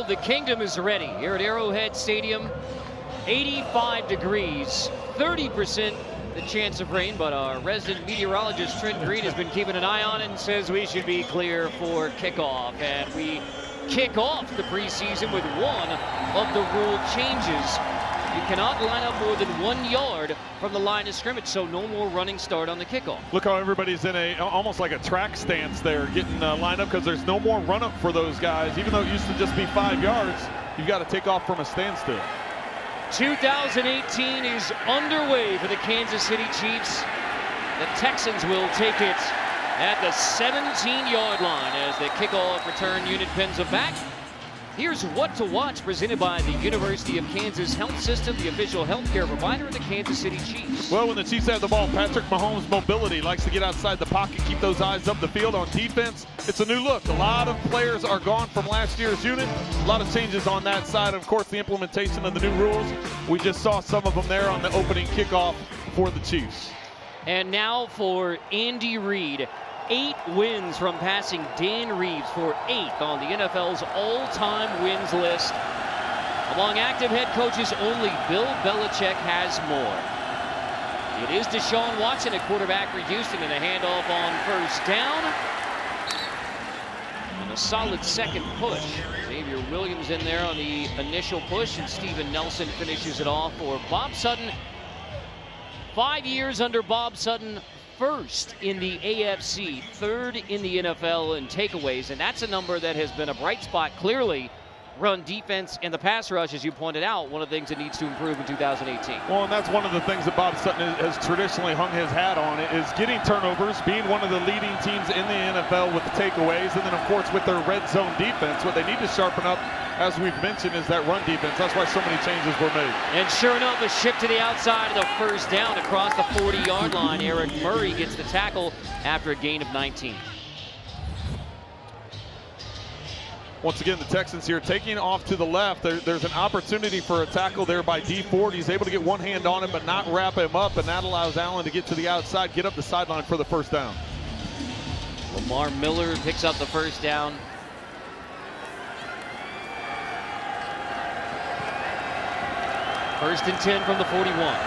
field. The kingdom is ready here at Arrowhead Stadium. 85 degrees, 30% the chance of rain, but our resident meteorologist Trent Green has been keeping an eye on it and says we should be clear for kickoff. And we kick off the preseason with one of the rule changes. You cannot line up more than 1 yard from the line of scrimmage, so no more running start on the kickoff. Look how everybody's in almost like a track stance there, getting lined up, because there's no more run up for those guys. Even though it used to just be 5 yards, you've got to take off from a standstill. 2018 is underway for the Kansas City Chiefs. The Texans will take it at the 17-yard line as the kickoff return unit pins them back. Here's What to Watch, presented by the University of Kansas Health System, the official healthcare provider of the Kansas City Chiefs. Well, when the Chiefs have the ball, Patrick Mahomes' mobility, likes to get outside the pocket, keep those eyes up the field. On defense, it's a new look. A lot of players are gone from last year's unit. A lot of changes on that side. Of course, the implementation of the new rules. We just saw some of them there on the opening kickoff for the Chiefs. And now for Andy Reid. 8 wins from passing Dan Reeves for 8th on the NFL's all-time wins list. Among active head coaches, only Bill Belichick has more. It is Deshaun Watson at quarterback for Houston, and a handoff on first down. And a solid second push. Xavier Williams in there on the initial push, and Steven Nelson finishes it off for Bob Sutton. 5 years under Bob Sutton. First in the AFC, third in the NFL in takeaways, and that's a number that has been a bright spot. Clearly, run defense and the pass rush, as you pointed out, one of the things that needs to improve in 2018. Well, and that's one of the things that Bob Sutton has traditionally hung his hat on, is getting turnovers, being one of the leading teams in the NFL with the takeaways, and then, of course, with their red zone defense. What they need to sharpen up, as we've mentioned, is that run defense. That's why so many changes were made. And sure enough, a ship to the outside of the first down across the 40-yard line. Eric Murray gets the tackle after a gain of 19. Once again, the Texans here taking off to the left. There's an opportunity for a tackle there by D Ford. He's able to get one hand on it, but not wrap him up, and that allows Allen to get to the outside, get up the sideline for the first down. Lamar Miller picks up the first down. First and 10 from the 41.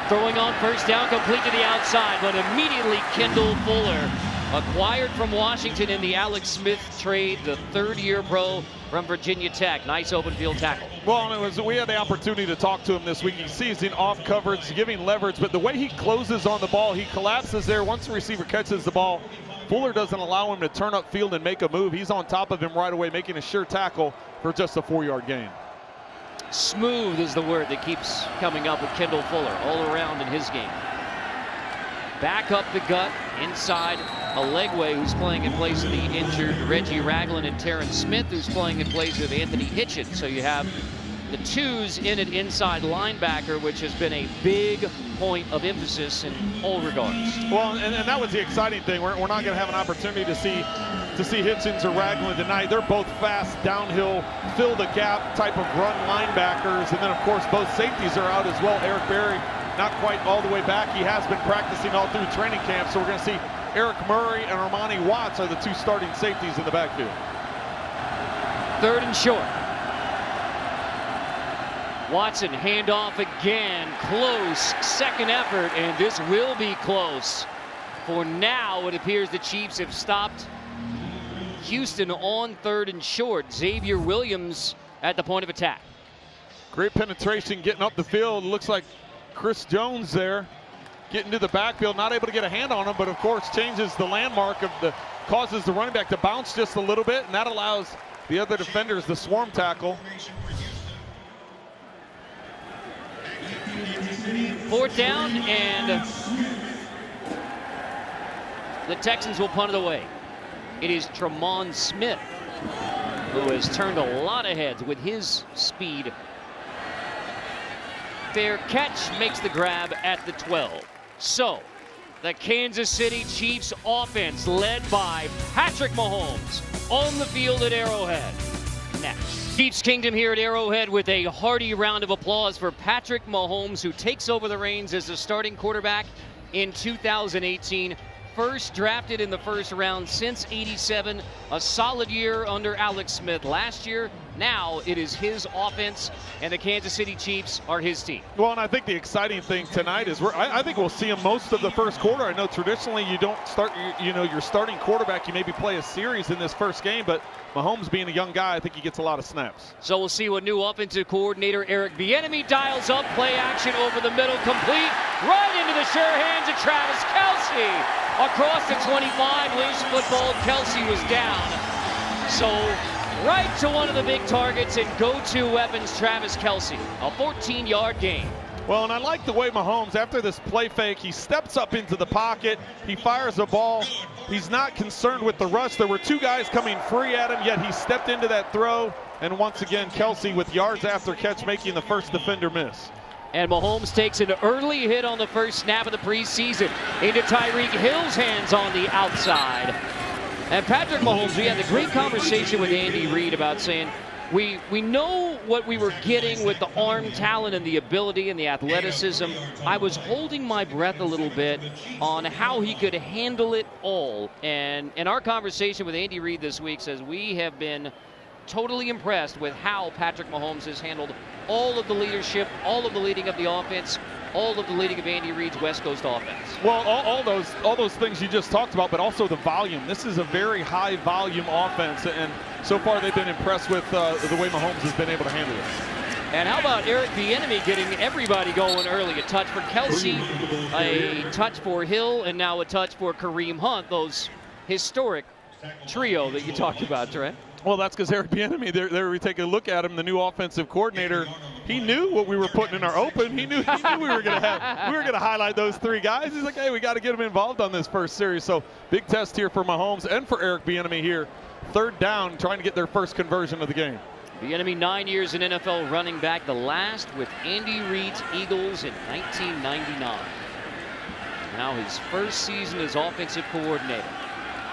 Throwing on first down, complete to the outside, but immediately Kendall Fuller, acquired from Washington in the Alex Smith trade, the third-year pro from Virginia Tech. Nice open field tackle. Well, and we had the opportunity to talk to him this week. He sees in off coverage, giving leverage, but the way he closes on the ball, he collapses there. Once the receiver catches the ball, Fuller doesn't allow him to turn upfield and make a move. He's on top of him right away, making a sure tackle for just a 4-yard gain. Smooth is the word that keeps coming up with Kendall Fuller all around in his game. Back up the gut, inside Alegwe, who's playing in place of the injured Reggie Ragland, and Terrence Smith, who's playing in place of Anthony Hitchens. So you have the twos in at inside linebacker, which has been a big point of emphasis in all regards. Well, and that was the exciting thing. We're not going to have an opportunity to see Hitchens or Ragland tonight. They're both fast, downhill, fill the gap type of run linebackers. And then, of course, both safeties are out as well. Eric Berry not quite all the way back. He has been practicing all through training camp. So we're going to see Eric Murray and Armani Watts are the two starting safeties in the backfield. Third and short. Watson, handoff again, close, second effort, and this will be close. For now, it appears the Chiefs have stopped Houston on third and short. Xavier Williams at the point of attack. Great penetration getting up the field. Looks like Chris Jones there getting to the backfield, not able to get a hand on him, but of course changes the landmark of causes the running back to bounce just a little bit, and that allows the other defenders the swarm tackle. Fourth down, and the Texans will punt it away. It is Tremont Smith, who has turned a lot of heads with his speed. Fair catch, makes the grab at the 12. So, the Kansas City Chiefs offense, led by Patrick Mahomes, on the field at Arrowhead. Next. Chiefs Kingdom here at Arrowhead with a hearty round of applause for Patrick Mahomes, who takes over the reins as the starting quarterback in 2018. First drafted in the first round since '87. A solid year under Alex Smith last year. Now it is his offense, and the Kansas City Chiefs are his team. Well, and I think the exciting thing tonight is I think we'll see him most of the first quarter. I know traditionally you don't start, your starting quarterback, you maybe play a series in this first game, but Mahomes being a young guy, I think he gets a lot of snaps. So we'll see what new offensive coordinator Eric Bieniemy dials up. Play action over the middle, complete right into the sure hands of Travis Kelce. Across the 25, loose football, Kelce was down. So right to one of the big targets and go-to weapons, Travis Kelce. A 14-yard gain. Well, and I like the way Mahomes, after this play fake, he steps up into the pocket, he fires the ball. He's not concerned with the rush. There were two guys coming free at him, yet he stepped into that throw. And once again, Kelce with yards after catch, making the first defender miss. And Mahomes takes an early hit on the first snap of the preseason into Tyreek Hill's hands on the outside. And Patrick Mahomes, we had a great conversation with Andy Reid about saying, we know what we were getting with the arm talent and the ability and the athleticism. I was holding my breath a little bit on how he could handle it all. And our conversation with Andy Reid this week says we have been totally impressed with how Patrick Mahomes has handled all of the leadership, all of the leading of the offense, all of the leading of Andy Reid's West Coast offense. Well, all those things you just talked about, but also the volume. This is a very high volume offense, and so far they've been impressed with the way Mahomes has been able to handle it. And how about Eric Bieniemy getting everybody going early? A touch for Kelce, a touch for Hill, and now a touch for Kareem Hunt, those historic trio that you talked about, Trent. Well, that's because Eric Bieniemy, there we take a look at him, the new offensive coordinator. He knew what we were putting in our open. He knew we were going to highlight those three guys. He's like, hey, we got to get them involved on this first series. So big test here for Mahomes and for Eric Bieniemy here. Third down, trying to get their first conversion of the game. Bieniemy, 9 years in NFL running back, the last with Andy Reid's Eagles in 1999. Now his first season as offensive coordinator.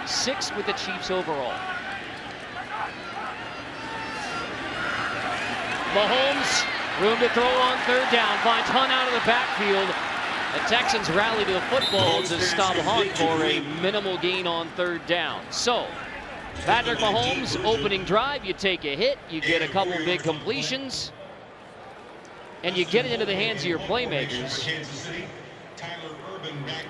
6th with the Chiefs overall. Mahomes, room to throw on third down, finds Hunt out of the backfield. The Texans rally to the football to stop Hunt for a minimal gain on third down. So, Patrick Mahomes, opening drive, you take a hit, you get a couple big completions, and you get it into the hands of your playmakers.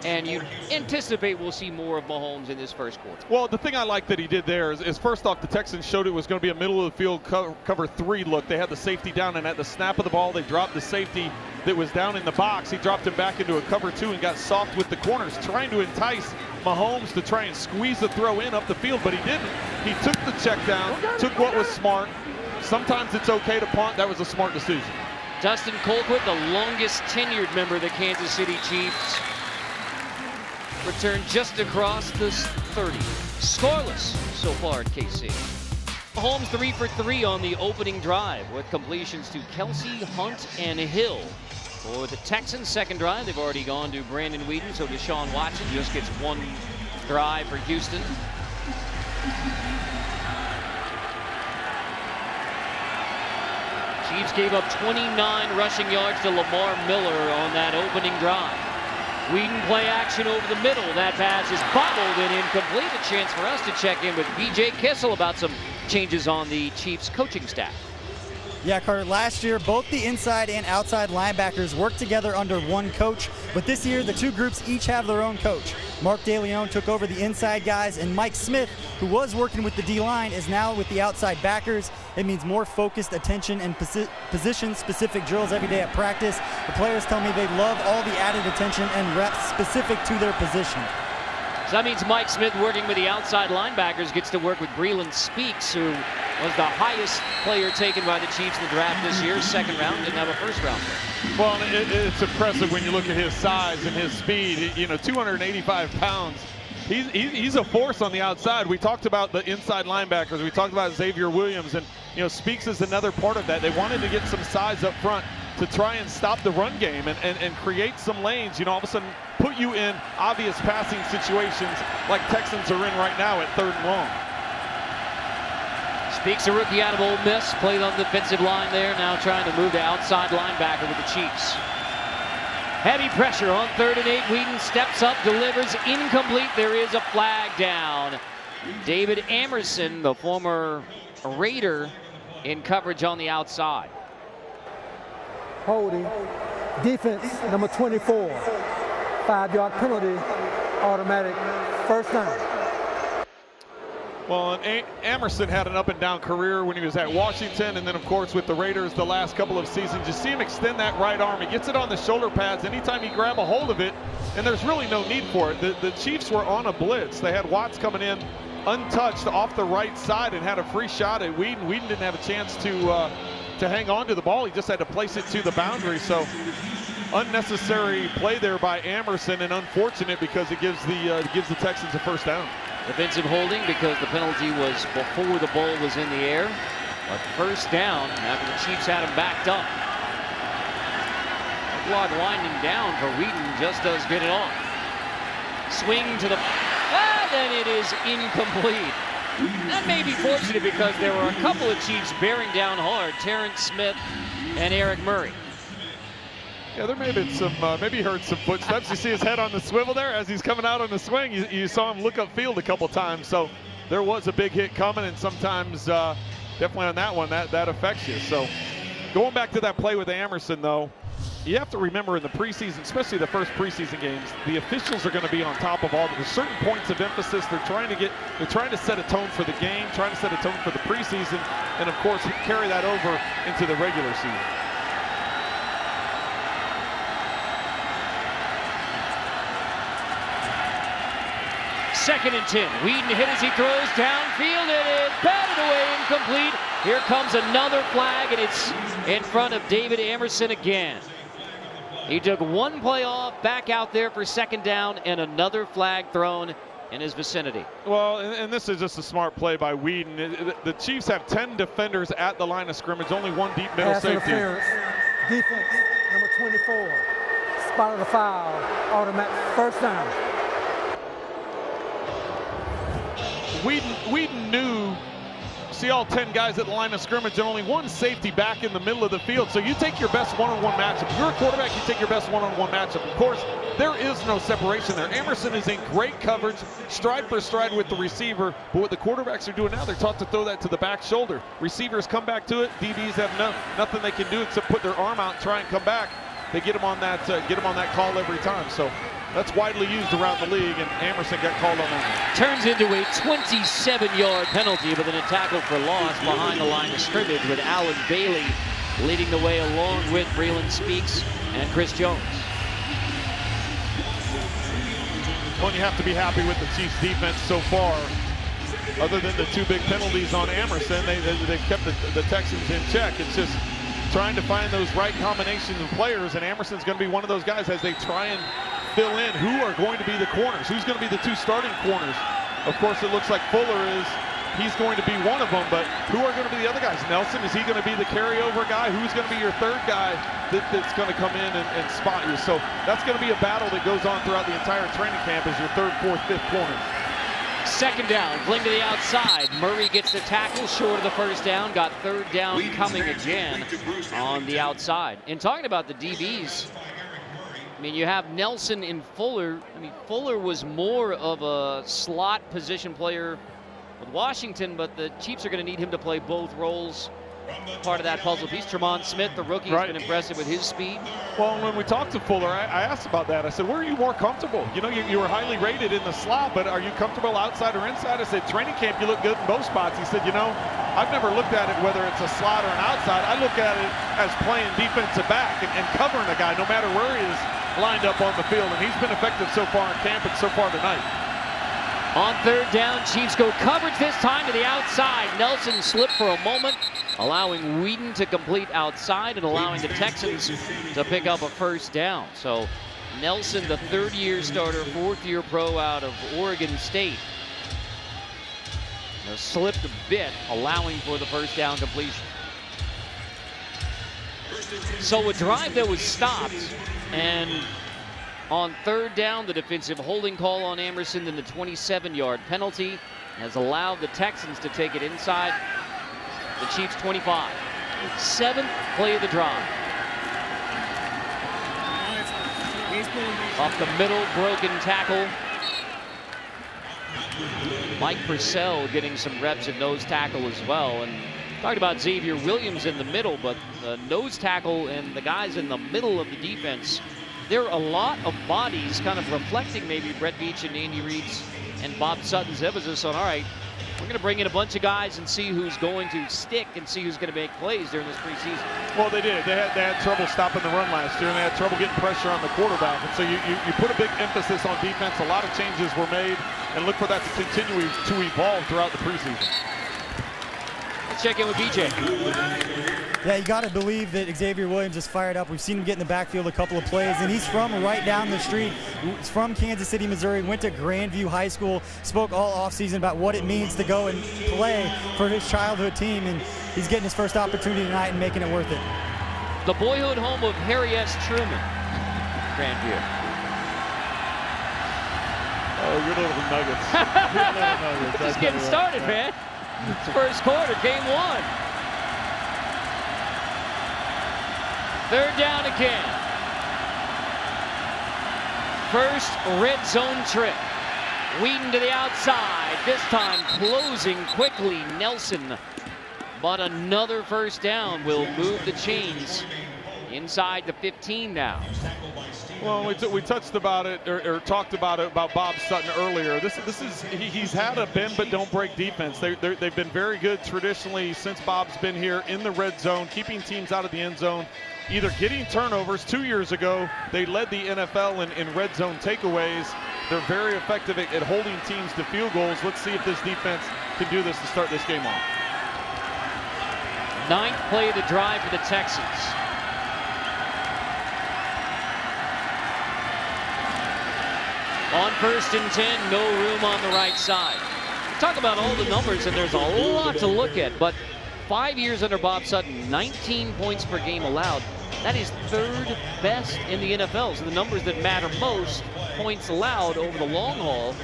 And you anticipate we'll see more of Mahomes in this first quarter. Well, the thing I like that he did there is first off, the Texans showed it was going to be a middle of the field cover 3 look. They had the safety down, and at the snap of the ball, they dropped the safety that was down in the box. He dropped him back into a cover 2 and got soft with the corners, trying to entice Mahomes to try and squeeze the throw in up the field, but he didn't. He took the check down, took what was smart. Sometimes it's okay to punt. That was a smart decision. Dustin Colquitt, the longest tenured member of the Kansas City Chiefs, returned just across the 30. Scoreless so far at KC. Mahomes 3 for 3 on the opening drive with completions to Kelce, Hunt, and Hill. For the Texans' second drive, they've already gone to Brandon Weeden, so Deshaun Watson just gets 1 drive for Houston. Chiefs gave up 29 rushing yards to Lamar Miller on that opening drive. Weeden play action over the middle. That pass is bobbled and incomplete. A chance for us to check in with BJ Kissel about some changes on the Chiefs coaching staff. Yeah, Carter, last year, both the inside and outside linebackers worked together under one coach, but this year, the two groups each have their own coach. Mark DeLeon took over the inside guys, and Mike Smith, who was working with the D-line, is now with the outside backers. It means more focused attention and position-specific drills every day at practice. The players tell me they love all the added attention and reps specific to their position. So that means Mike Smith, working with the outside linebackers, gets to work with Breeland Speaks, who was the highest player taken by the Chiefs in the draft this year. Second round, didn't have a first round pick. Well, it's impressive when you look at his size and his speed. 285 pounds. He's a force on the outside. We talked about the inside linebackers. We talked about Xavier Williams, and Speaks is another part of that. They wanted to get some size up front to try and stop the run game and create some lanes. All of a sudden put you in obvious passing situations like Texans are in right now at 3rd and long. Speaks a rookie out of Ole Miss, played on the defensive line there, now trying to move to outside linebacker with the Chiefs. Heavy pressure on 3rd and 8. Whedon steps up, delivers, incomplete. There is a flag down. David Amerson, the former Raider, in coverage on the outside. Holding, defense number 24, 5-yard penalty, automatic first down. Well, and Amerson had an up-and-down career when he was at Washington, and then, of course, with the Raiders the last couple of seasons. You see him extend that right arm. He gets it on the shoulder pads anytime he grab a hold of it, and there's really no need for it. The Chiefs were on a blitz. They had Watts coming in untouched off the right side and had a free shot at Whedon. Whedon didn't have a chance to hang on to the ball. He just had to place it to the boundary. So unnecessary play there by Amerson, and unfortunate because it gives the Texans a first down. Defensive holding because the penalty was before the ball was in the air. But first down after the Chiefs had him backed up. Blood winding down for Whedon, just does get it off. Swing to the, and then it is incomplete. That may be fortunate because there were a couple of Chiefs bearing down hard, Terrence Smith and Eric Murray. Yeah, there may have been some, maybe he heard some footsteps. You see his head on the swivel there as he's coming out on the swing. You saw him look upfield a couple times. So there was a big hit coming, and sometimes definitely on that one, that affects you. So going back to that play with Amerson, though, you have to remember in the preseason, especially the first preseason games, the officials are going to be on top of all. There's certain points of emphasis. They're trying to set a tone for the game, trying to set a tone for the preseason, and of course carry that over into the regular season. Second and 10. Whedon hit as he throws downfield. It is batted away, incomplete. Here comes another flag, and it's in front of David Amerson again. He took one play off, back out there for second down, and another flag thrown in his vicinity. Well, and this is just a smart play by Whedon. The Chiefs have 10 defenders at the line of scrimmage, only one deep middle safety. Defense number 24, spotted the foul, automatic first down. Whedon knew, see all 10 guys at the line of scrimmage and only one safety back in the middle of the field. So you take your best one-on-one matchup. If you're a quarterback, you take your best one-on-one matchup. Of course, there is no separation there. Amerson is in great coverage, stride for stride with the receiver. But what the quarterbacks are doing now, they're taught to throw that to the back shoulder. Receivers come back to it. DBs have nothing they can do except put their arm out and try and come back. They get them on that call every time. So that's widely used around the league, and Amerson got called on that. Turns into a 27-yard penalty, but then a tackle for loss behind the line of scrimmage with Alan Bailey leading the way along with Braylon Speaks and Chris Jones. Well, you have to be happy with the Chiefs' defense so far. Other than the two big penalties on Amerson, they've kept the Texans in check. It's just trying to find those right combinations of players, and Amerson's going to be one of those guys as they try and fill in who are going to be the corners, who's going to be the two starting corners. Of course, it looks like he's going to be one of them, but who are going to be the other guys? Nelson, is he going to be the carryover guy? Who's going to be your third guy that's going to come in and spot you? So that's going to be a battle that goes on throughout the entire training camp as your third, fourth, fifth corner. Second down, fling to the outside. Murray gets the tackle short of the first down. Got third down coming again on the outside. And talking about the DBs, I mean, you have Nelson and Fuller. I mean, Fuller was more of a slot position player with Washington, but the Chiefs are going to need him to play both roles. Part of that puzzle piece. Tremont Smith, the rookie, has been impressive with his speed. Well, when we talked to Fuller, I asked about that. I said, where are you more comfortable? You know, you were highly rated in the slot, but are you comfortable outside or inside? I said, training camp, you look good in both spots. He said, you know, I've never looked at it whether it's a slot or an outside. I look at it as playing defensive back and covering a guy no matter where he is lined up on the field, and he's been effective so far in camp and so far tonight. On third down, Chiefs go coverage this time to the outside. Nelson slipped for a moment, allowing Whedon to complete outside and allowing the Texans to pick up a first down. So Nelson, the third-year starter, fourth-year pro out of Oregon State, slipped a bit, allowing for the first down completion. So a drive that was stopped, and on third down, the defensive holding call on Amerson, then the 27-yard penalty has allowed the Texans to take it inside The Chiefs 25. 7th play of the drive. Off the middle, broken tackle. Mike Purcell getting some reps at nose tackle as well. And talked about Xavier Williams in the middle, but the nose tackle and the guys in the middle of the defense, there are a lot of bodies kind of reflecting maybe Brett Veach and Andy Reid's and Bob Sutton's emphasis on, all right, we're going to bring in a bunch of guys and see who's going to stick and see who's going to make plays during this preseason. Well, they did. They had trouble stopping the run last year, and they had trouble getting pressure on the quarterback. And so you put a big emphasis on defense. A lot of changes were made, and look for that to continue to evolve throughout the preseason. Let's check in with BJ. Yeah, you got to believe that Xavier Williams is fired up. We've seen him get in the backfield a couple of plays, and he's from right down the street. He's from Kansas City, Missouri, went to Grandview High School, spoke all offseason about what it means to go and play for his childhood team, and he's getting his first opportunity tonight and making it worth it. The boyhood home of Harry S. Truman, Grandview. Oh, good little nuggets. Good little nuggets. Just getting started, man. It's first quarter, game 1. 3rd down again. First red zone trip. Whedon to the outside, this time closing quickly. Nelson, but another first down will move the chains inside the 15 now. Well, we touched about it or talked about it about Bob Sutton earlier. He's had a bend but don't break defense. They've been very good traditionally since Bob's been here in the red zone, keeping teams out of the end zone, either getting turnovers. 2 years ago, they led the NFL in red zone takeaways. They're very effective at holding teams to field goals. Let's see if this defense can do this to start this game off. 9th play of the drive for the Texans. On 1st and 10, no room on the right side. Talk about all the numbers, and there's a lot to look at, but 5 years under Bob Sutton, 19 points per game allowed. That is 3rd best in the NFL. So the numbers that matter most, points allowed over the long haul,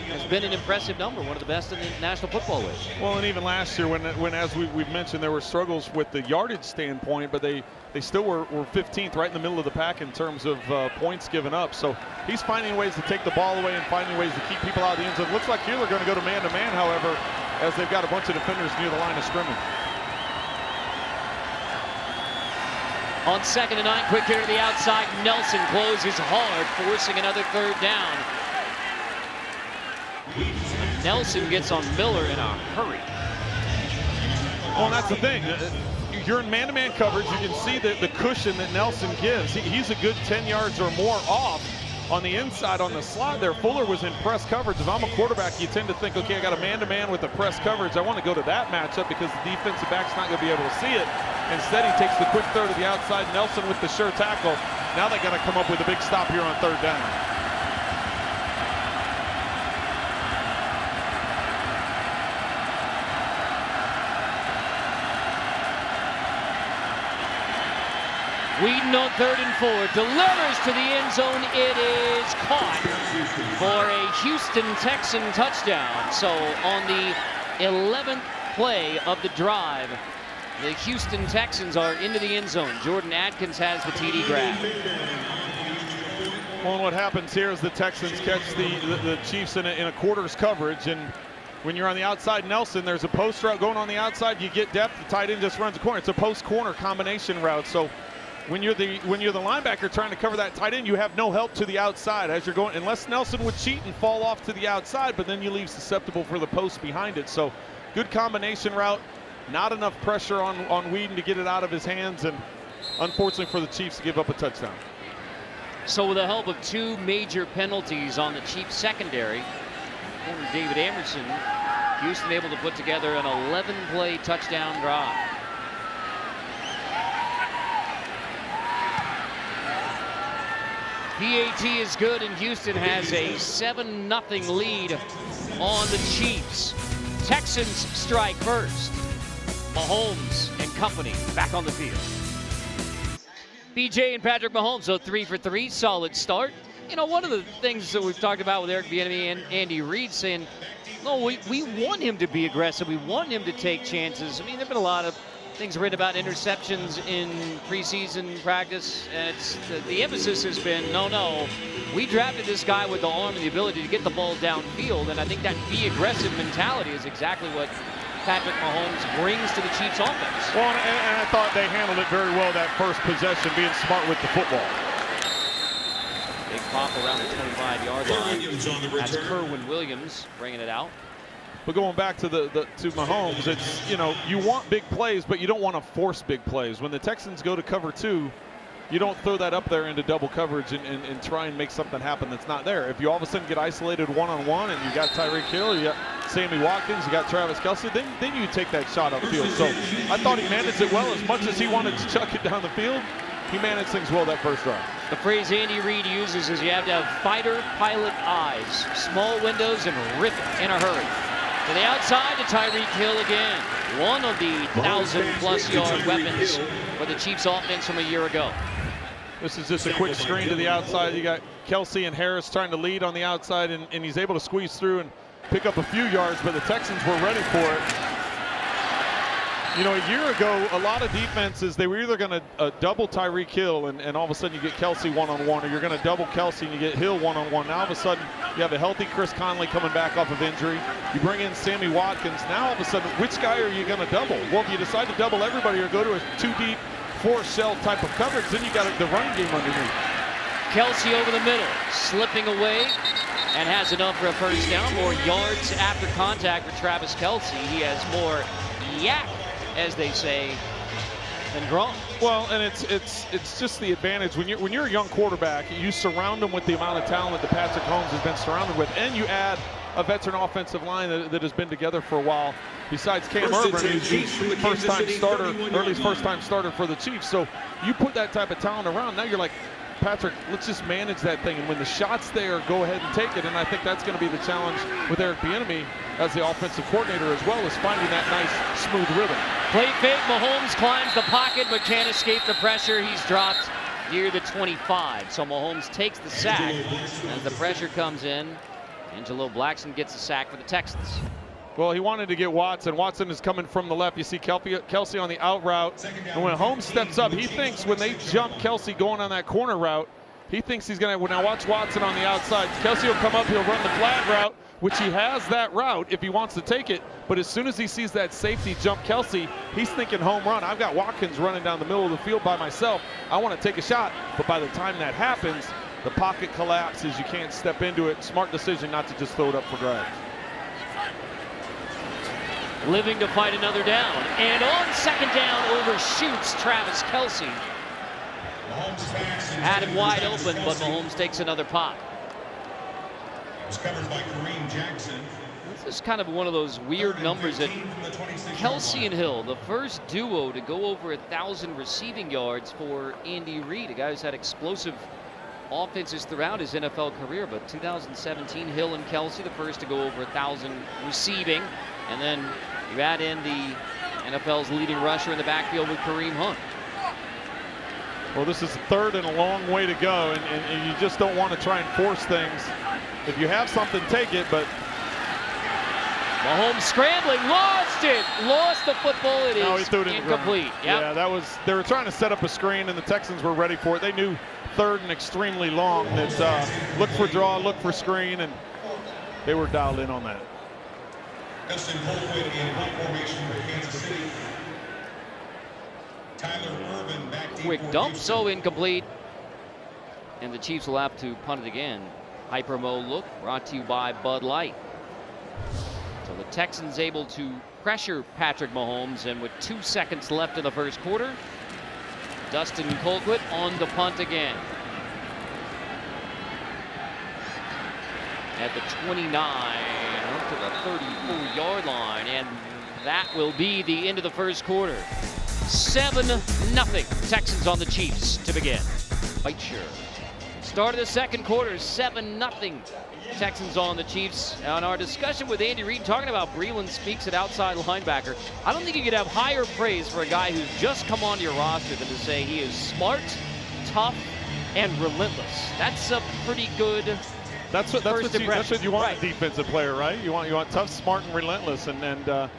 has been an impressive number, one of the best in the National Football League. Well, and even last year, when as we've mentioned, there were struggles with the yardage standpoint, but they still were 15th, right in the middle of the pack in terms of points given up. So he's finding ways to take the ball away and finding ways to keep people out of the end zone. Looks like here they're going to go to man-to-man, however, as they've got a bunch of defenders near the line of scrimmage. On 2nd and 9, quick here to the outside. Nelson closes hard, forcing another 3rd down. Nelson gets on Miller in a hurry. Well, and that's the thing. You're in man-to-man coverage. You can see the cushion that Nelson gives. He's a good 10 yards or more off on the inside on the slot there. Fuller was in press coverage. If I'm a quarterback, you tend to think, okay, I got a man-to-man with the press coverage. I want to go to that matchup because the defensive back's not going to be able to see it. Instead, he takes the quick throw to the outside. Nelson with the sure tackle. Now they got to come up with a big stop here on 3rd down. Whedon on 3rd and 4, delivers to the end zone. It is caught for a Houston Texan touchdown. So on the 11th play of the drive, the Houston Texans are into the end zone. Jordan Adkins has the TD grab. Well, and what happens here is the Texans catch the Chiefs in a quarters coverage, and when you're on the outside, Nelson, there's a post route going on the outside. You get depth. The tight end just runs a corner. It's a post-corner combination route. So when you're the linebacker trying to cover that tight end, you have no help to the outside as you're going, unless Nelson would cheat and fall off to the outside, but then you leave susceptible for the post behind it. So good combination route. Not enough pressure on Whedon to get it out of his hands, and unfortunately for the Chiefs to give up a touchdown. So with the help of 2 major penalties on the Chiefs secondary, corner David Emerson, Houston able to put together an 11-play touchdown drive. PAT is good, and Houston has a 7-0 lead on the Chiefs. Texans strike first. Mahomes and company back on the field. BJ and Patrick Mahomes, so 3 for 3, solid start. you know, one of the things that we've talked about with Eric Bieniemy and Andy Reid saying, no, we want him to be aggressive. We want him to take chances. I mean, there have been a lot of things written about interceptions in preseason practice, and the emphasis has been, no, we drafted this guy with the arm and the ability to get the ball downfield, and I think that be aggressive mentality is exactly what Patrick Mahomes brings to the Chiefs offense. Well, and I thought they handled it very well that first possession, being smart with the football. Big pop around the 25-yard line. That's Kerwin Williams bringing it out. But going back to to Mahomes, it's, you know, you want big plays, but you don't want to force big plays. When the Texans go to cover 2, you don't throw that up there into double coverage and try and make something happen that's not there. If you all of a sudden get isolated one-on-one and you got Tyreek Hill, you got Sammy Watkins, you got Travis Kelce, then you take that shot upfield. So I thought he managed it well. As much as he wanted to chuck it down the field, he managed things well that first drive. The phrase Andy Reid uses is you have to have fighter pilot eyes, small windows, and rip it in a hurry. To the outside to Tyreek Hill again. One of the 1,000+ yard weapons for the Chiefs offense from a year ago. This is just a quick screen to the outside. You got Kelce and Harris trying to lead on the outside, and he's able to squeeze through and pick up a few yards, but the Texans were ready for it. You know, a year ago, a lot of defenses, they were either going to double Tyreek Hill, and all of a sudden you get Kelce one-on-one, or you're going to double Kelce and you get Hill one-on-one. Now all of a sudden you have a healthy Chris Conley coming back off of injury. You bring in Sammy Watkins. Now all of a sudden, which guy are you going to double? Well, if you decide to double everybody or go to a 2-deep, 4-shell type of coverage, then you got the run game underneath. Kelce over the middle, slipping away, and has enough for a first down. More yards after contact for Travis Kelce. He has more yak, as they say, than Gronk. Well, and it's just the advantage when you're a young quarterback, you surround them with the amount of talent that Patrick Mahomes has been surrounded with, and you add a veteran offensive line that has been together for a while. Besides Cam Urban, who's first-time starter, or at least first-time starter for the Chiefs. So you put that type of talent around. Now you're like, Patrick, let's just manage that thing, and when the shot's there, go ahead and take it. And I think that's going to be the challenge with Eric Bieniemy as the offensive coordinator, as well as finding that nice, smooth rhythm. Play fake, Mahomes climbs the pocket, but can't escape the pressure. He's dropped near the 25. So Mahomes takes the sack as the pressure comes in. Angelo Blackson gets the sack for the Texans. Well, he wanted to get Watson. Watson is coming from the left. You see Kelce on the out route. And when Holmes steps up, he thinks when they jump Kelce going on that corner route, he thinks he's going to, now watch Watson on the outside. Kelce will come up, he'll run the flat route, which he has that route if he wants to take it. But as soon as he sees that safety jump Kelce, he's thinking home run. I've got Watkins running down the middle of the field by myself. I want to take a shot. But by the time that happens, the pocket collapses. You can't step into it. Smart decision not to just throw it up for grabs. Living to fight another down. And on second down, overshoots Travis Kelce. Had him wide open, but Mahomes takes another pop. Was covered by Kareem Jackson. This is kind of one of those weird numbers that Kelce and Hill, the first duo to go over 1,000 receiving yards for Andy Reid, a guy who's had explosive offenses throughout his NFL career. But 2017, Hill and Kelce, the first to go over 1,000 receiving. And then you add in the NFL's leading rusher in the backfield with Kareem Hunt. Well, this is third and a long way to go, and you just don't want to try and force things. If you have something, take it, but Mahomes scrambling, lost it, lost the football. It no, is he threw it incomplete. Yep. Yeah, they were trying to set up a screen, and the Texans were ready for it. They knew third and extremely long. That look for draw, look for screen, and they were dialed in on that. Justin Colquitt in punt formation for Kansas City. Tyler Irvin back deep. Quick dump, so incomplete. And the Chiefs will have to punt it again. Hyper-Mo look brought to you by Bud Light. So the Texans able to pressure Patrick Mahomes, and with 2 seconds left in the first quarter, Dustin Colquitt on the punt again. At the 29, up to the 34-yard line, and that will be the end of the first quarter. 7-0 Texans on the Chiefs to begin. Fight sure. Start of the second quarter, 7-0 Texans on the Chiefs. On our discussion with Andy Reid, talking about Breeland Speaks at outside linebacker, I don't think you could have higher praise for a guy who's just come onto your roster than to say he is smart, tough, and relentless. That's a pretty good. That's what you want right. in a defensive player, right? You want tough, smart, and relentless. And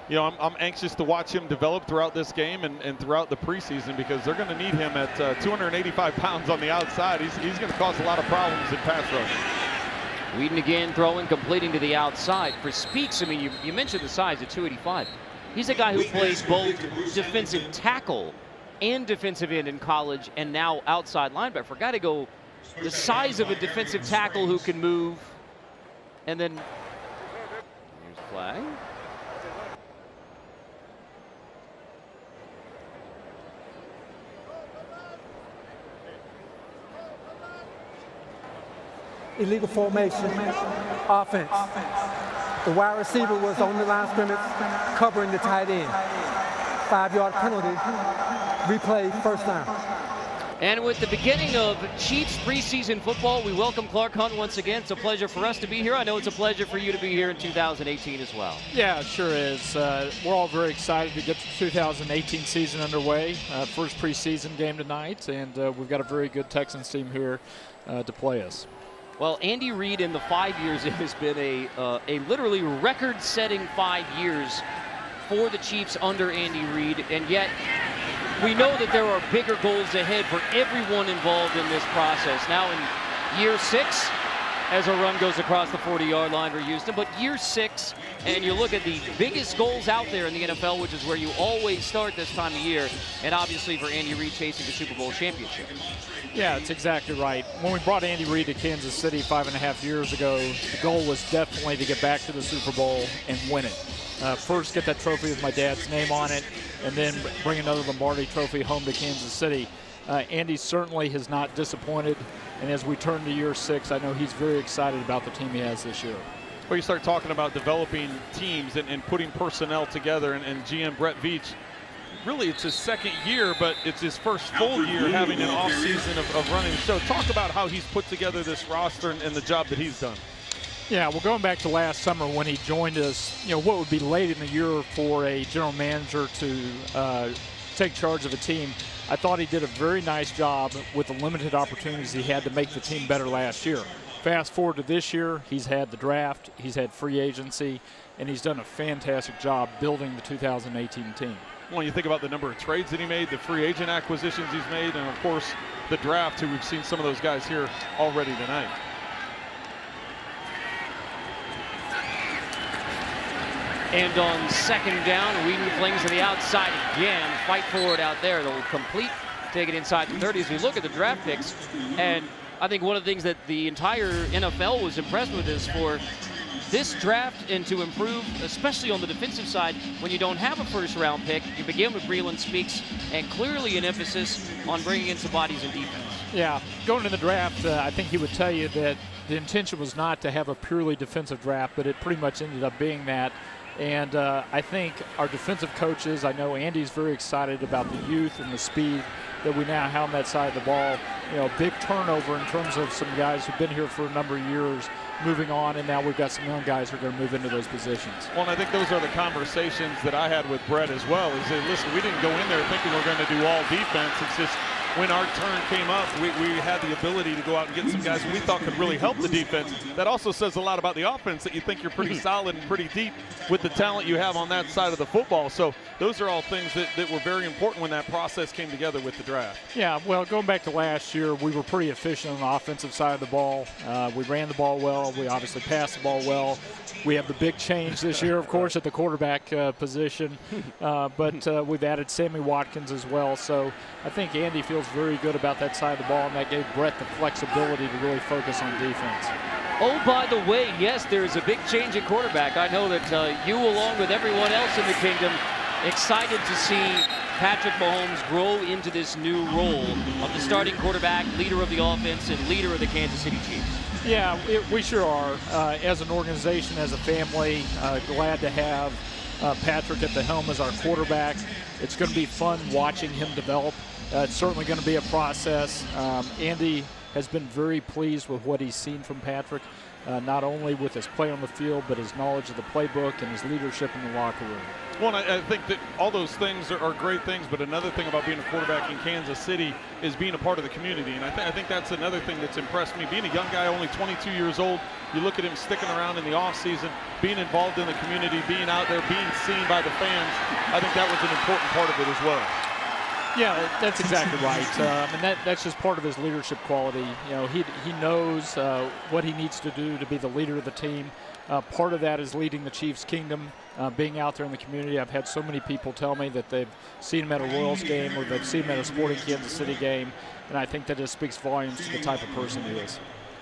you know, I'm anxious to watch him develop throughout this game and throughout the preseason, because they're going to need him at 285 pounds on the outside. He's going to cause a lot of problems in pass rush. Whedon again throwing, completing to the outside. For Speaks, I mean, you mentioned the size at 285. He's a guy who plays both defensive tackle and defensive end in college, and now outside linebacker. For a guy to go the size of a defensive tackle who can move, and then here's a flag. Illegal formation, offense. The wide receiver was on the line of scrimmage covering the tight end. 5-yard penalty, replay, first down. And with the beginning of Chiefs preseason football, we welcome Clark Hunt once again. It's a pleasure for us to be here. I know it's a pleasure for you to be here in 2018 as well. Yeah, it sure is. We're all very excited to get the 2018 season underway. First preseason game tonight, and we've got a very good Texans team here to play us. Well, Andy Reid in the 5 years, it has been a literally record-setting 5 years for the Chiefs under Andy Reid, and yet we know that there are bigger goals ahead for everyone involved in this process. Now in year 6, as a run goes across the 40-yard line for Houston, but year 6, and you look at the biggest goals out there in the NFL, which is where you always start this time of year, and obviously for Andy Reid chasing the Super Bowl championship. Yeah, that's exactly right. When we brought Andy Reid to Kansas City 5.5 years ago, the goal was definitely to get back to the Super Bowl and win it. First, get that trophy with my dad's name on it, and then bring another Lombardi trophy home to Kansas City. Andy certainly has not disappointed, and as we turn to year 6, I know he's very excited about the team he has this year. Well, you start talking about developing teams and putting personnel together, and GM Brett Veach, really it's his second year, but it's his first full year having an offseason of running the show. Talk about how he's put together this roster and the job that he's done. Yeah, well, going back to last summer when he joined us, you know, what would be late in the year for a general manager to take charge of a team, I thought he did a very nice job with the limited opportunities he had to make the team better last year. Fast forward to this year, he's had the draft, he's had free agency, and he's done a fantastic job building the 2018 team. When you think about the number of trades that he made, the free agent acquisitions he's made, and of course the draft, who we've seen some of those guys here already tonight. And on second down, Whedon flings to the outside again. Fight for it out there. They'll complete, take it inside the 30 as we look at the draft picks. And I think one of the things that the entire NFL was impressed with is for this draft and to improve, especially on the defensive side, when you don't have a first-round pick, you begin with Breland Speaks, and clearly an emphasis on bringing in some bodies in defense. Yeah, going into the draft, I think he would tell you that the intention was not to have a purely defensive draft, but it pretty much ended up being that. And I think our defensive coaches, I know Andy's very excited about the youth and the speed that we now have on that side of the ball. You know, big turnover in terms of some guys who've been here for a number of years moving on, and now we've got some young guys who are going to move into those positions. Well, and I think those are the conversations that I had with Brett as well. Is that, listen, we didn't go in there thinking we're going to do all defense. It's just when our turn came up, we had the ability to go out and get some guys who we thought could really help the defense. That also says a lot about the offense, that you think you're pretty solid and pretty deep with the talent you have on that side of the football. So those are all things that were very important when that process came together with the draft. Yeah, well, going back to last year, we were pretty efficient on the offensive side of the ball. We ran the ball well. We obviously passed the ball well. We have the big change this year, of course, at the quarterback position. But we've added Sammy Watkins as well. So I think Andy feels very good about that side of the ball, and that gave Brett the flexibility to really focus on defense. Oh, by the way, yes, there is a big change at quarterback. I know that you, along with everyone else in the kingdom, excited to see Patrick Mahomes grow into this new role of the starting quarterback, leader of the offense, and leader of the Kansas City Chiefs. Yeah, we sure are. As an organization, as a family, glad to have Patrick at the helm as our quarterback. It's going to be fun watching him develop. It's certainly going to be a process. Andy has been very pleased with what he's seen from Patrick, not only with his play on the field, but his knowledge of the playbook and his leadership in the locker room. Well, I think that all those things are great things, but another thing about being a quarterback in Kansas City is being a part of the community, and I think that's another thing that's impressed me. Being a young guy, only 22 years old, you look at him sticking around in the offseason, being involved in the community, being out there, being seen by the fans. I think that was an important part of it as well. Yeah, that's exactly right. And that's just part of his leadership quality. You know, he knows what he needs to do to be the leader of the team. Part of that is leading the Chiefs Kingdom, being out there in the community. I've had so many people tell me that they've seen him at a Royals game or they've seen him at a Sporting Kansas City game, and I think that just speaks volumes to the type of person he is.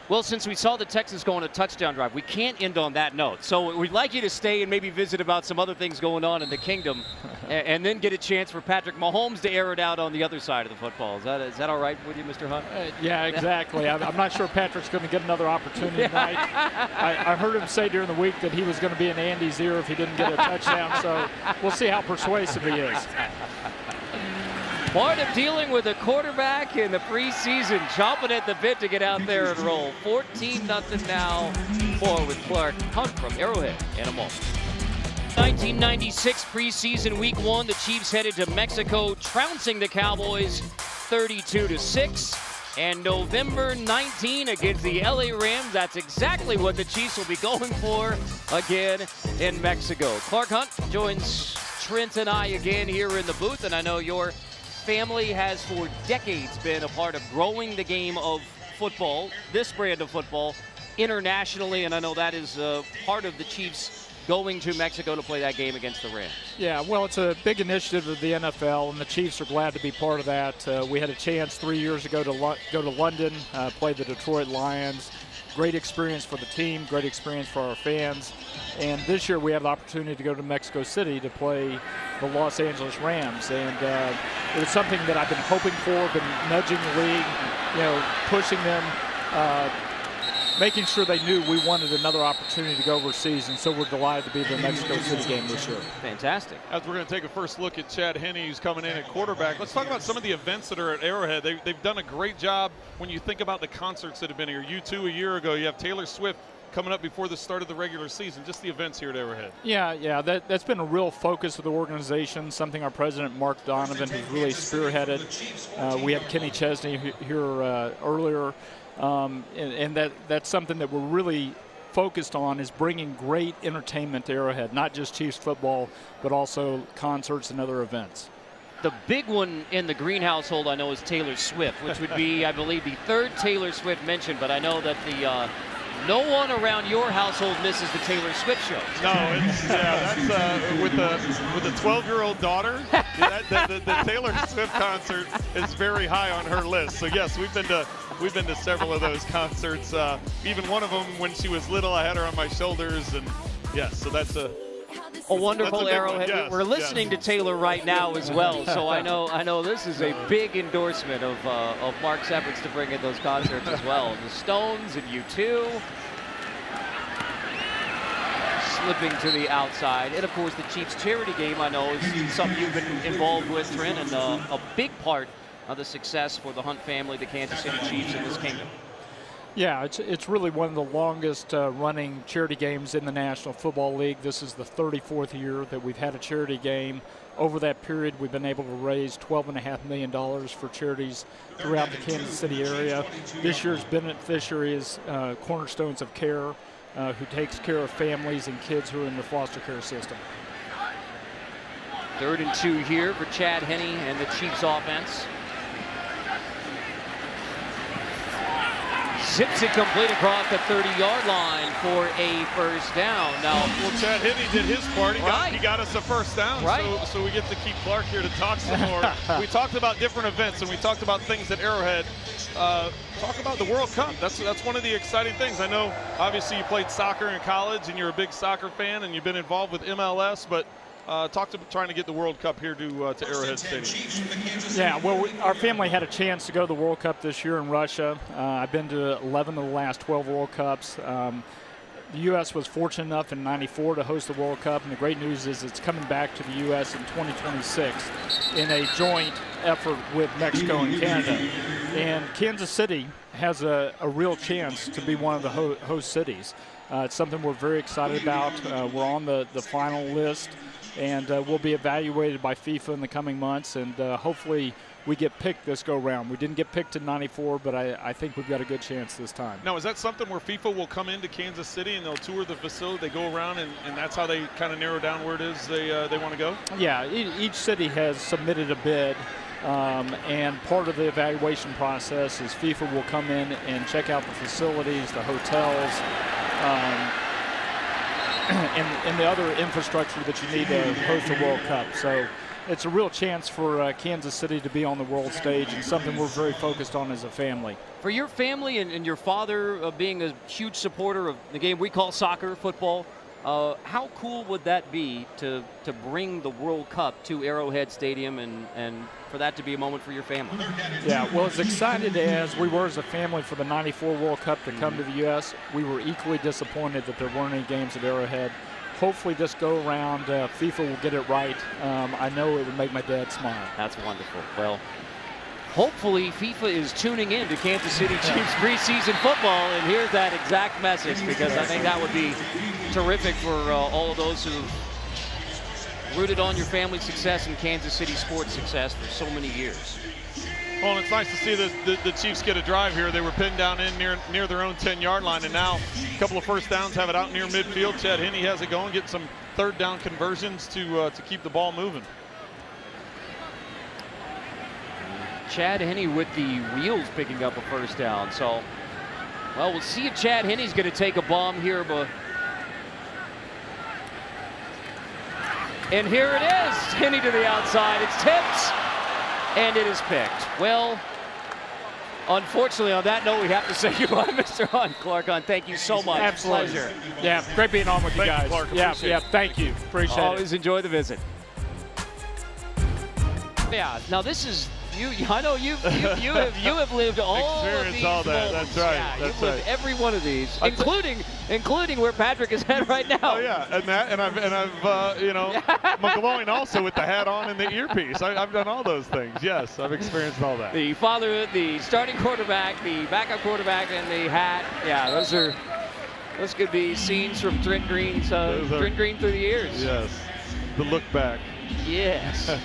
Well, since we saw the Texans go on a touchdown drive, we can't end on that note. So we'd like you to stay and maybe visit about some other things going on in the kingdom and then get a chance for Patrick Mahomes to air it out on the other side of the football. Is that all right with you, Mr. Hunt? Yeah, exactly. I'm not sure Patrick's going to get another opportunity tonight. I heard him say during the week that he was going to be in Andy's ear if he didn't get a touchdown, so we'll see how persuasive he is. Part of dealing with a quarterback in the preseason, chomping at the bit to get out there and roll. 14-0 now. More with Clark Hunt from Arrowhead in a moment. 1996 preseason week 1, the Chiefs headed to Mexico, trouncing the Cowboys 32-6. And November 19 against the LA Rams, that's exactly what the Chiefs will be going for again in Mexico. Clark Hunt joins Trent and I again here in the booth, and I know your family has for decades been a part of growing the game of football, this brand of football, internationally, and I know that is part of the Chiefs going to Mexico to play that game against the Rams. Yeah, well, it's a big initiative of the NFL, and the Chiefs are glad to be part of that. We had a chance 3 years ago to go to London, play the Detroit Lions. Great experience for the team, great experience for our fans. And this year we have the opportunity to go to Mexico City to play the Los Angeles Rams. And it was something that I've been hoping for, been nudging the league, you know, pushing them, making sure they knew we wanted another opportunity to go overseas. And so we're delighted to be in the Mexico City game this year. Fantastic. As we're going to take a first look at Chad Henne, who's coming in at quarterback, let's talk about some of the events that are at Arrowhead. They've done a great job when you think about the concerts that have been here. U2 a year ago, you have Taylor Swift coming up before the start of the regular season, just the events here at Arrowhead. Yeah, that's been a real focus of the organization, something our president, Mark Donovan, has really spearheaded. We had Kenny Chesney here earlier, and that's something that we're really focused on, is bringing great entertainment to Arrowhead, not just Chiefs football, but also concerts and other events. The big one in the Green household, I know, is Taylor Swift, which would be, I believe, the third Taylor Swift mentioned, but I know that no one around your household misses the Taylor Swift show. No, that's with the 12-year-old daughter. The Taylor Swift concert is very high on her list. So yes, we've been to several of those concerts. Even one of them when she was little, I had her on my shoulders, and yes, so that's a wonderful Arrowhead. Yes, we're listening to Taylor right now as well, so I know this is a big endorsement of Mark's efforts to bring in those concerts as well. The Stones and U2 slipping to the outside, and of course the Chiefs charity game, I know, is something you've been involved with, Trent, and a big part of the success for the Hunt family, the Kansas City Chiefs in this kingdom. Yeah, it's really one of the longest running charity games in the National Football League. This is the 34th year that we've had a charity game. Over that period, we've been able to raise $12.5 million for charities throughout the Kansas City area. This year's beneficiary is Cornerstones of Care, who takes care of families and kids who are in the foster care system. 3rd and 2 here for Chad Henne and the Chiefs offense. Zips it complete across the 30-yard line for a first down. Now, well, Chad Henne did his part. He got us a first down. Right. So we get to keep Clark here to talk some more. We talked about different events, and we talked about things at Arrowhead. Talk about the World Cup. That's one of the exciting things. I know, obviously, you played soccer in college, and you're a big soccer fan, and you've been involved with MLS, but talk to trying to get the World Cup here to Arrowhead Stadium. Yeah, well, our family had a chance to go to the World Cup this year in Russia. I've been to 11 of the last 12 World Cups. The U.S. was fortunate enough in '94 to host the World Cup, and the great news is it's coming back to the U.S. in 2026 in a joint effort with Mexico and Canada. And Kansas City has a real chance to be one of the host cities. It's something we're very excited about. We're on the final list, and we'll be evaluated by FIFA in the coming months, and hopefully we get picked this go-round. We didn't get picked in '94, but I think we've got a good chance this time. Now, is that something where FIFA will come into Kansas City and they'll tour the facility, they go around, and that's how they kind of narrow down where it is they want to go? Yeah, each city has submitted a bid, and part of the evaluation process is FIFA will come in and check out the facilities, the hotels, and the other infrastructure that you need to host a World Cup. So it's a real chance for Kansas City to be on the world stage, and something we're very focused on as a family. For your family and your father being a huge supporter of the game we call soccer, football, how cool would that be to bring the World Cup to Arrowhead Stadium and for that to be a moment for your family? Yeah, well, as excited as we were as a family for the '94 World Cup to come to the U.S., we were equally disappointed that there weren't any games at Arrowhead. Hopefully this go-around, FIFA will get it right. I know it would make my dad smile. That's wonderful. Well, hopefully FIFA is tuning in to Kansas City Chiefs preseason football and hears that exact message, because I think that would be terrific for all of those who've rooted on your family's success and Kansas City sports success for so many years. Well, and it's nice to see the Chiefs get a drive here. They were pinned down in near their own 10-yard line, and now a couple of first downs, have it out near midfield. Chad Henne has it going, getting some third down conversions to keep the ball moving. Chad Henne with the wheels picking up a first down. So, well, we'll see if Chad Henne's going to take a bomb here, but and here it is, Henne to the outside. It's tipped, and it is picked. Well, unfortunately, on that note, we have to say goodbye, Mr. Hunt. Clark Hunt, thank you so much. Absolutely. Pleasure. Yeah, great being on with you guys. Clark. Yeah, thank you. Appreciate it. Always enjoy the visit. Yeah, now this is you. I know you have lived all of these all that. moments. That's right. Yeah, That's you've lived right. every one of these, including where Patrick is at right now. Oh yeah, and I've you know, McGloin also with the hat on and the earpiece. I've done all those things. Yes, I've experienced all that. The father, the starting quarterback, the backup quarterback, and the hat. Yeah, those could be scenes from Trent Green's Trent Green through the years. Yes, the look back. Yes. All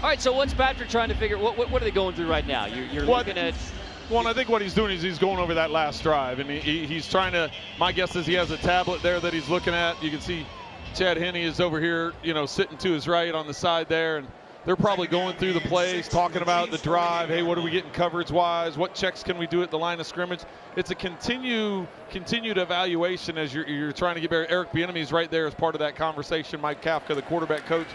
right, so what's Patrick trying to figure? What are they going through right now? You're looking at. Well, I think what he's doing is he's going over that last drive, and he's trying to. My guess is he has a tablet there that he's looking at. You can see Chad Henne is over here, you know, sitting to his right on the side there, and they're probably going through the plays, talking about the drive. Hey, what are we getting coverage-wise? What checks can we do at the line of scrimmage? It's a continued evaluation as you're trying to get better. Eric Bieniemy's right there as part of that conversation. Mike Kafka, the quarterback coach.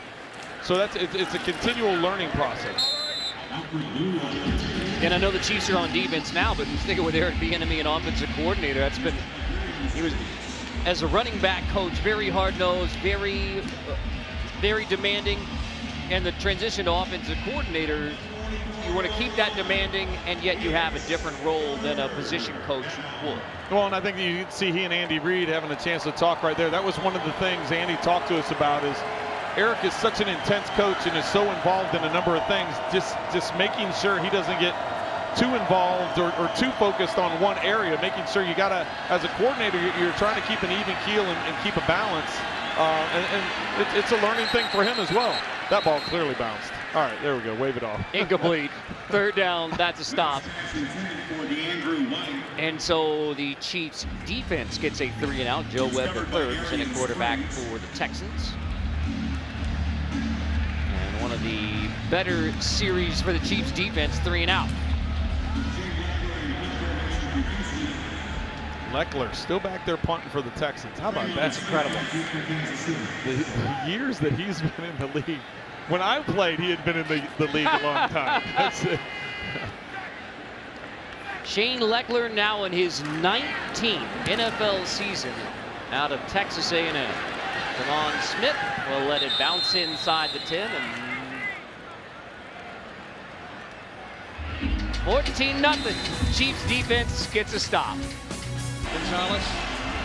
So it's a continual learning process. And I know the Chiefs are on defense now, but sticking with Eric Bieniemy, an offensive coordinator, he was, as a running back coach, very hard-nosed, very demanding, and the transition to offensive coordinator, you want to keep that demanding, and yet you have a different role than a position coach would. Well, and I think you see he and Andy Reid having a chance to talk right there. That was one of the things Andy talked to us about is Eric is such an intense coach and is so involved in a number of things, just making sure he doesn't get too involved or too focused on one area, making sure you got to, as a coordinator, you're trying to keep an even keel and keep a balance. And it's a learning thing for him as well. That ball clearly bounced. All right, there we go. Wave it off. Incomplete. Third down. That's a stop. And so the Chiefs defense gets a 3-and-out. Joe Webb III, presenting quarterback for the Texans. And one of the better series for the Chiefs defense, 3-and-out. Leckler still back there punting for the Texans. How about that? That's incredible. The years that he's been in the league. When I played, he had been in the league a long time. That's it. Shane Leckler now in his 19th NFL season out of Texas A&M. Devon Smith will let it bounce inside the 10 and 14-0. Chiefs defense gets a stop. Gonzalez,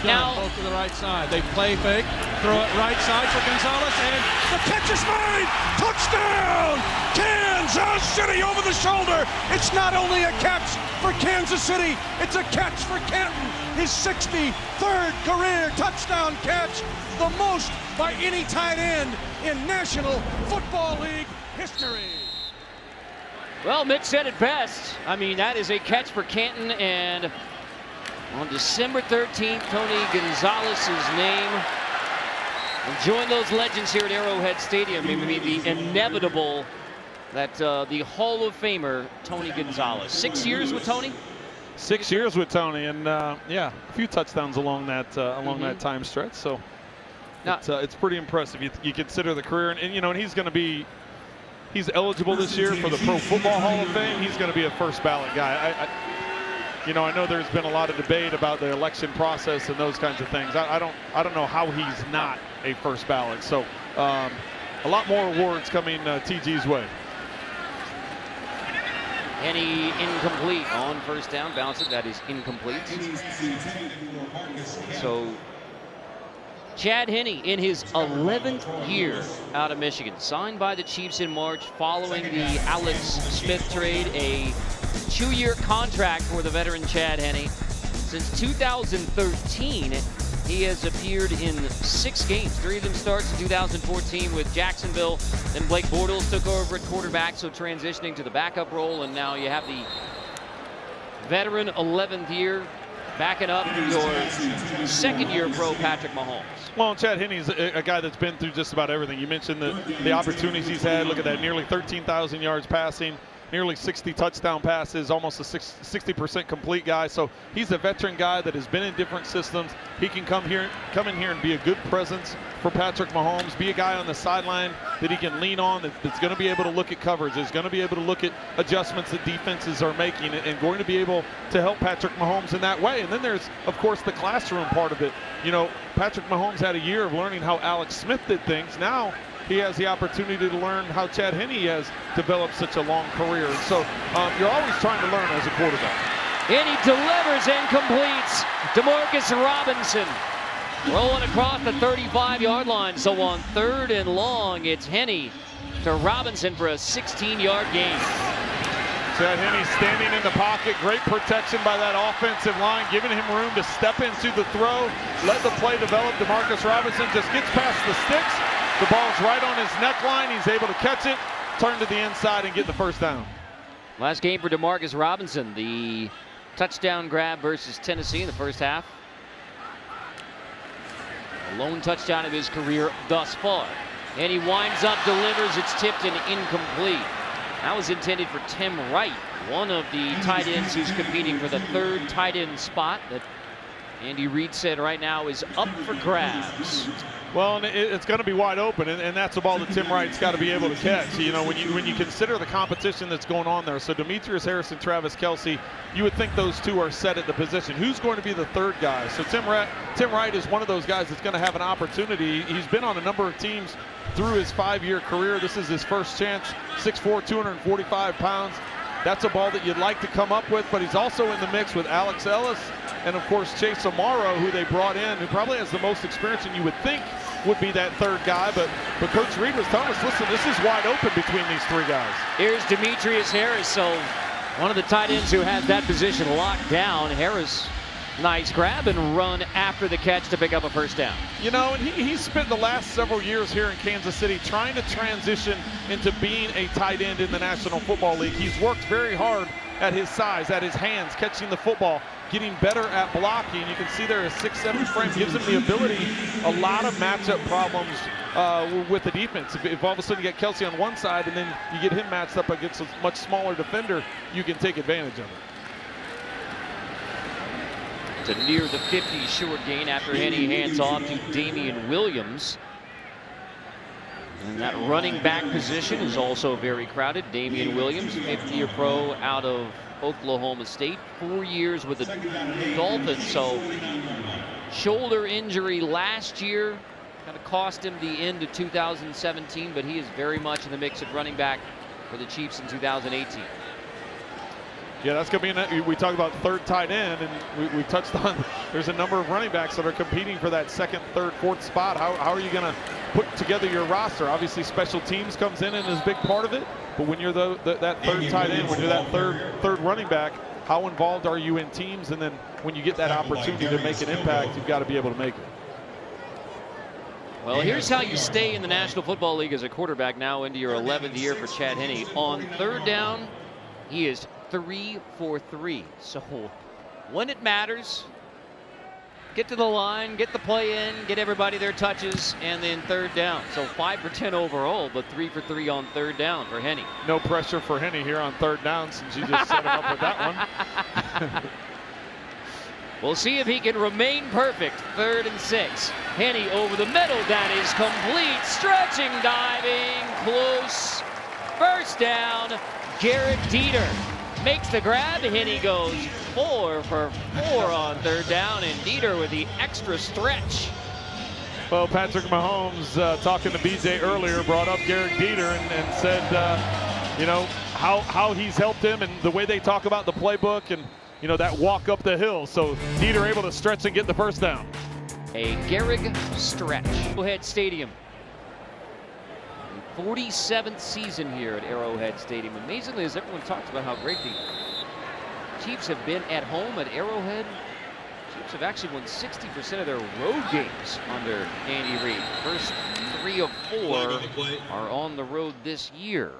Now, both to the right side. They play fake, throw it right side for Gonzalez, and the catch is made! Touchdown! Kansas Kansas City over the shoulder. It's not only a catch for Kansas City, it's a catch for Canton. His 63rd career touchdown catch, the most by any tight end in National Football League history. Well, Mitch said it best. I mean, that is a catch for Canton, and on December 13th, Tony Gonzalez's name will join those legends here at Arrowhead Stadium. I mean, the inevitable that the Hall of Famer, Tony Gonzalez. 6 years with Tony? 6 years with Tony, and yeah, a few touchdowns along that that time stretch. So now, it's pretty impressive. You consider the career, and you know, and he's eligible this year for the Pro Football Hall of Fame. He's going to be a first ballot guy. You know, I know there's been a lot of debate about the election process and those kinds of things. I don't know how he's not a first ballot. So a lot more awards coming TG's way. Henne incomplete on first down. Bounce it. That is incomplete. So Chad Henne in his 11th year out of Michigan. Signed by the Chiefs in March following the Alex Smith trade. A 2-year contract for the veteran Chad Henne. Since 2013, he has appeared in 6 games. 3 of them starts in 2014 with Jacksonville. Then Blake Bortles took over at quarterback, so transitioning to the backup role. And now you have the veteran 11th year backing up your second-year pro Patrick Mahomes. Well, Chad Henne's a guy that's been through just about everything. You mentioned the opportunities he's had. Look at that, nearly 13,000 yards passing, nearly 60 touchdown passes, almost a 60% complete guy. So he's a veteran guy that has been in different systems. He can come in here and be a good presence for Patrick Mahomes, be a guy on the sideline that he can lean on, that's going to be able to look at coverage, is going to be able to look at adjustments that defenses are making, and going to be able to help Patrick Mahomes in that way. And then there's, of course, the classroom part of it. You know, Patrick Mahomes had a year of learning how Alex Smith did things. Now he has the opportunity to learn how Chad Henne has developed such a long career. And so you're always trying to learn as a quarterback. And he delivers and completes. DeMarcus Robinson rolling across the 35-yard line. So on 3rd and long, it's Henne to Robinson for a 16-yard gain. Chad Henne standing in the pocket. Great protection by that offensive line, giving him room to step into the throw. Let the play develop. DeMarcus Robinson just gets past the sticks. The ball's right on his neckline. He's able to catch it, turn to the inside, and get the first down. Last game for DeMarcus Robinson, the touchdown grab versus Tennessee in the first half. A lone touchdown of his career thus far. And he winds up, delivers, it's tipped and incomplete. That was intended for Tim Wright, one of the tight ends who's competing for the 3rd tight end spot that Andy Reid said right now is up for grabs. Well, and it's going to be wide open, and that's a ball that Tim Wright's got to be able to catch. You know, when you consider the competition that's going on there, so Demetrius Harris and Travis Kelce, you would think those two are set at the position. Who's going to be the 3rd guy? So Tim Wright is one of those guys that's going to have an opportunity. He's been on a number of teams through his 5-year career. This is his first chance. 6'4", 245 pounds. That's a ball that you'd like to come up with, but he's also in the mix with Alex Ellis and, of course, Chase Amaro, who they brought in, who probably has the most experience, and you would think would be that 3rd guy. But Coach Reid was telling us, listen, this is wide open between these 3 guys. Here's Demetrius Harris, so one of the tight ends who has that position locked down. Harris, nice grab and run after the catch to pick up a first down. You know, and he's spent the last several years here in Kansas City trying to transition into being a tight end in the National Football League. He's worked very hard at his size, at his hands, catching the football, getting better at blocking. You can see there a 6'7" frame gives him the ability, a lot of matchup problems with the defense. If all of a sudden you get Kelce on one side and then you get him matched up against a much smaller defender, you can take advantage of it. To near the 50 short gain after Henne hands off to Damian Williams. And that running back position is also very crowded. Damian Williams, 50-year pro out of Oklahoma State, 4 years with the Dolphins. So shoulder injury last year kind of cost him the end of 2017, but he is very much in the mix at running back for the Chiefs in 2018. Yeah, that's going to be, we talk about 3rd tight end, and we touched on, there's a number of running backs that are competing for that 2nd, 3rd, 4th spot. How are you going to put together your roster? Obviously, special teams comes in and is a big part of it. But when you're that third tight end, when you're that third running back, how involved are you in teams? And then when you get that opportunity to make an impact, you've got to be able to make it. Well, here's how you stay in the National Football League as a quarterback now into your 11th year for Chad Henne. On third down, he is 3 for 3. So when it matters, get to the line, get the play in, get everybody their touches, and then third down. So 5 for 10 overall, but 3 for 3 on third down for Henne. No pressure for Henne here on third down since you just set him up with that one. We'll see if he can remain perfect. 3rd and 6. Henne over the middle. That is complete. Stretching, diving, close. First down. Garrett Dieter makes the grab. Henne goes 4 for 4 on third down, and Dieter with the extra stretch. Well, Patrick Mahomes, talking to BJ earlier, brought up Garrett Dieter and said, you know, how he's helped him and the way they talk about the playbook and, you know, that walk up the hill. So Dieter able to stretch and get the first down. A Gehrig stretch. Arrowhead Stadium. 47th season here at Arrowhead Stadium. Amazingly, as everyone talks about how great the Chiefs have been at home at Arrowhead, Chiefs have actually won 60% of their road games under Andy Reid. First 3 of 4 are on the road this year.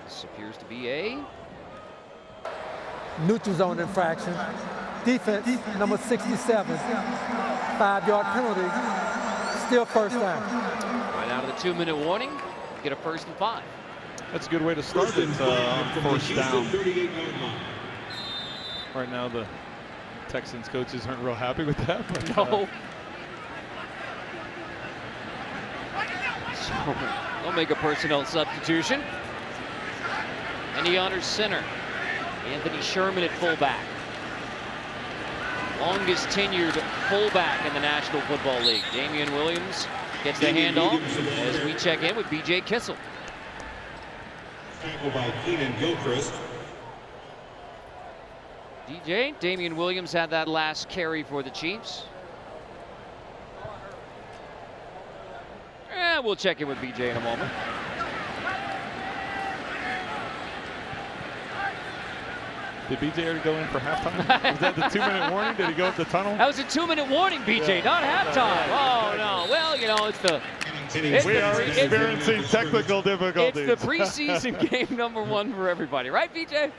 This appears to be a neutral zone infraction. Defense, number 67. 5-yard penalty. Still first down. Right out of the 2-minute warning, get a 1st and 5. That's a good way to start it on first down. Right now, the Texans coaches aren't real happy with that. But, no. So they'll make a personnel substitution. And he honors center. Anthony Sherman at fullback. Longest tenured fullback in the National Football League. Damian Williams gets the handoff as we check in with B.J. Kissel. Tackle by Keenan Gilchrist. DJ, Damian Williams had that last carry for the Chiefs. We'll check in with B.J. in a moment. Did BJ already go in for halftime? Was that the 2-minute warning? Did he go up the tunnel? That was a 2-minute warning, BJ, not halftime. Oh, no. Well, you know, we are experiencing technical difficulties. It's the preseason game number 1 for everybody. Right, BJ?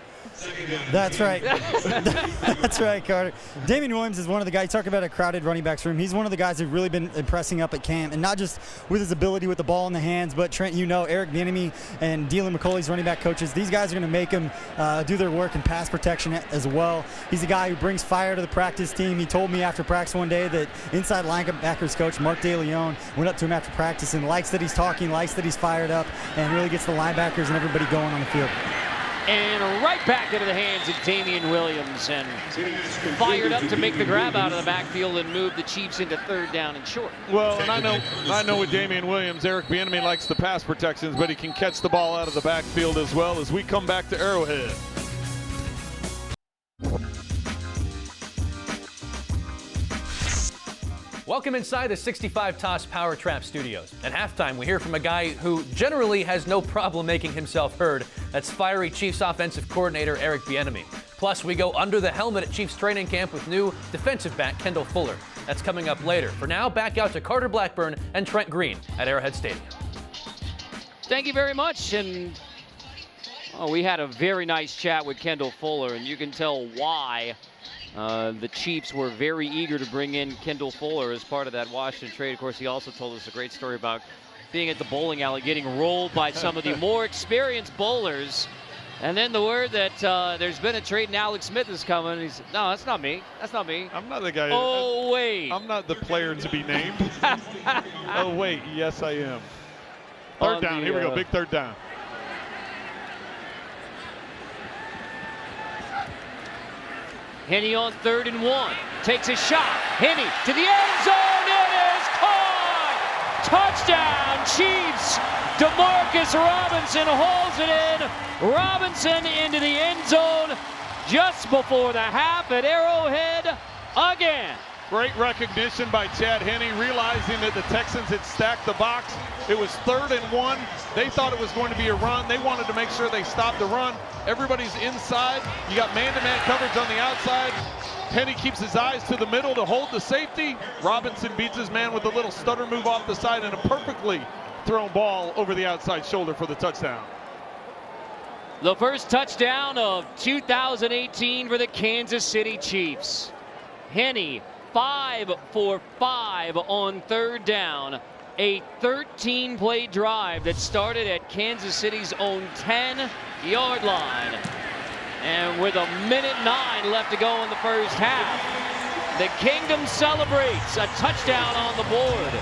That's right. That's right, Carter. Damian Williams is one of the guys, talking about a crowded running backs room. He's one of the guys who've really been impressing up at camp, and not just with his ability with the ball in the hands, but Trent, you know, Eric Bieniemy and Dylan McCauley's running back coaches, these guys are going to make him do their work in pass protection as well. He's a guy who brings fire to the practice team. He told me after practice one day that inside linebackers coach Mark DeLeon went up to him after practice and likes that he's talking, likes that he's fired up, and really gets the linebackers and everybody going on the field. And right back into the hands of Damian Williams, and fired up to make the grab out of the backfield and move the Chiefs into 3rd down and short. Well, and I know with Damian Williams, Eric Bieniemy likes the pass protections, but he can catch the ball out of the backfield as well as we come back to Arrowhead. Welcome inside the 65 Toss Power Trap Studios. At halftime, we hear from a guy who generally has no problem making himself heard. That's fiery Chiefs offensive coordinator Eric Bieniemy. Plus, we go under the helmet at Chiefs training camp with new defensive back Kendall Fuller. That's coming up later. For now, back out to Carter Blackburn and Trent Green at Arrowhead Stadium. Thank you very much. And we had a very nice chat with Kendall Fuller, and you can tell why the Chiefs were very eager to bring in Kendall Fuller as part of that Washington trade. Of course, he also told us a great story about being at the bowling alley, getting rolled by some of the more experienced bowlers. And then the word that there's been a trade and Alex Smith is coming. He said, no, that's not me. That's not me. I'm not the guy. Oh, wait. I'm not the player to be named. Oh, wait. Yes, I am. Third down. Here we go. Big third down. Henne on 3rd and 1. Takes a shot. Henne to the end zone. It is caught. Touchdown, Chiefs. DeMarcus Robinson hauls it in. Robinson into the end zone just before the half at Arrowhead again. Great recognition by Chad Henne, realizing that the Texans had stacked the box. It was 3rd and 1. They thought it was going to be a run. They wanted to make sure they stopped the run. Everybody's inside. You got man-to-man coverage on the outside. Henne keeps his eyes to the middle to hold the safety. Robinson beats his man with a little stutter move off the side and a perfectly thrown ball over the outside shoulder for the touchdown. The first touchdown of 2018 for the Kansas City Chiefs. Henne 5 for 5 on 3rd down. A 13-play drive that started at Kansas City's own 10-yard line. And with 1:09 left to go in the first half, the Kingdom celebrates a touchdown on the board.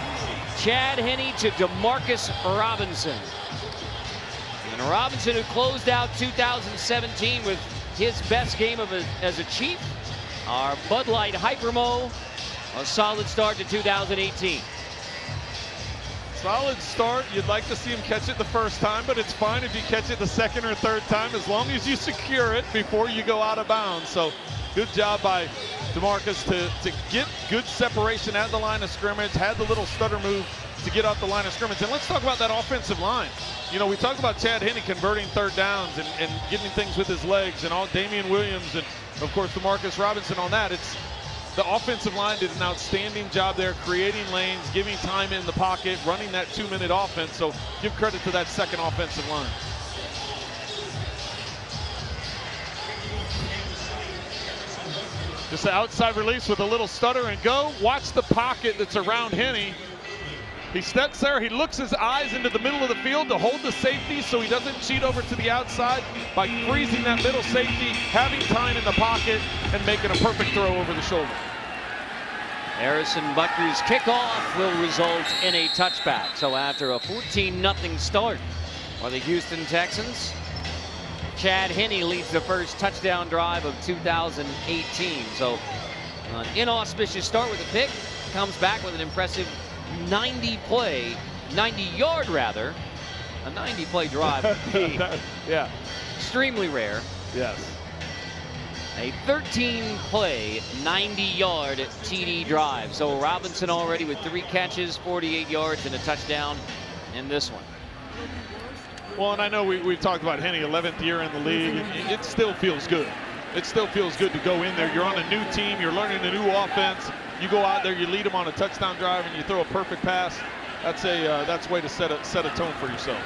Chad Henne to DeMarcus Robinson. And Robinson, who closed out 2017 with his best game as a Chief, our Bud Light Hypermo, a solid start to 2018. Solid start. You'd like to see him catch it the first time, but it's fine if you catch it the 2nd or 3rd time as long as you secure it before you go out of bounds. So good job by DeMarcus to get good separation at the line of scrimmage, had the little stutter move to get off the line of scrimmage. And let's talk about that offensive line. You know, we talked about Chad Henne converting 3rd downs and getting things with his legs, and all Damian Williams and, of course, DeMarcus Robinson on that. The offensive line did an outstanding job there, creating lanes, giving time in the pocket, running that 2-minute offense. So give credit to that second offensive line. Just the outside release with a little stutter and go. Watch the pocket that's around Henne. He steps there, he looks his eyes into the middle of the field to hold the safety so he doesn't cheat over to the outside by freezing that middle safety, having time in the pocket, and making a perfect throw over the shoulder. Harrison Butker's kickoff will result in a touchback. So after a 14-0 start for the Houston Texans, Chad Henne leads the first touchdown drive of 2018. So an inauspicious start with a pick, comes back with an impressive 90-yard rather. A 90-play drive would be yeah, extremely rare. Yes. A 13-play, 90-yard TD drive. So Robinson already with 3 catches, 48 yards, and a touchdown in this one. Well, and I know we've talked about Henne, 11th year in the league, and it still feels good. It still feels good to go in there. You're on a new team. You're learning a new offense. You go out there, you lead them on a touchdown drive, and you throw a perfect pass. That's a way to set a tone for yourself.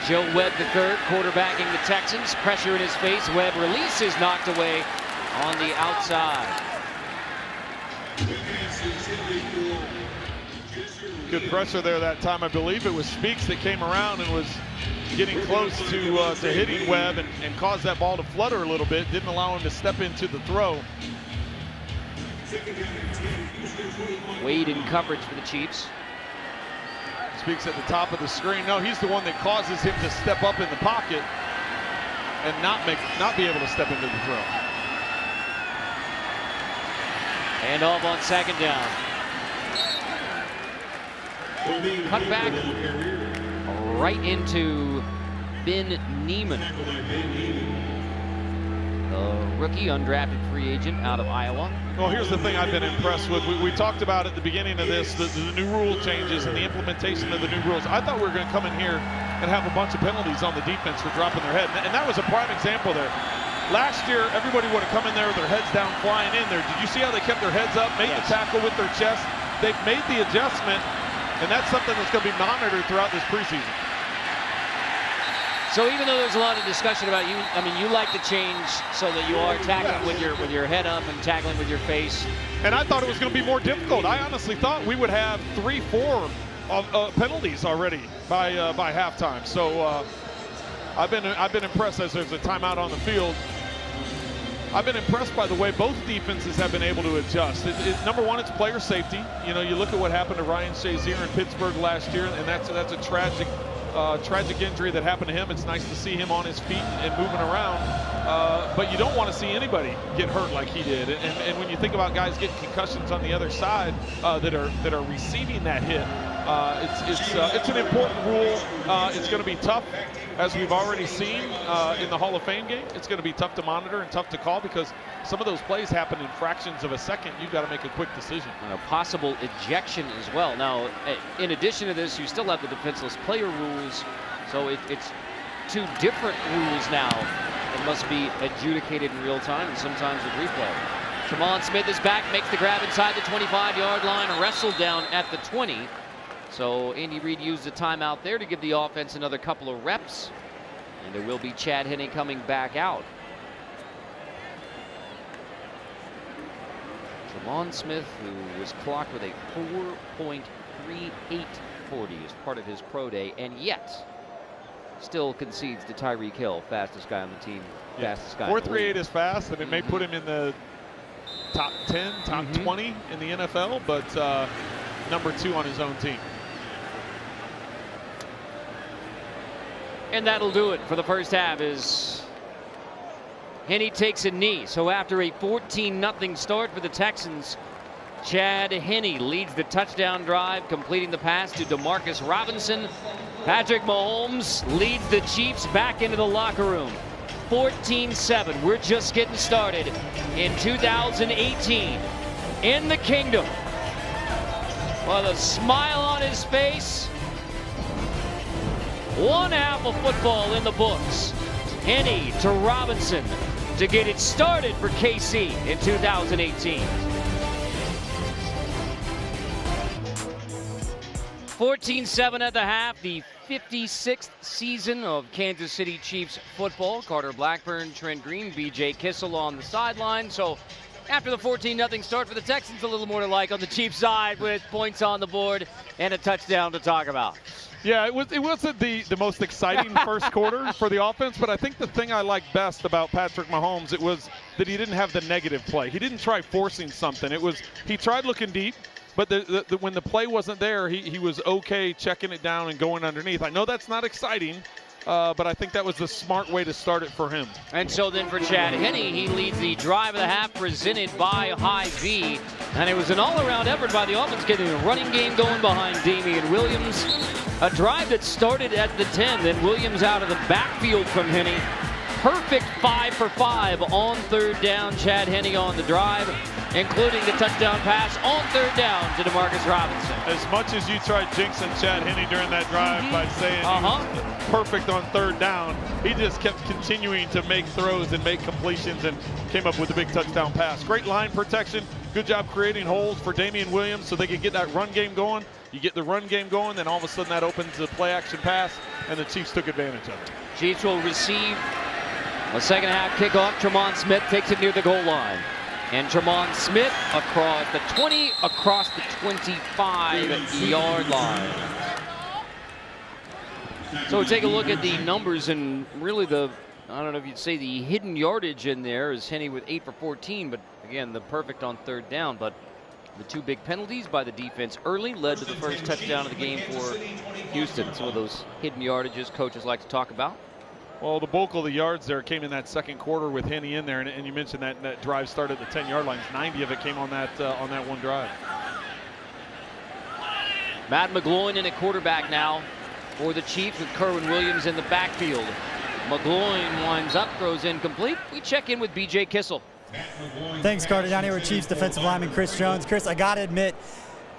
Joe Webb III quarterbacking the Texans. Pressure in his face. Webb releases, knocked away on the outside. Good pressure there that time. I believe it was Speaks that came around and was getting close to hitting Webb and caused that ball to flutter a little bit. Didn't allow him to step into the throw. Wade in coverage for the Chiefs. Speaks at the top of the screen. No, he's the one that causes him to step up in the pocket and not be able to step into the throw. And off on 2nd down. Cut back right into Ben Neiman, the rookie undrafted free agent out of Iowa. Well, here's the thing I've been impressed with. We talked about at the beginning of this, the new rule changes and the implementation of the new rules. I thought we were going to come in here and have a bunch of penalties on the defense for dropping their head. And that was a prime example there. Last year, everybody would have come in there with their heads down, flying in there. Did you see how they kept their heads up, made the tackle with their chest? They've made the adjustment, and that's something that's going to be monitored throughout this preseason. So even though there's a lot of discussion about you, I mean, you like to change so that you are tackling with your head up and tackling with your face. And I thought it was going to be more difficult. I honestly thought we would have 3-4 penalties already by halftime. So I've been impressed as there's a timeout on the field. I've been impressed by the way both defenses have been able to adjust. Number one, it's player safety. You know, you look at what happened to Ryan Shazier in Pittsburgh last year, and that's a tragic injury that happened to him. It's nice to see him on his feet and moving around, but you don't want to see anybody get hurt like he did. And when you think about guys getting concussions on the other side that are receiving that hit, it's an important rule. It's going to be tough, as we've already seen in the Hall of Fame game. It's going to be tough to monitor and tough to call because some of those plays happen in fractions of a second. You've got to make a quick decision. And a possible ejection as well. Now, in addition to this, you still have the defenseless player rules. So it's two different rules now that must be adjudicated in real time and sometimes with replay. Tremont Smith is back, makes the grab inside the 25-yard line, wrestled down at the 20. So Andy Reid used the timeout there to give the offense another couple of reps. And there will be Chad Henne coming back out. Tremont Smith, who was clocked with a 4.38 40 as part of his pro day, and yet still concedes to Tyreek Hill, fastest guy on the team. Yeah. Fastest guy. 4.38 is fast, and it may put him in the top 10, top 20 in the NFL, but number 2 on his own team. And that'll do it for the first half as Henne takes a knee. So after a 14-0 start for the Texans, Chad Henne leads the touchdown drive, completing the pass to DeMarcus Robinson. Patrick Mahomes leads the Chiefs back into the locker room. 14-7. We're just getting started in 2018 in the Kingdom. With a smile on his face. One half of football in the books. Henne to Robinson to get it started for KC in 2018. 14-7 at the half, the 56th season of Kansas City Chiefs football. Carter Blackburn, Trent Green, B.J. Kissel on the sideline. So after the 14-0 start for the Texans, a little more to like on the Chiefs side with points on the board and a touchdown to talk about. Yeah, it wasn't the most exciting first quarter for the offense, but I think the thing I liked best about Patrick Mahomes, it was that he didn't have the negative play. He didn't try forcing something. He tried looking deep, but when the play wasn't there, he was okay checking it down and going underneath. I know that's not exciting, but I think that was the smart way to start it for him. And so then for Chad Henne, he leads the drive of the half presented by Hy-Vee. And it was an all-around effort by the offense, getting a running game going behind Damian Williams. A drive that started at the 10, then Williams out of the backfield from Henne. Perfect 5 for 5 on third down. Chad Henne on the drive, including the touchdown pass on third down to DeMarcus Robinson. As much as you tried jinxing Chad Henne during that drive by saying he was perfect on third down, he just kept continuing to make throws and make completions and came up with a big touchdown pass. Great line protection. Good job creating holes for Damian Williams so they could get that run game going. You get the run game going, then all of a sudden that opens the play action pass, and the Chiefs took advantage of it. Chiefs will receive a second half kickoff. Tremont Smith takes it near the goal line. And Tremont Smith across the 20, across the 25-yard line. So take a look at the numbers and really I don't know if you'd say the hidden yardage in there is Henne with 8 for 14, but again, the perfect on third down. But the 2 big penalties by the defense early led to the first touchdown of the game for Houston. Some of those hidden yardages coaches like to talk about. Well, the bulk of the yards there came in that second quarter with Henne in there, and you mentioned that drive started at the 10-yard line. 90 of it came on that one drive. Matt McGloin in at quarterback now for the Chiefs with Kerwin Williams in the backfield. McGloin winds up, throws incomplete. We check in with B.J. Kissel. Thanks, Carter. Down here with Chiefs defensive lineman Chris Jones. Chris, I got to admit,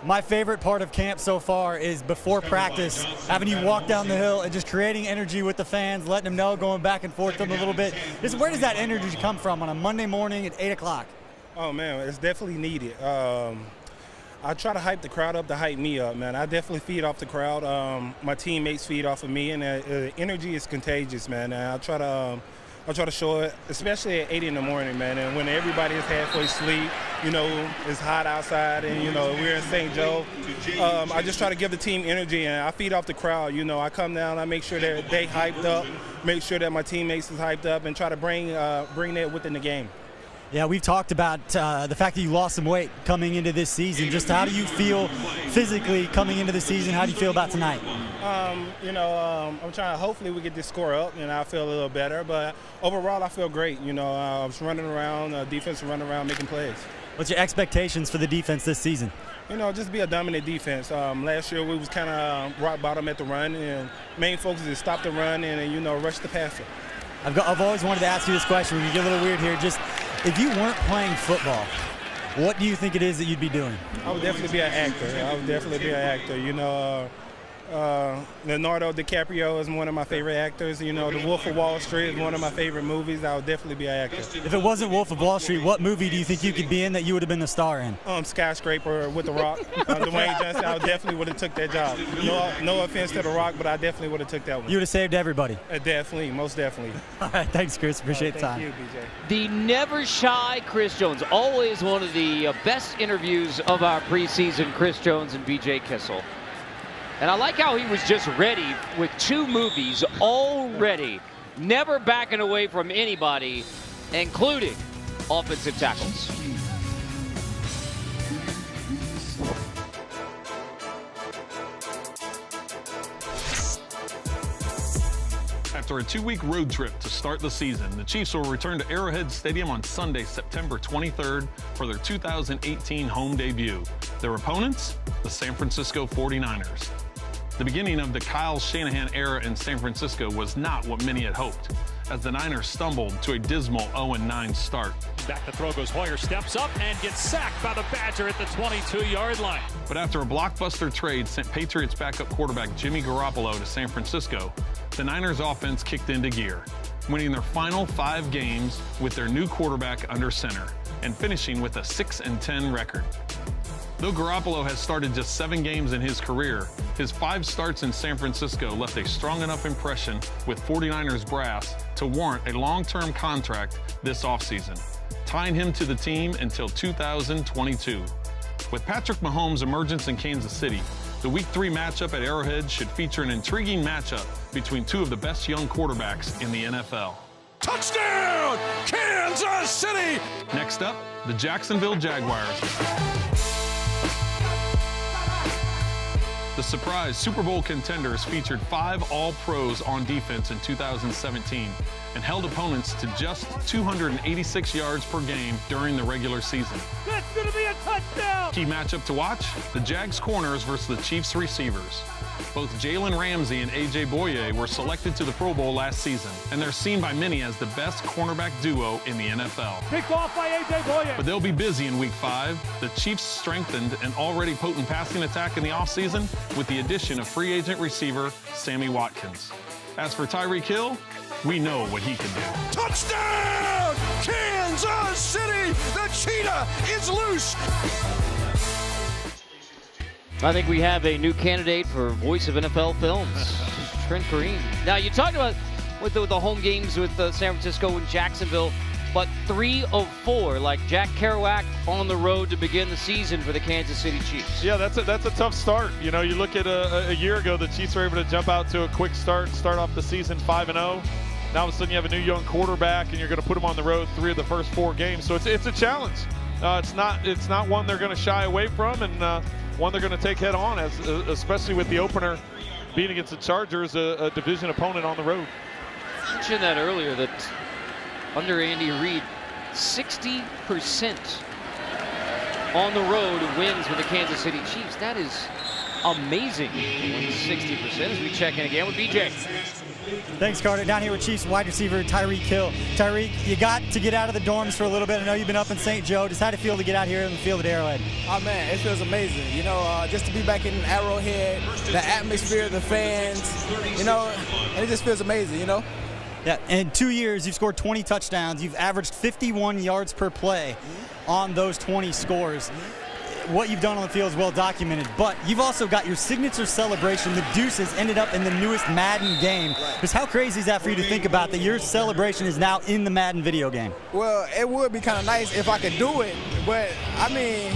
my favorite part of camp so far is before practice, having you walk down the hill and just creating energy with the fans, letting them know, going back and forth to them a little bit. Where does that energy come from on a Monday morning at 8 o'clock? Oh, man, it's definitely needed. I try to hype the crowd up to hype me up, man. I definitely feed off the crowd. My teammates feed off of me, and energy is contagious, man. And I try to show it, especially at 8 in the morning, man. And when everybody is halfway asleep, you know, it's hot outside, and, you know, we're in St. Joe. I just try to give the team energy, and I feed off the crowd. You know, I come down, I make sure that they hyped up, make sure that my teammates is hyped up, and try to bring that within the game. Yeah, we've talked about the fact that you lost some weight coming into this season. Just how do you feel physically coming into the season? How do you feel about tonight? I'm trying to, hopefully we get this score up and I feel a little better. But overall, I feel great. You know, I was running around, defense running around, making plays. What's your expectations for the defense this season? You know, just be a dominant defense. Last year we was kind of rock bottom at the run, and main focus is stop the run and, you know, rush the passer. I've always wanted to ask you this question. We can get a little weird here. Just If you weren't playing football, what do you think it is that you'd be doing? I would definitely be an actor. You know, Leonardo DiCaprio is one of my favorite actors. You know, The Wolf of Wall Street is one of my favorite movies. I would definitely be an actor. If it wasn't Wolf of Wall Street, what movie do you think you could be in that you would have been the star in? Skyscraper with The Rock. Dwayne Johnson, I definitely would have took that job. No offense to The Rock, but I definitely would have took that one. You would have saved everybody. Definitely, most definitely. All right, thanks, Chris. Appreciate the time. Thank you, BJ. The never shy Chris Jones, always one of the best interviews of our preseason, Chris Jones and BJ Kissel. And I like how he was just ready with 2 movies already, never backing away from anybody, including offensive tackles. After a 2-week road trip to start the season, the Chiefs will return to Arrowhead Stadium on Sunday, September 23rd for their 2018 home debut. Their opponents, the San Francisco 49ers. The beginning of the Kyle Shanahan era in San Francisco was not what many had hoped, as the Niners stumbled to a dismal 0-9 start. Back the throw goes Hoyer, steps up and gets sacked by the Badger at the 22-yard line. But after a blockbuster trade sent Patriots backup quarterback Jimmy Garoppolo to San Francisco, the Niners offense kicked into gear, winning their final 5 games with their new quarterback under center and finishing with a 6-10 record. Though Garoppolo has started just 7 games in his career, his 5 starts in San Francisco left a strong enough impression with 49ers brass to warrant a long-term contract this offseason, tying him to the team until 2022. With Patrick Mahomes' emergence in Kansas City, the Week 3 matchup at Arrowhead should feature an intriguing matchup between 2 of the best young quarterbacks in the NFL. Touchdown, Kansas City! Next up, the Jacksonville Jaguars. The surprise Super Bowl contenders featured 5 All-Pros on defense in 2017 and held opponents to just 286 yards per game during the regular season. That's going to be a touchdown! Key matchup to watch, the Jags corners versus the Chiefs receivers. Both Jalen Ramsey and A.J. Boye were selected to the Pro Bowl last season, and they're seen by many as the best cornerback duo in the NFL. Picked off by A.J. Boye. But they'll be busy in Week 5. The Chiefs strengthened an already potent passing attack in the offseason with the addition of free agent receiver Sammy Watkins. As for Tyreek Hill, we know what he can do. Touchdown, Kansas City! The cheetah is loose! I think we have a new candidate for Voice of NFL Films, Trent Green. Now, you talked about with the home games with San Francisco and Jacksonville, but 3 of 4, like Jack Kerouac on the road to begin the season for the Kansas City Chiefs. Yeah, that's a tough start. You know, you look at a year ago, the Chiefs were able to jump out to a quick start off the season 5-0. Now all of a sudden you have a new young quarterback, and you're going to put him on the road 3 of the first 4 games. So it's a challenge. It's not one they're going to shy away from, and one they're going to take head on, especially with the opener being against the Chargers, a division opponent on the road. I mentioned that earlier, that under Andy Reid, 60% on the road wins with the Kansas City Chiefs. That is amazing. 60% as we check in again with BJ. Thanks, Carter. Down here with Chiefs wide receiver Tyreek Hill. Tyreek, you got to get out of the dorms for a little bit. I know you've been up in St. Joe. Just how'd it feel to get out here in the field at Arrowhead? Oh, man, it feels amazing. You know, just to be back in Arrowhead, the atmosphere, the fans, you know, and it just feels amazing, you know? Yeah, in 2 years, you've scored 20 touchdowns. You've averaged 51 yards per play on those 20 scores. What you've done on the field is well documented, but you've also got your signature celebration. The Deuces ended up in the newest Madden game. Just how crazy is that for you to think about, that your celebration is now in the Madden video game? Well, it would be kind of nice if I could do it, but I mean,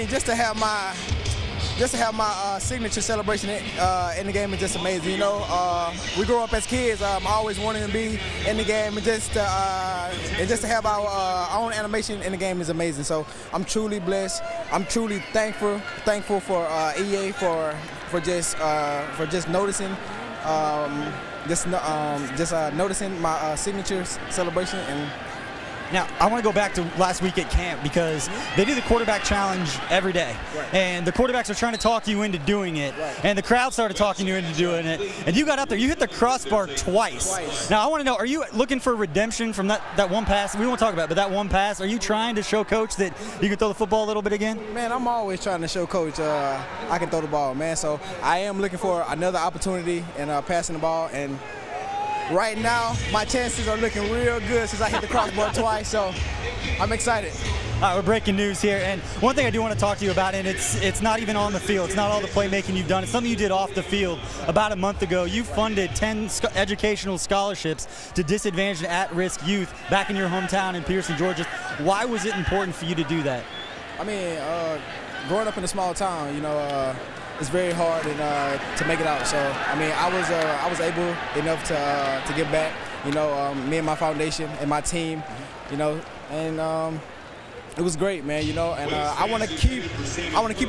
just to have my signature celebration in the game is just amazing. You know, we grew up as kids, always wanting to be in the game, and just to have our own animation in the game is amazing. So I'm truly blessed. I'm truly thankful for EA for just noticing. Noticing my signature celebration, and Now, I want to go back to last week at camp because they do the quarterback challenge every day. Right. And the quarterbacks are trying to talk you into doing it. Right. And the crowd started talking you into doing it. And you got up there. You hit the crossbar twice. Now, I want to know, are you looking for redemption from that one pass? We won't talk about it, but that one pass, are you trying to show Coach that you can throw the football a little bit again? Man, I'm always trying to show Coach I can throw the ball, man. So I am looking for another opportunity in passing the ball. And right now, my chances are looking real good since I hit the crossbar twice. So I'm excited. All right, we're breaking news here, and one thing I do want to talk to you about, and it's not even on the field, it's not all the playmaking you've done, it's something you did off the field about a month ago. You funded 10 educational scholarships to disadvantaged and at-risk youth back in your hometown in Pearson, Georgia. Why was it important for you to do that? I mean, growing up in a small town, you know, it's very hard to make it out. So, I mean, I was able enough to give back, you know, me and my foundation and my team, you know, and it was great, man, you know, and I want to keep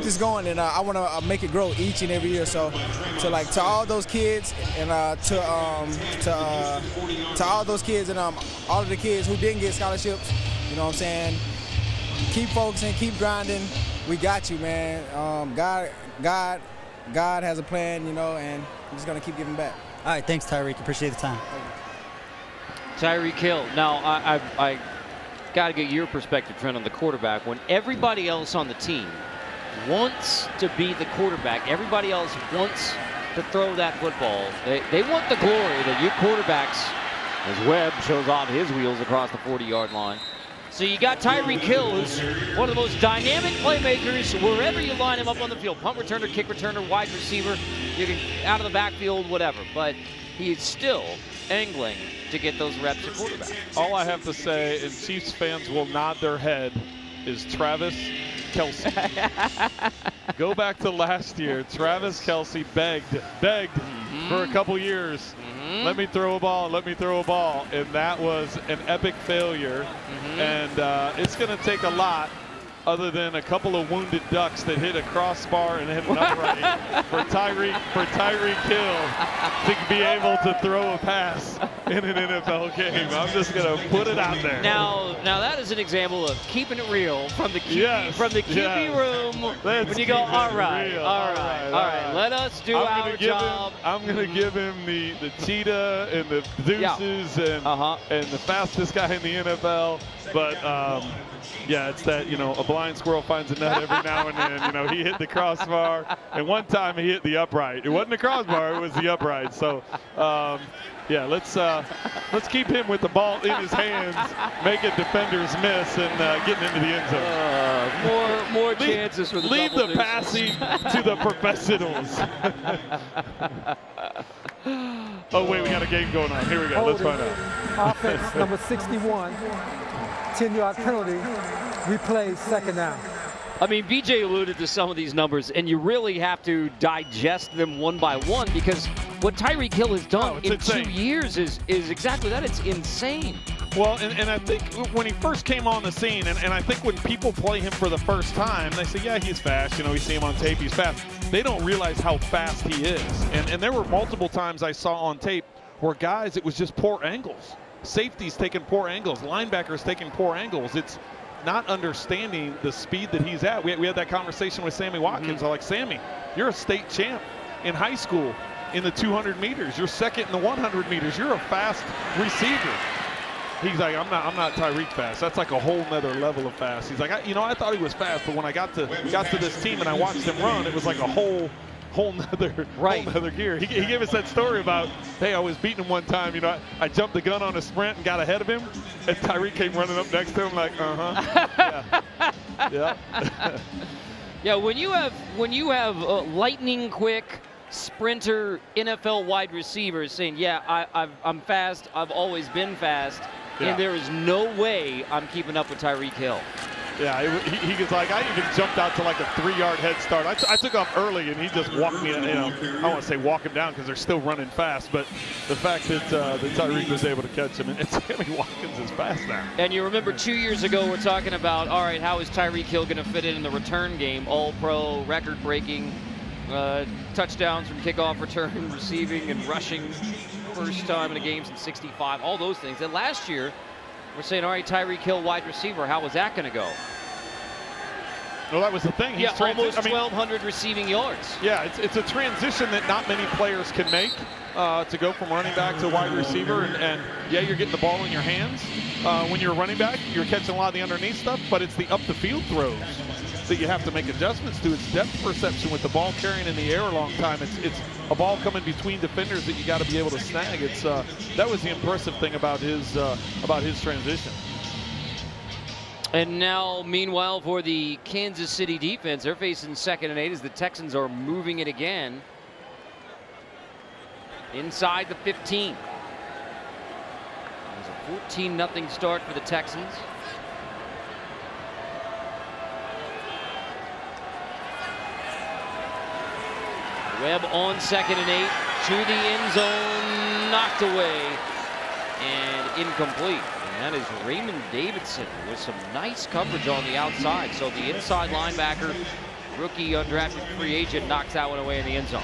this going, and I want to make it grow each and every year. So, to all those kids, and to all those kids, and all of the kids who didn't get scholarships, you know what I'm saying? Keep focusing, keep grinding. We got you, man. God has a plan, you know, and I'm just gonna keep giving back. All right, thanks, Tyreek. Appreciate the time. Tyreek Hill. Now, I got to get your perspective, Trent, on the quarterback. When everybody else on the team wants to be the quarterback, everybody else wants to throw that football. They want the glory that you quarterbacks, as Webb shows off his wheels across the 40-yard line. So you got Tyreek Hill, who's one of the most dynamic playmakers wherever you line him up on the field. Punt returner, kick returner, wide receiver, you can out of the backfield, whatever. But he's still angling to get those reps at quarterback. All I have to say, and Chiefs fans will nod their head, is Travis Kelce. Go back to last year. Travis Kelce begged for a couple years. Let me throw a ball, let me throw a ball. And that was an epic failure. And it's going to take a lot other than a couple of wounded ducks that hit a crossbar and hit an upright for Tyreek Hill to be able to throw a pass in an NFL game. I'm just going to put it out there. Now that is an example of keeping it real from the QB room. When you go, all right, let us do our job. I'm going to give him the cheetah and the deuces and the fastest guy in the NFL. But yeah, it's that, you know, a blind squirrel finds a nut every now and then. You know, he hit the crossbar, and one time he hit the upright. It wasn't the crossbar, it was the upright. So, yeah, let's keep him with the ball in his hands, making defenders miss, and getting into the end zone. More chances for the leave the passing to the professionals. Oh, wait, we got a game going on. Here we go. Let's find out. Offense number 61, 10-yard penalty, replay second down. I mean, BJ alluded to some of these numbers, and you really have to digest them one by one, because what Tyreek Hill has done in insane. 2 years is exactly that. It's insane. Well, and I think when he first came on the scene, and I think when people play him for the first time, they say, yeah, he's fast. You know, we see him on tape, he's fast. They don't realize how fast he is. And there were multiple times I saw on tape where guys, it was just poor angles. Safeties taking poor angles, linebackers taking poor angles. It's not understanding the speed that he's at. We had that conversation with Sammy Watkins. I'm like, Sammy, you're a state champ in high school in the 200 meters. You're second in the 100 meters. You're a fast receiver. He's like, I'm not Tyreek fast. That's like a whole nother level of fast. He's like, I thought he was fast, but when I got to this team and I watched him run, it was like a whole nother gear. He gave us that story about, hey, I was beating him one time. You know, I jumped the gun on a sprint and got ahead of him, and Tyreek came running up next to him like, yeah. Yeah, when you have lightning quick sprinter NFL wide receivers saying, yeah, I'm fast, I've always been fast, and there is no way I'm keeping up with Tyreek Hill. Yeah, he was like, I even jumped out to like a 3-yard head start. I took off early, and he just walked me, you know, I don't want to say walk him down because they're still running fast, but the fact that Tyreek was able to catch him, and Sammy Watkins is fast now. And you remember 2 years ago, we're talking about, all right, how is Tyreek Hill going to fit in the return game? All-pro, record-breaking, touchdowns from kickoff return, receiving and rushing, first time in a game since '65, all those things. And last year, We're saying, all right, Tyreek Hill, wide receiver. How was that going to go? Well, that was the thing. He's almost 1,200 receiving yards. Yeah, it's a transition that not many players can make to go from running back to wide receiver. And yeah, you're getting the ball in your hands. When you're a running back, you're catching a lot of the underneath stuff, but it's the up-the-field throws that you have to make adjustments to. It's depth perception with the ball carrying in the air a long time. It's a ball coming between defenders that you got to be able to snag. That was the impressive thing about his transition. And now, meanwhile, for the Kansas City defense, they're facing 2nd and 8 as the Texans are moving it again inside the 15. It's a 14-0 start for the Texans. Webb on 2nd and 8 to the end zone, knocked away and incomplete. And that is Raymond Davidson with some nice coverage on the outside. So the inside linebacker, rookie undrafted free agent, knocks that one away in the end zone.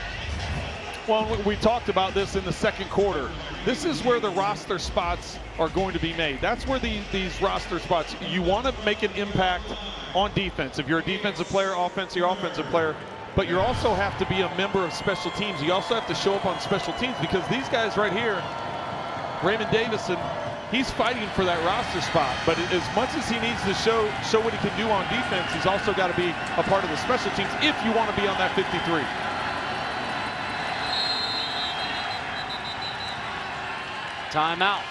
Well, we talked about this in the second quarter. This is where the roster spots are going to be made. That's where these roster spots, you want to make an impact on defense. If you're a defensive player, offense, you're offensive player. But you also have to be a member of special teams. You also have to show up on special teams, because these guys right here, Raymond Davidson, he's fighting for that roster spot, but as much as he needs to show what he can do on defense, he's also got to be a part of the special teams if you want to be on that 53. Timeout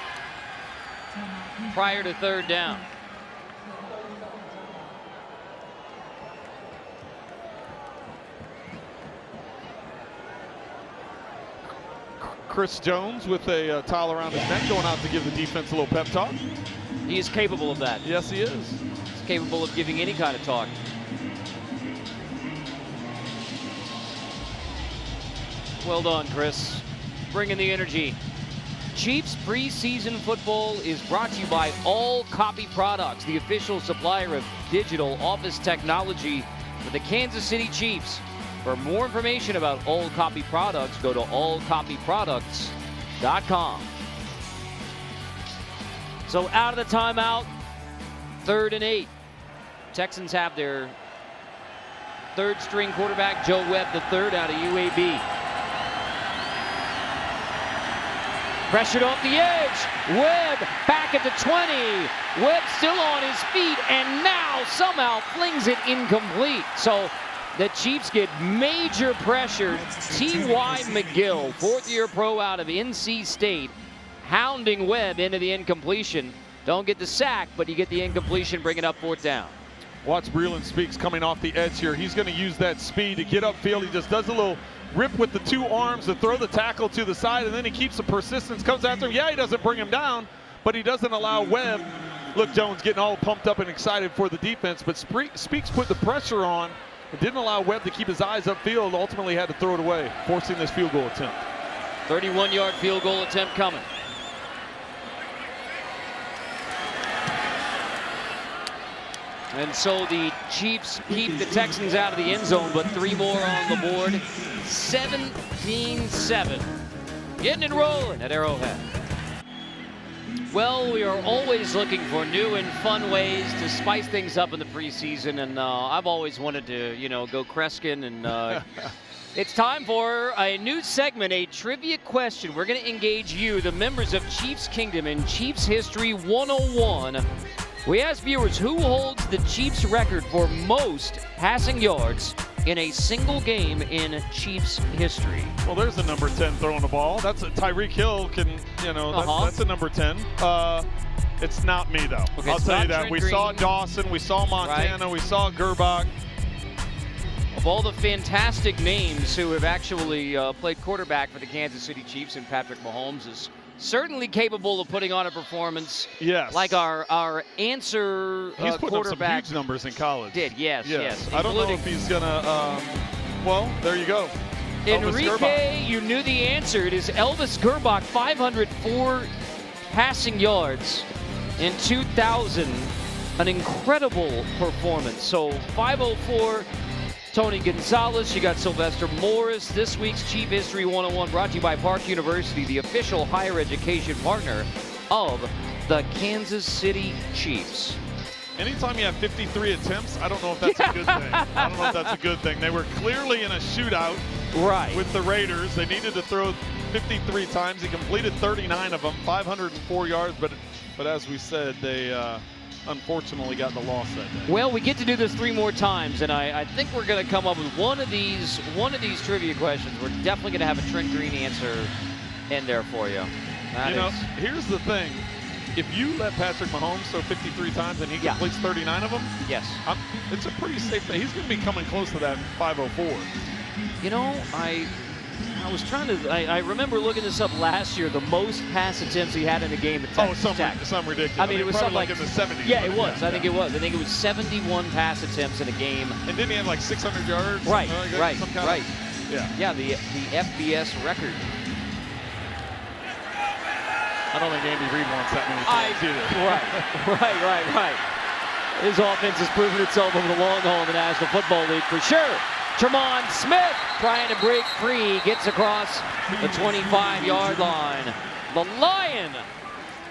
prior to 3rd down. Chris Jones with a towel around his neck going out to give the defense a little pep talk. He is capable of that. Yes, he is. He's capable of giving any kind of talk. Well done, Chris. Bringing the energy. Chiefs preseason football is brought to you by All Copy Products, the official supplier of digital office technology for the Kansas City Chiefs. For more information about All Copy Products, go to allcopyproducts.com. So out of the timeout, 3rd and 8. Texans have their 3rd string quarterback, Joe Webb III, out of UAB. Pressured off the edge. Webb back at the 20. Webb still on his feet and now somehow flings it incomplete. So the Chiefs get major pressure. T.Y. McGill, 4th-year pro out of NC State, hounding Webb into the incompletion. Don't get the sack, but you get the incompletion, bring it up 4th down. Watch Breeland Speaks coming off the edge here. He's going to use that speed to get upfield. He just does a little rip with the 2 arms to throw the tackle to the side, and then he keeps the persistence, comes after him. Yeah, he doesn't bring him down, but he doesn't allow Webb. Look, Jones getting all pumped up and excited for the defense, but Speaks put the pressure on. It didn't allow Webb to keep his eyes upfield. Ultimately had to throw it away, forcing this field goal attempt. 31-yard field goal attempt coming. And so the Chiefs keep the Texans out of the end zone, but 3 more on the board. 17-7. Getting it rolling at Arrowhead. Well, we are always looking for new and fun ways to spice things up in the preseason, and I've always wanted to, go Kreskin, and it's time for a new segment, a trivia question. We're going to engage you, the members of Chiefs Kingdom, in Chiefs History 101. We ask viewers who holds the Chiefs record for most passing yards in a single game in Chiefs history. Well, there's a number 10 throwing the ball. That's Tyreek Hill can, that's a number 10. It's not me, though. Okay, I'll tell you that. Trent We Green. saw Dawson, we saw Montana, we saw Gerbach. Of all the fantastic names who have actually played quarterback for the Kansas City Chiefs, and Patrick Mahomes is certainly capable of putting on a performance. Yes. Like our answer He's putting quarterback up some huge numbers in college. did. Yes. I don't know if he's going to, well, there you go. Enrique, you knew the answer. It is Elvis Gerbach, 504 passing yards in 2000. An incredible performance. So 504. Tony Gonzalez, you got Sylvester Morris. This week's Chief History 101 brought to you by Park University, the official higher education partner of the Kansas City Chiefs. Anytime you have 53 attempts, I don't know if that's a good thing. I don't know if that's a good thing. They were clearly in a shootout with the Raiders. They needed to throw 53 times. He completed 39 of them, 504 yards, but as we said, they unfortunately got the loss that day. Well, we get to do this 3 more times, and I think we're going to come up with one of these trivia questions. We're definitely going to have a Trent Green answer in there for you. Here's the thing. If you let Patrick Mahomes throw 53 times and he completes 39 of them, it's a pretty safe thing. He's going to be coming close to that 504. You know, I was trying to. I remember looking this up last year. The most pass attempts he had in a game at Texas Tech. Some ridiculous. I mean, it was something like in the 70s. Yeah, it was. I think it was. I think it was 71 pass attempts in a game. And didn't he have like 600 yards? Right. Yeah, the FBS record. I don't think Andy Reid wants that many times either. Right. His offense has proven itself over the long haul in the National Football League for sure. Tremont Smith trying to break free, gets across the 25-yard line. The Lion,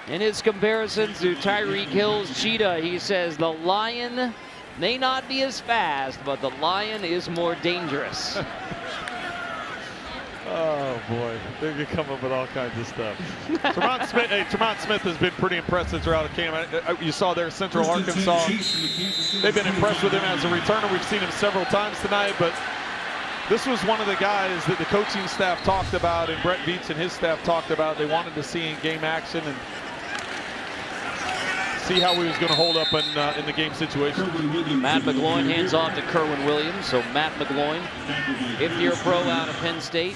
in his comparison to Tyreek Hill's Cheetah, he says the Lion may not be as fast, but the Lion is more dangerous. Oh boy, they could come up with all kinds of stuff. Tremont Smith has been pretty impressive throughout the game. You saw there Central Arkansas. They've been impressed with him as a returner. We've seen him several times tonight, but this was one of the guys that the coaching staff talked about and Brett Veach and his staff talked about. They wanted to see in game action and see how he was going to hold up in the game situation. Matt McGloin hands off to Kerwin Williams. So Matt McGloin, 5th-year pro out of Penn State.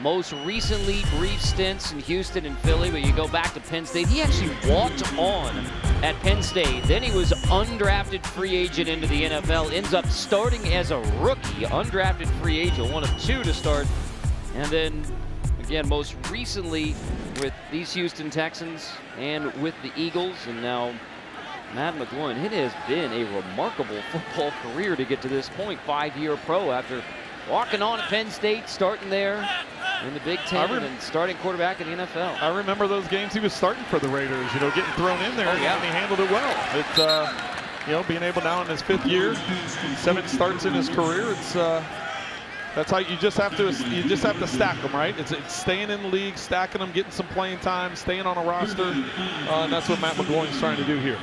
Most recently, brief stints in Houston and Philly, but you go back to Penn State. He actually walked on at Penn State. Then he was undrafted free agent into the NFL. Ends up starting as a rookie, undrafted free agent, one of 2 to start. And then, again, most recently with these Houston Texans and with the Eagles, and now Matt McGloin. It has been a remarkable football career to get to this point. 5-year pro after walking on at Penn State, starting there in the Big Ten, and starting quarterback in the NFL. I remember those games he was starting for the Raiders, getting thrown in there, and he handled it well. It's, being able now in his 5th year, 7 starts in his career, it's that's how you just have to stack them, right? It's staying in the league, stacking them, getting some playing time, staying on a roster, and that's what Matt McGloin's trying to do here.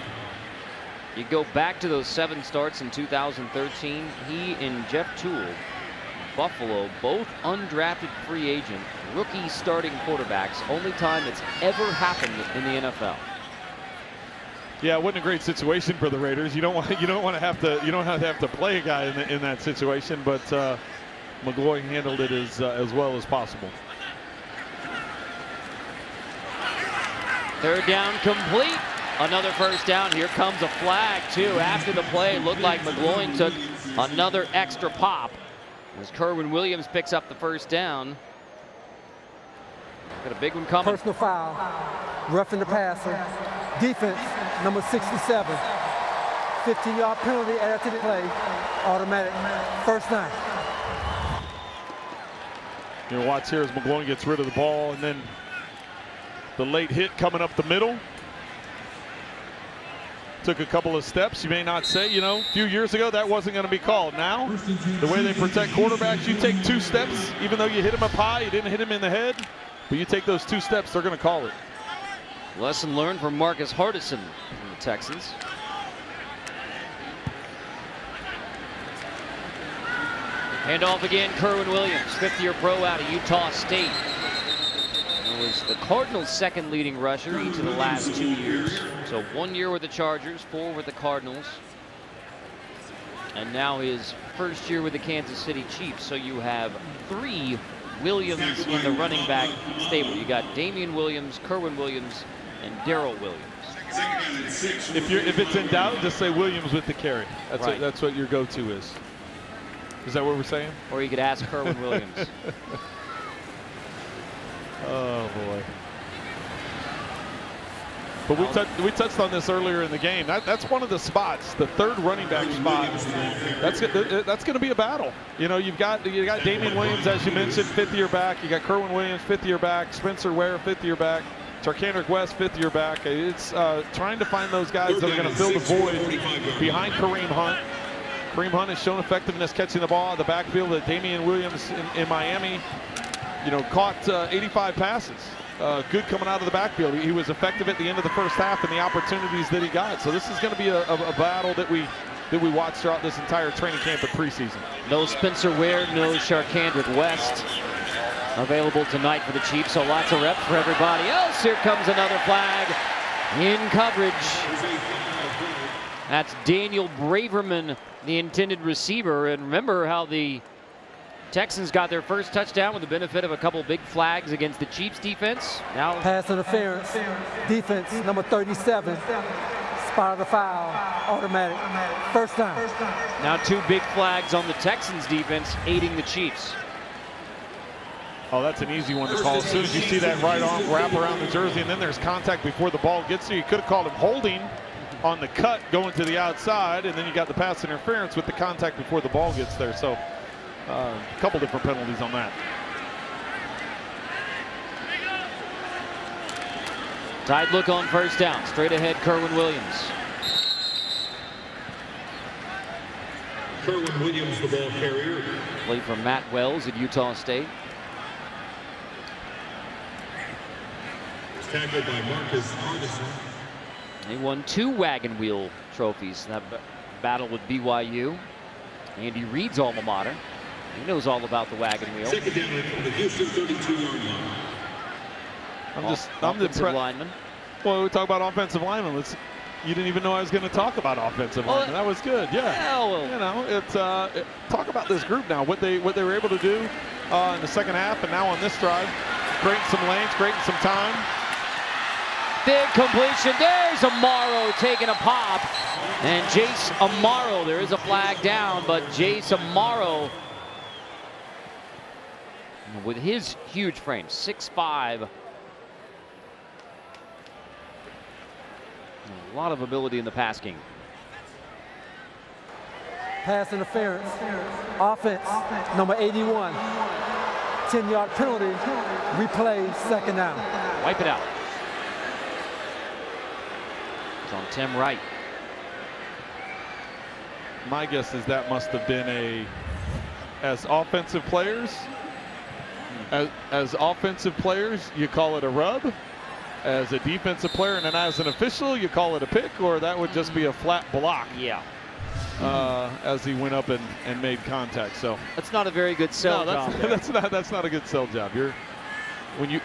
You go back to those 7 starts in 2013. He and Jeff Toole, Buffalo, both undrafted free agent, rookie starting quarterbacks. Only time it's ever happened in the NFL. Yeah, it wasn't a great situation for the Raiders. You don't want to have to play a guy in that situation, but McGloin handled it as well as possible. 3rd down complete. Another 1st down. Here comes a flag, too. After the play, it looked like McGloin took another extra pop as Kerwin Williams picks up the 1st down. Got a big one coming. Personal foul, roughing the passer. Defense, number 67. 15-yard penalty after the play. Automatic. 1st down. Watch here as McGloin gets rid of the ball, and then the late hit coming up the middle. Took a couple of steps. You may not say, a few years ago that wasn't going to be called. Now, the way they protect quarterbacks, you take 2 steps, even though you hit him up high, you didn't hit him in the head, but you take those 2 steps, they're going to call it. Lesson learned from Marcus Hardison from the Texans. Hand off again, Kerwin Williams, 5th-year pro out of Utah State. He was the Cardinals' 2nd leading rusher each of the last 2 years. So 1 year with the Chargers, 4 with the Cardinals. And now his 1st year with the Kansas City Chiefs. So you have 3 Williams in the running back stable. You got Damian Williams, Kerwin Williams, and Darrell Williams. If it's in doubt, just say Williams with the carry. That's what your go-to is. Is that what we're saying? Or you could ask Kerwin Williams. Oh boy! But we touched on this earlier in the game. That's one of the spots, the 3rd running back spot. That's going to be a battle. You've got Damian Williams, as you mentioned, 5th-year back. You got Kerwin Williams, 5th-year back. Spencer Ware, 5th-year back. Charkandrick West, 5th-year back. It's trying to find those guys that are going to fill the void behind Kareem Hunt. Kareem Hunt has shown effectiveness catching the ball out of the backfield. Damian Williams in Miami, caught 85 passes. Good coming out of the backfield. He was effective at the end of the first half in the opportunities that he got. So this is going to be a battle that we watch throughout this entire training camp at preseason. No Spencer Ware, no Charkandrick West available tonight for the Chiefs, so lots of reps for everybody else. Here comes another flag in coverage. That's Daniel Braverman, the intended receiver. And remember how the Texans got their first touchdown with the benefit of a couple big flags against the Chiefs defense. Now pass interference, defense number 37, spot the foul, automatic, first down. Now 2 big flags on the Texans defense aiding the Chiefs. Oh, that's an easy one to call. As soon as you see that right arm wrap around the jersey, and then there's contact before the ball gets there. You could have called him holding on the cut going to the outside, and then you got the pass interference with the contact before the ball gets there. So a couple different penalties on that. Tight look on first down. Straight ahead, Kerwin Williams. Kerwin Williams, the ball carrier. Played for Matt Wells at Utah State. Tackled by Marcus Hardison. He won 2 wagon wheel trophies in that battle with BYU. Andy Reid's alma mater. He knows all about the wagon wheel. Second down from the Houston 32-yard line. I'm the offensive lineman. Well, we talk about offensive linemen. You didn't even know I was going to talk about offensive linemen. That was good. Yeah. Talk about this group now. What they were able to do in the second half, and now on this drive, creating some lanes, creating some time. Big completion. There's Amaro taking a pop. And Jace Amaro, there is a flag down, but Jace Amaro, with his huge frame, 6'5", a lot of ability in the pass game. Pass interference, offense, number 81, 10-yard penalty, replay, second down. Wipe it out. It's on Tim Wright. My guess is that must have been as offensive players, you call it a rub. As a defensive player and then as an official, you call it a pick, or that would just be a flat block. Yeah. As he went up and made contact. So that's not a very good sell job. That's not a good sell job.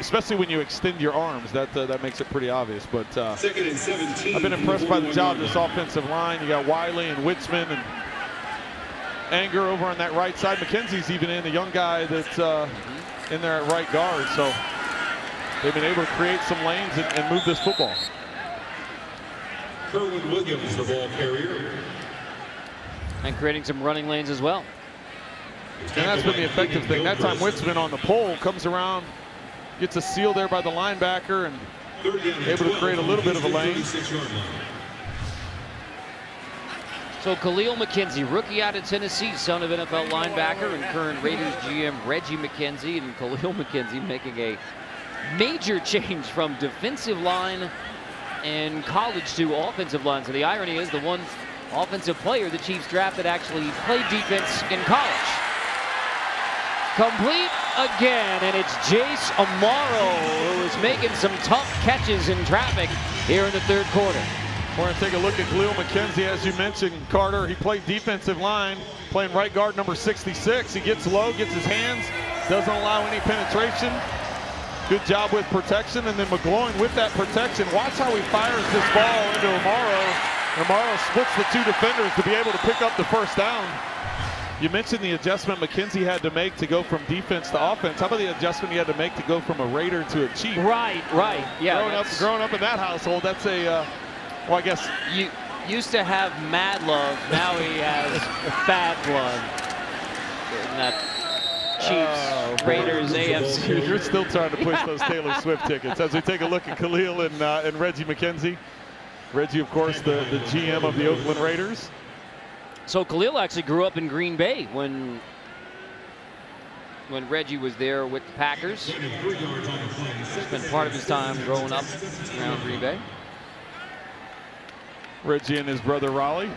Especially when you extend your arms, that makes it pretty obvious. But second and 17. I've been impressed by the job of this offensive line. You got Wiley and Witzman and Anger over on that right side. McKenzie's even in, the young guy that's in there at right guard. So they've been able to create some lanes and move this football. Kerwin Williams, the ball carrier. And creating some running lanes as well. And that's been the effective thing. That time Witzman on the pole comes around, gets a seal there by the linebacker, and able to create a little bit of a lane. So Khalil McKenzie, rookie out of Tennessee, son of NFL linebacker and current Raiders GM Reggie McKenzie, and Khalil McKenzie making a major change from defensive line and college to offensive line. So the irony is the one offensive player the Chiefs drafted actually played defense in college. Complete again, and it's Jace Amaro who is making some tough catches in traffic here in the third quarter. We're going to take a look at Khalil McKenzie. As you mentioned, Carter, he played defensive line, playing right guard number 66. He gets low, gets his hands, doesn't allow any penetration. Good job with protection, and then McGloin with that protection. Watch how he fires this ball into Amaro. Amaro splits the 2 defenders to be able to pick up the first down. You mentioned the adjustment McKenzie had to make to go from defense to offense. How about the adjustment he had to make to go from a Raider to a Chief? Right. Yeah. Growing up in that household, that's a, well, I guess. You used to have mad love, now he has bad blood. In that Chiefs, Raiders, AFC. You're still trying to push those Taylor Swift tickets. As we take a look at Khalil and Reggie McKenzie. Reggie, of course, the GM of the Oakland Raiders. So Khalil actually grew up in Green Bay when when Reggie was there with the Packers. Spent part of his time growing up around Green Bay. Reggie and his brother Raleigh,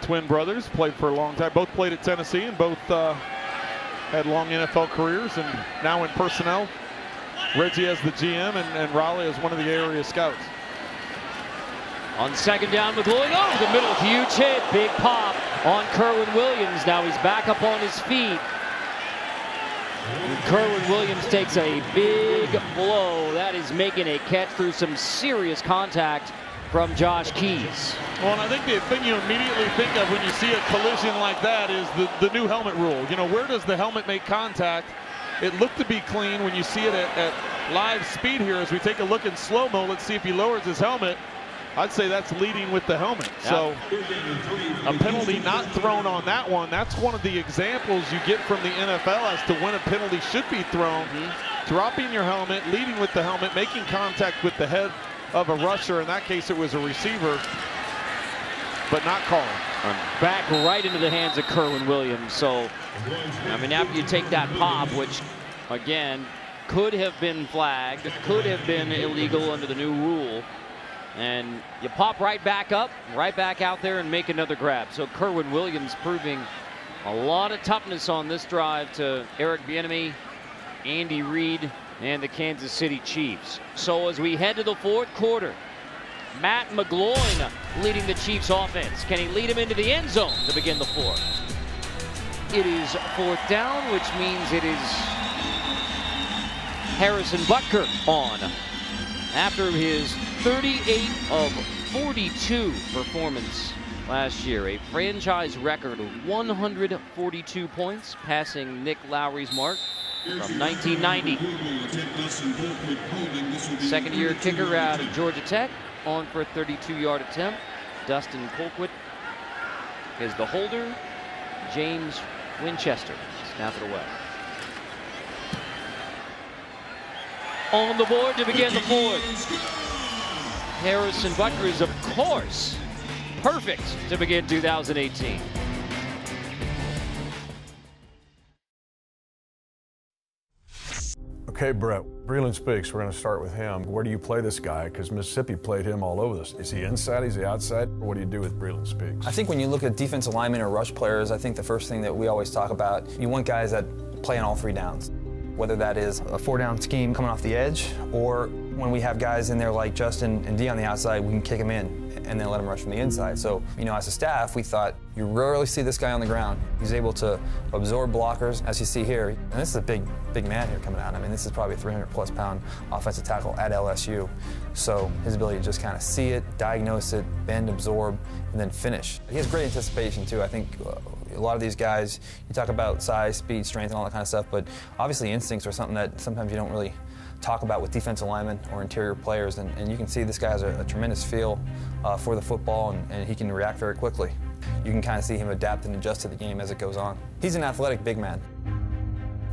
twin brothers, played for a long time. Both played at Tennessee and both had long NFL careers, and now in personnel. Reggie as the GM and Raleigh as one of the area scouts. On second down, McGloin over the middle, huge hit, big pop on Kerwin Williams. Now he's back up on his feet. And Kerwin Williams takes a big blow. That is making a catch through some serious contact from Josh Keys. Well, and I think the thing you immediately think of when you see a collision like that is the new helmet rule. You know, where does the helmet make contact? It looked to be clean when you see it at live speed here. As we take a look in slow-mo, let's see if he lowers his helmet. I'd say that's leading with the helmet. Yep. So a penalty not thrown on that one. That's one of the examples you get from the NFL as to when a penalty should be thrown. Dropping your helmet, leading with the helmet, making contact with the head of a rusher. In that case, it was a receiver, but not called. Back right into the hands of Kerwin Williams. So, I mean, after you take that pop, which, again, could have been flagged, could have been illegal under the new rule, and you pop right back up, right back out there and make another grab. So Kerwin Williams proving a lot of toughness on this drive to Eric Bieniemy, Andy Reid, and the Kansas City Chiefs. So as we head to the fourth quarter, Matt McGloin leading the Chiefs offense. Can he lead him into the end zone to begin the fourth? It is fourth down, which means it is Harrison Butker on. After his 38 of 42 performance last year, a franchise record of 142 points, passing Nick Lowry's mark from 1990. Second-year kicker out of Georgia Tech, on for a 32-yard attempt. Dustin Colquitt is the holder. James Winchester snap it away. On the board to begin the fourth. Harrison Butker is, of course, perfect to begin 2018. Okay, Brett, Breland Speaks, we're going to start with him. Where do you play this guy? Because Mississippi played him all over this. Is he inside, is he outside? Or what do you do with Breland Speaks? I think when you look at defensive linemen or rush players, I think the first thing that we always talk about, you want guys that play on all three downs. Whether that is a four-down scheme coming off the edge, or when we have guys in there like Justin and D on the outside, we can kick them in and then let them rush from the inside. So, you know, as a staff, we thought, you rarely see this guy on the ground. He's able to absorb blockers, as you see here. And this is a big man here coming out. I mean, this is probably a 300-plus pound offensive tackle at LSU. So his ability to just kind of see it, diagnose it, bend, absorb, and then finish. He has great anticipation, too. I think a lot of these guys, you talk about size, speed, strength, and all that kind of stuff, but obviously instincts are something that sometimes you don't really talk about with defensive linemen or interior players, and you can see this guy has a tremendous feel for the football, and he can react very quickly. You can kind of see him adapt and adjust to the game as it goes on. He's an athletic big man.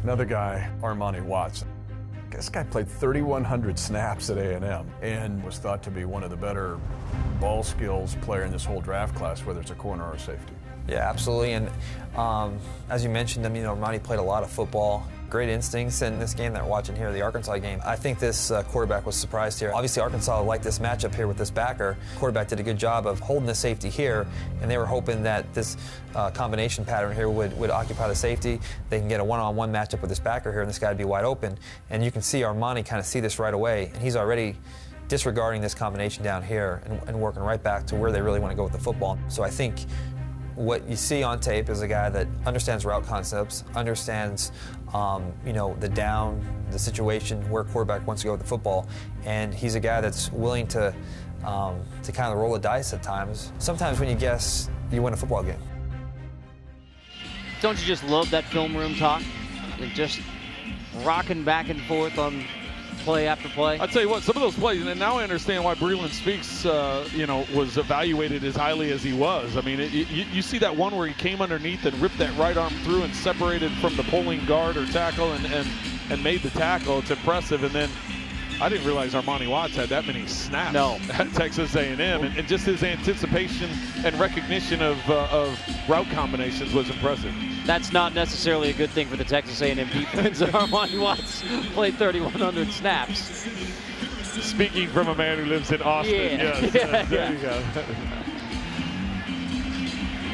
Another guy, Armani Watson. This guy played 3,100 snaps at A&M and was thought to be one of the better ball skills player in this whole draft class, whether it's a corner or a safety. Yeah, absolutely, and as you mentioned, I mean, Armani played a lot of football. Great instincts in this game that we're watching here, the Arkansas game. I think this quarterback was surprised here. Obviously, Arkansas liked this matchup here with this backer. Quarterback did a good job of holding the safety here, and they were hoping that this combination pattern here would occupy the safety. They can get a one-on-one matchup with this backer here, and this guy would be wide open. And you can see Armani kind of see this right away, and he's already disregarding this combination down here and working right back to where they really want to go with the football. So I think what you see on tape is a guy that understands route concepts, understands you know, the down, the situation, where quarterback wants to go with the football, and he's a guy that's willing to kind of roll the dice at times. Sometimes when you guess, you win a football game. Don't you just love that film room talk? And just rocking back and forth on play after play. I'll tell you what, some of those plays, and now I understand why Breland Speaks, you know, was evaluated as highly as he was. I mean, you see that one where he came underneath and ripped that right arm through and separated from the pulling guard or tackle and made the tackle. It's impressive. And then I didn't realize Armani Watts had that many snaps at Texas A&M, and just his anticipation and recognition of route combinations was impressive. That's not necessarily a good thing for the Texas A&M defense. Armani Watts played 3,100 snaps. Speaking from a man who lives in Austin, yes, there you go.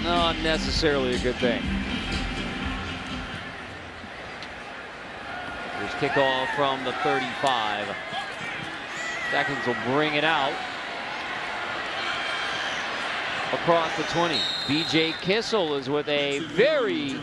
Not necessarily a good thing. Here's kickoff from the 35. Texans will bring it out across the 20. B.J. Kissel is with a very...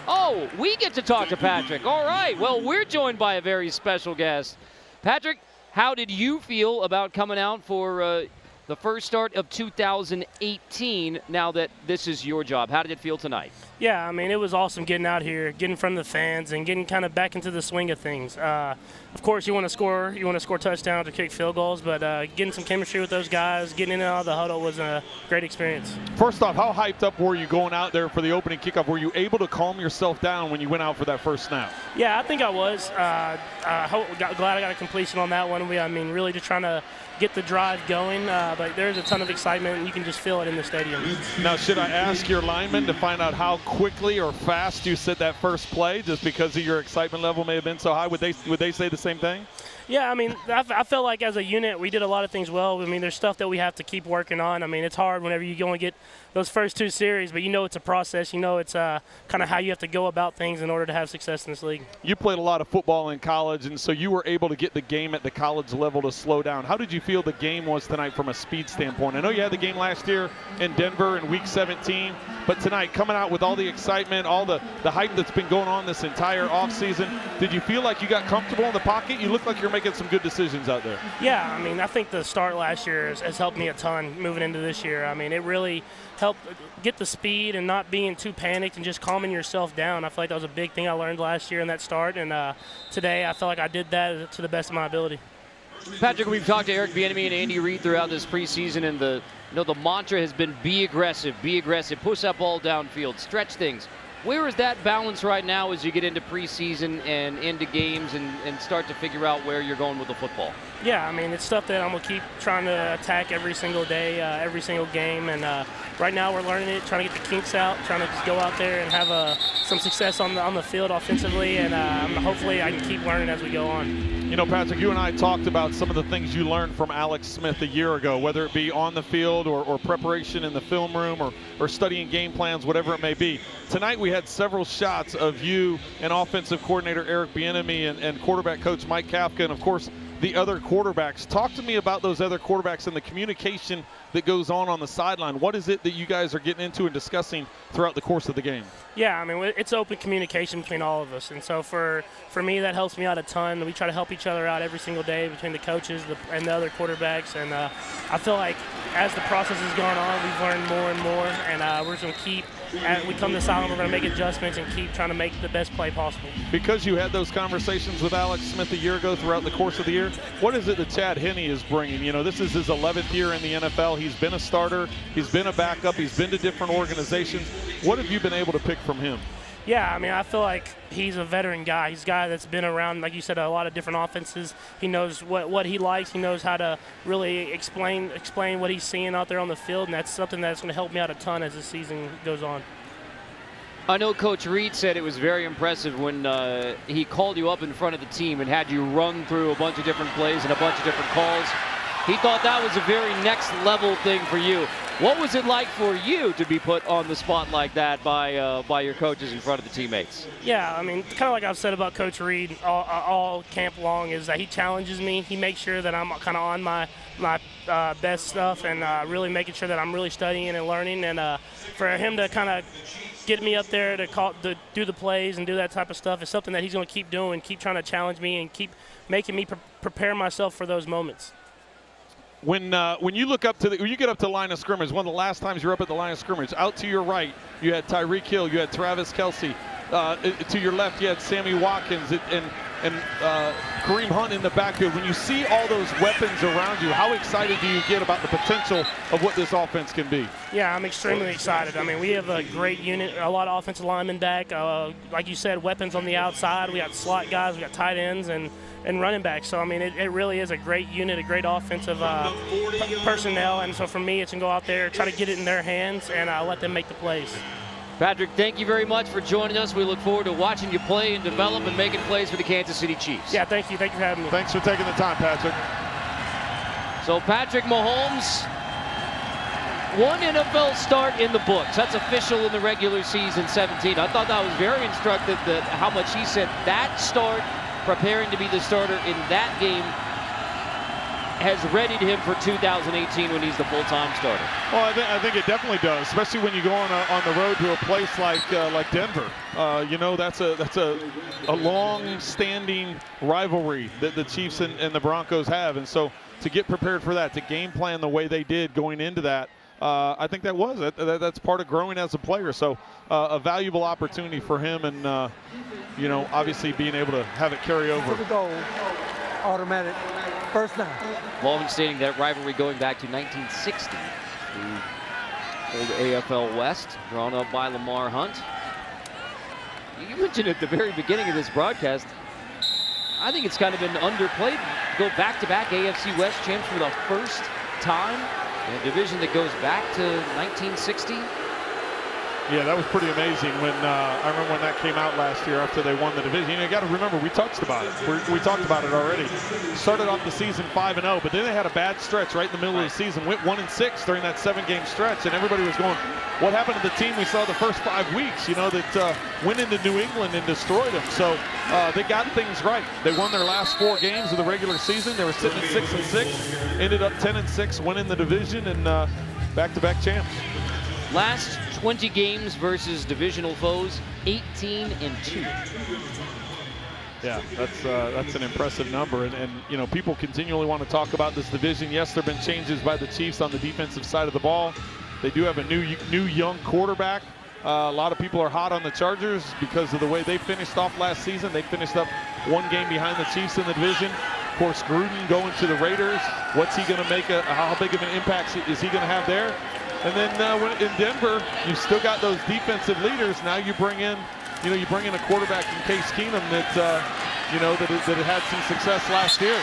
Oh, we get to talk to Patrick. All right, well, we're joined by a very special guest. Patrick, how did you feel about coming out for the first start of 2018 now that this is your job? How did it feel tonight? Yeah, I mean, it was awesome getting out here, getting in front of the fans, and getting kind of back into the swing of things. Of course, you want to score touchdowns or kick field goals, but getting some chemistry with those guys, getting in and out of the huddle was a great experience. First off, how hyped up were you going out there for the opening kickoff? Were you able to calm yourself down when you went out for that first snap? Yeah, I think I was. Glad I got a completion on that one. I mean, really just trying to get the drive going, but there's a ton of excitement, and you can just feel it in the stadium. Now, should I ask your linemen to find out how quickly or fast you said that first play, just because of your excitement level may have been so high? Would they say the same thing? Yeah, I mean, I felt like as a unit we did a lot of things well. I mean, there's stuff that we have to keep working on. I mean, it's hard whenever you only get those first two series, but you know it's a process. You know it's kind of how you have to go about things in order to have success in this league. You played a lot of football in college, and so you were able to get the game at the college level to slow down. How did you feel the game was tonight from a speed standpoint? I know you had the game last year in Denver in Week 17, but tonight, coming out with all the excitement, all the hype that's been going on this entire offseason, did you feel like you got comfortable in the pocket? You look like you're making some good decisions out there. Yeah, I mean, I think the start last year has helped me a ton moving into this year. I mean, it really helped get the speed and not being too panicked and just calming yourself down. I feel like that was a big thing I learned last year in that start, and today I feel like I did that to the best of my ability. Patrick, we've talked to Eric Bieniemy and Andy Reid throughout this preseason, and the mantra has been be aggressive, push that ball downfield, stretch things. Where is that balance right now as you get into preseason and into games and start to figure out where you're going with the football? Yeah, I mean, it's stuff that I'm going to keep trying to attack every single day, every single game. And right now we're learning it, trying to get the kinks out, trying to just go out there and have some success on the field offensively. And hopefully I can keep learning as we go on. You know, Patrick, you and I talked about some of the things you learned from Alex Smith a year ago, whether it be on the field or preparation in the film room or studying game plans, whatever it may be. Tonight we had several shots of you and offensive coordinator Eric Bieniemy and quarterback coach Mike Kafka, and of course the other quarterbacks. Talk to me about those other quarterbacks and the communication that goes on the sideline. What is it that you guys are getting into and discussing throughout the course of the game? Yeah, I mean, it's open communication between all of us. And so for me, that helps me out a ton. We try to help each other out every single day between the coaches and the other quarterbacks. And I feel like as the process has gone on, we've learned more and more. And we're just going to keep, as we come to the sideline, we're going to make adjustments and keep trying to make the best play possible. Because you had those conversations with Alex Smith a year ago throughout the course of the year, what is it that Chad Henne is bringing? You know, this is his 11th year in the NFL. He's been a starter. He's been a backup. He's been to different organizations. What have you been able to pick from him? Yeah, I mean, I feel like he's a veteran guy. He's a guy that's been around, like you said, a lot of different offenses. He knows what he likes. He knows how to really explain what he's seeing out there on the field, and that's something that's going to help me out a ton as the season goes on. I know Coach Reid said it was very impressive when he called you up in front of the team and had you run through a bunch of different plays and a bunch of different calls. He thought that was a very next level thing for you. What was it like for you to be put on the spot like that by your coaches in front of the teammates? Yeah, I mean, kind of like I've said about Coach Reid all camp long, is that he challenges me. He makes sure that I'm kind of on my best stuff and really making sure that I'm really studying and learning. And for him to kind of get me up there to do the plays and do that type of stuff is something that he's going to keep doing, keep trying to challenge me and keep making me prepare myself for those moments. When you look up when you get up to the line of scrimmage, one of the last times you're up at the line of scrimmage, out to your right, you had Tyreek Hill, you had Travis Kelce. To your left, you had Sammy Watkins. And and Kareem Hunt in the backfield. When you see all those weapons around you, how excited do you get about the potential of what this offense can be? Yeah, I'm extremely excited. I mean, we have a great unit, a lot of offensive linemen back. Like you said, weapons on the outside. We got slot guys, we got tight ends, and running backs. So, I mean, it really is a great unit, a great offensive personnel. And so for me, it's going to go out there, try to get it in their hands, and let them make the plays. Patrick, thank you very much for joining us. We look forward to watching you play and develop and making plays for the Kansas City Chiefs. Yeah, thank you. Thank you for having me. Thanks for taking the time, Patrick. So Patrick Mahomes, one NFL start in the books. That's official in the regular season 17. I thought that was very instructive, that how much he said that start, preparing to be the starter in that game, has readied him for 2018 when he's the full-time starter. Well, I think it definitely does, especially when you go on the road to a place like Denver. You know, that's a long-standing rivalry that the Chiefs and the Broncos have, and so to get prepared for that, to game plan the way they did going into that, I think that's part of growing as a player. So a valuable opportunity for him, and you know, obviously being able to have it carry over. To the goal, automatic first down. Walden stating that rivalry going back to 1960. The old AFL West, drawn up by Lamar Hunt. You mentioned at the very beginning of this broadcast, I think it's kind of been underplayed. Go back-to-back AFC West champs for the first time in a division that goes back to 1960. Yeah, that was pretty amazing. When I remember when that came out last year after they won the division. You know, you got to remember, we talked about it. We talked about it already. Started off the season 5-0, but then they had a bad stretch right in the middle of the season. Went 1-6 during that 7-game stretch, and everybody was going, "What happened to the team we saw the first 5 weeks?" You know, that went into New England and destroyed them. So they got things right. They won their last 4 games of the regular season. They were sitting at 6-6, ended up 10-6, winning the division, and back-to-back champs. Last 20 games versus divisional foes, 18-2. Yeah, that's an impressive number, and you know, people continually want to talk about this division. Yes, there have been changes by the Chiefs on the defensive side of the ball. They do have a new young quarterback. A lot of people are hot on the Chargers because of the way they finished off last season. They finished up 1 game behind the Chiefs in the division. Of course, Gruden going to the Raiders. What's he going to make? How big of an impact is he going to have there? And then in Denver, you've still got those defensive leaders. Now you bring in, a quarterback in Case Keenum that that had some success last year.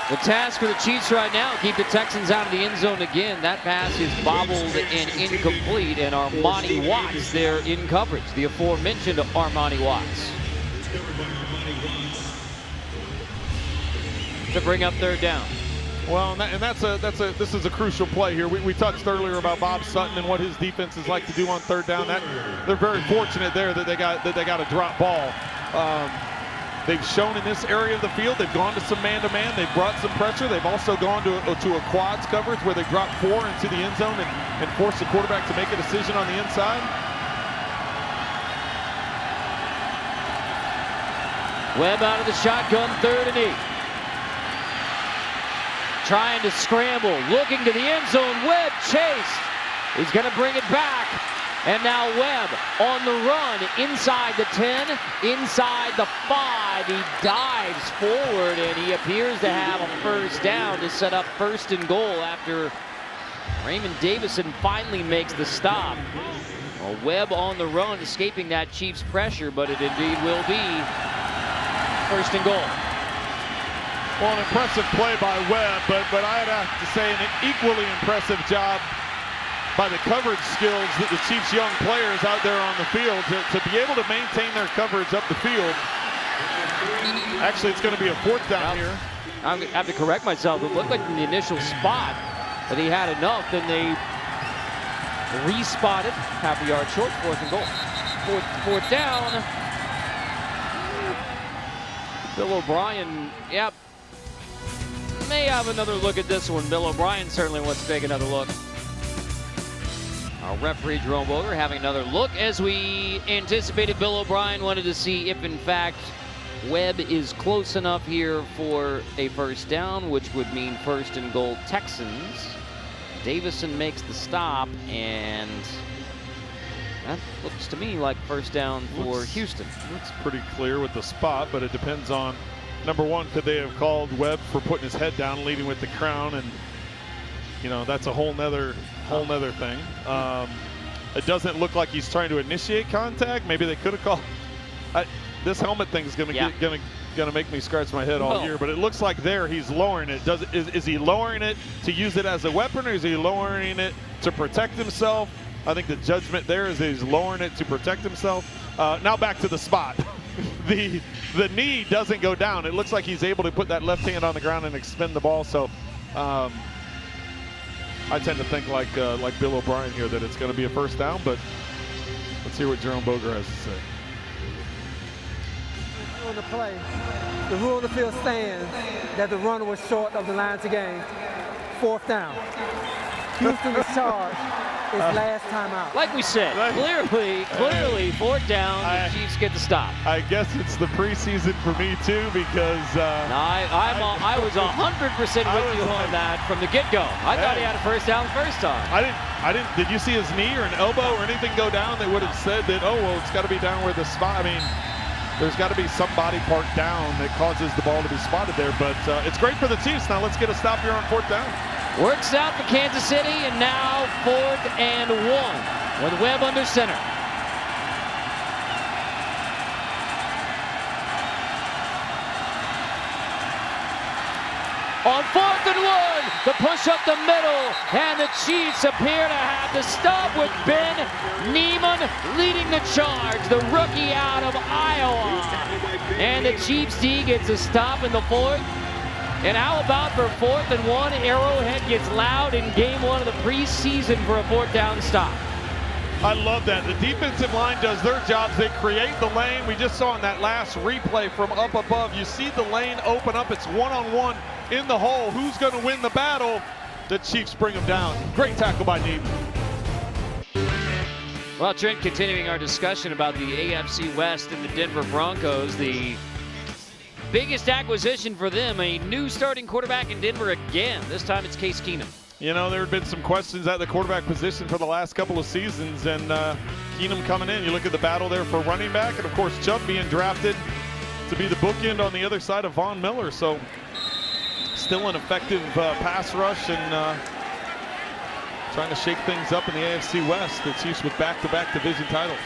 The task for the Chiefs right now, keep the Texans out of the end zone again. That pass is bobbled and incomplete, and Armani Watts there in coverage. The aforementioned Armani Watts. To bring up 3rd down. Well, this is a crucial play here. We touched earlier about Bob Sutton and what his defenses like to do on 3rd down. They're very fortunate there that they got a drop ball. They've shown in this area of the field, they've gone to some man-to-man. They've brought some pressure. They've also gone to a quads coverage where they drop 4 into the end zone and force the quarterback to make a decision on the inside. Webb out of the shotgun, 3rd and 8. Trying to scramble, looking to the end zone. Webb chased. He's going to bring it back. And now Webb on the run, inside the 10, inside the 5. He dives forward, and he appears to have a first down to set up 1st and goal after Raymond Davison finally makes the stop. Well, Webb on the run, escaping that Chiefs pressure, but it indeed will be 1st and goal. Well, an impressive play by Webb, but I'd have to say an equally impressive job by the coverage skills that the Chiefs' young players out there on the field to be able to maintain their coverage up the field. Actually, it's going to be a 4th down here. I have to correct myself. It looked like in the initial spot that he had enough, then they re-spotted, half a yard short, 4th and goal. Fourth down. Bill O'Brien, yep, may have another look at this one. Bill O'Brien certainly wants to take another look. Our referee, Jerome Boger, having another look. As we anticipated, Bill O'Brien wanted to see if, in fact, Webb is close enough here for a 1st down, which would mean 1st and goal Texans. Davison makes the stop, and That looks to me like first down for Houston. Looks pretty clear with the spot, but it depends on, number one, could they have called Webb for putting his head down, leading with the crown, and you know that's a whole nother thing. It doesn't look like he's trying to initiate contact. Maybe they could have called. This helmet thing is gonna make me scratch my head all year, but it looks like there he's lowering it. Is he lowering it to use it as a weapon, or is he lowering it to protect himself? I think the judgment there is he's lowering it to protect himself. Now back to the spot. The knee doesn't go down. It looks like he's able to put that left hand on the ground and expend the ball. So I tend to think like Bill O'Brien here that it's going to be a first down, but let's hear what Jerome Boger has to say. On the play, the rule of the field stands that the runner was short of the line to gain. Fourth down. Houston is charged. His last time out. Like we said, clearly fourth down, the Chiefs get the stop. I guess it's the preseason for me too, because I was 100% with you on that from the get-go. I thought he had a first down first time. I didn't. Did you see his knee or an elbow or anything go down that would have said that? Oh well, it's got to be down where the spot. I mean, there's got to be some body part down that causes the ball to be spotted there. But it's great for the Chiefs. Now let's get a stop here on fourth down. Works out for Kansas City, and now 4th and 1 with Webb under center. On 4th and 1, the push up the middle, and the Chiefs appear to have the stop with Ben Neiman leading the charge, the rookie out of Iowa. And the Chiefs D gets a stop in the 4th. And how about for 4th and 1, Arrowhead gets loud in game 1 of the preseason for a 4th down stop. I love that. The defensive line does their jobs. They create the lane. We just saw in that last replay from up above, you see the lane open up. It's one-on-one in the hole. Who's going to win the battle? The Chiefs bring them down. Great tackle by Neiman. Well, Trent, continuing our discussion about the AFC West and the Denver Broncos, the biggest acquisition for them, a new starting quarterback in Denver again. This time it's Case Keenum. You know, there have been some questions at the quarterback position for the last couple of seasons, and Keenum coming in. You look at the battle there for running back, and of course Chubb being drafted to be the bookend on the other side of Von Miller. So still an effective pass rush, and trying to shake things up in the AFC West. The Chiefs with back-to-back division titles.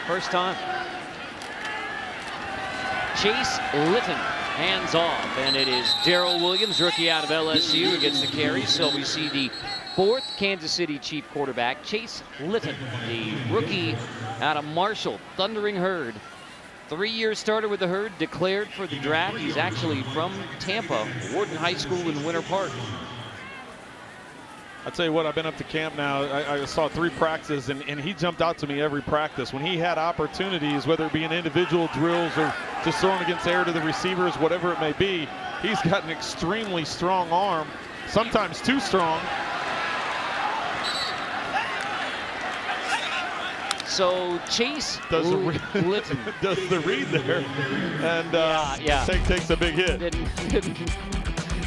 First time. Chase Litton hands off, and it is Darrell Williams, rookie out of LSU, who gets the carry. So we see the 4th Kansas City Chief quarterback, Chase Litton, the rookie out of Marshall, Thundering Herd. 3-year starter with the Herd, declared for the draft. He's actually from Tampa, Wharton High School in Winter Park. I'll tell you what, I've been up to camp now. I saw 3 practices, and he jumped out to me every practice. When he had opportunities, whether it be in individual drills or just throwing against air to the receivers, whatever it may be, he's got an extremely strong arm, sometimes too strong. So Chase Litton does the read there, and takes a big hit.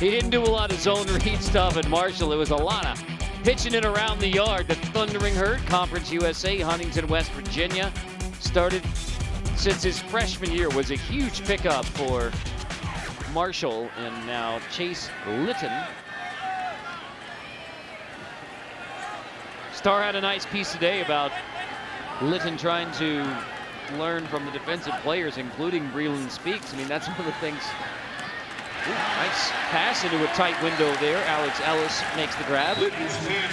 He didn't do a lot of zone read stuff at Marshall. It was a lot of pitching it around the yard. The Thundering Herd, Conference USA, Huntington, West Virginia. Started since his freshman year, was a huge pickup for Marshall. And now Chase Litton. Star had a nice piece today about Litton trying to learn from the defensive players, including Breland Speaks. I mean, that's one of the things. Ooh, nice pass into a tight window there. Alex Ellis makes the grab.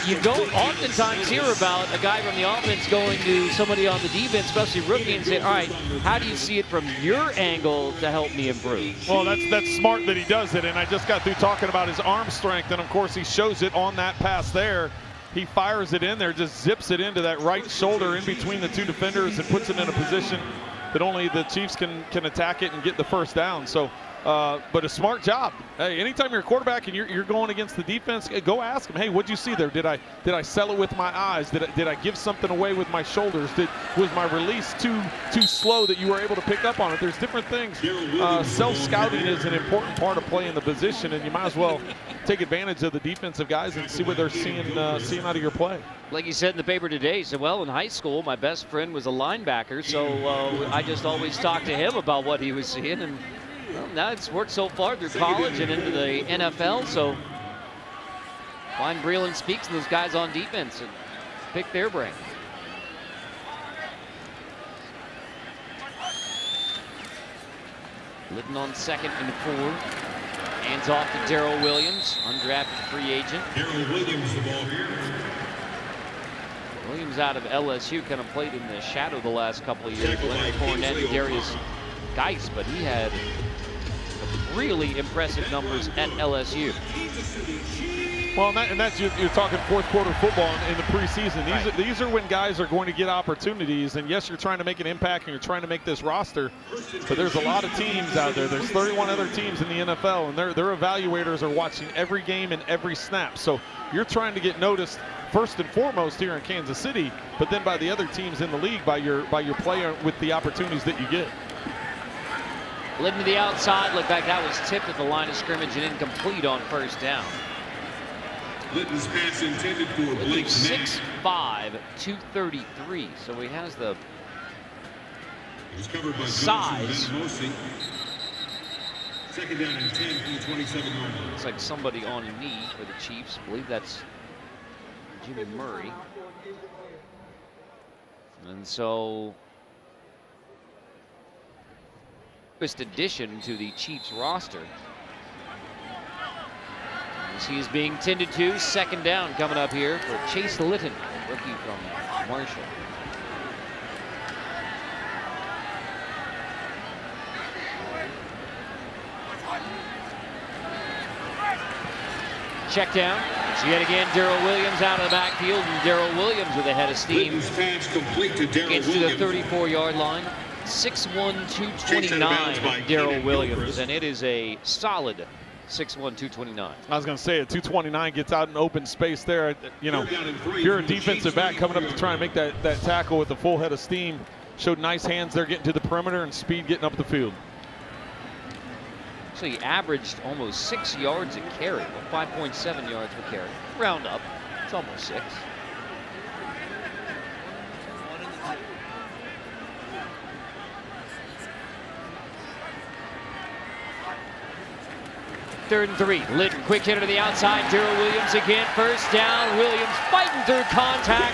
You don't oftentimes hear about a guy from the offense going to somebody on the defense, especially rookie, and saying, all right, how do you see it from your angle to help me improve? Well, that's smart that he does it, and I just got through talking about his arm strength, and of course he shows it on that pass there. He fires it in there, just zips it into that right shoulder in between the 2 defenders and puts it in a position that only the Chiefs can attack it and get the first down. So, but a smart job. Hey, anytime you're a quarterback and you're going against the defense, go ask them, hey, what'd you see there? Did I sell it with my eyes? Did I give something away with my shoulders? Was my release too slow that you were able to pick up on it? There's different things. Self-scouting is an important part of playing the position, and you might as well take advantage of the defensive guys and see what they're seeing out of your play. Like he said in the paper today, he said, well, in high school, my best friend was a linebacker, so I just always talked to him about what he was seeing, and well, now it's worked so far through college and into the NFL, so Klein Breland speaks to those guys on defense and pick their brain. Litton on 2nd and 4. Hands off to Darrell Williams, undrafted free agent. Darrell Williams, the ball here. Williams out of LSU, kind of played in the shadow the last couple of years. Leonard Fournette and Darius Geis, but he had really impressive numbers at LSU. Well, and that's you're talking fourth quarter football in the preseason. These are when guys are going to get opportunities. And yes, you're trying to make an impact and you're trying to make this roster. But there's a lot of teams out there. There's 31 other teams in the NFL, and their evaluators are watching every game and every snap. So you're trying to get noticed first and foremost here in Kansas City, but then by the other teams in the league by your player with the opportunities that you get. Litton to the outside. Looked like that was tipped at the line of scrimmage and incomplete on first down. Litton's pass intended for Blake 6'5", 233. So he has the size. Second down and 10 from the 27-yard line. Looks like somebody on a knee for the Chiefs. I believe that's Jimmy Murray. And so, first addition to the Chiefs roster. As he is being tended to, second down coming up here for Chase Litton, rookie from Marshall. Check down. It's yet again Darrell Williams out of the backfield, and Darrell Williams with a head of steam. Pass complete to Darrell Gets to the 34-yard line. 6'1", 229, Darrell Williams, and it is a solid 6'1", 229. I was going to say, a 229 gets out in open space there. You know, if you're a defensive back coming up to try and make that tackle with a full head of steam, showed nice hands there getting to the perimeter and speed getting up the field. So he averaged almost 6 yards a carry, 5.7 yards per carry. Round up, it's almost 6. Third and 3. Litton, quick hitter to the outside. Darrell Williams again. First down. Williams fighting through contact.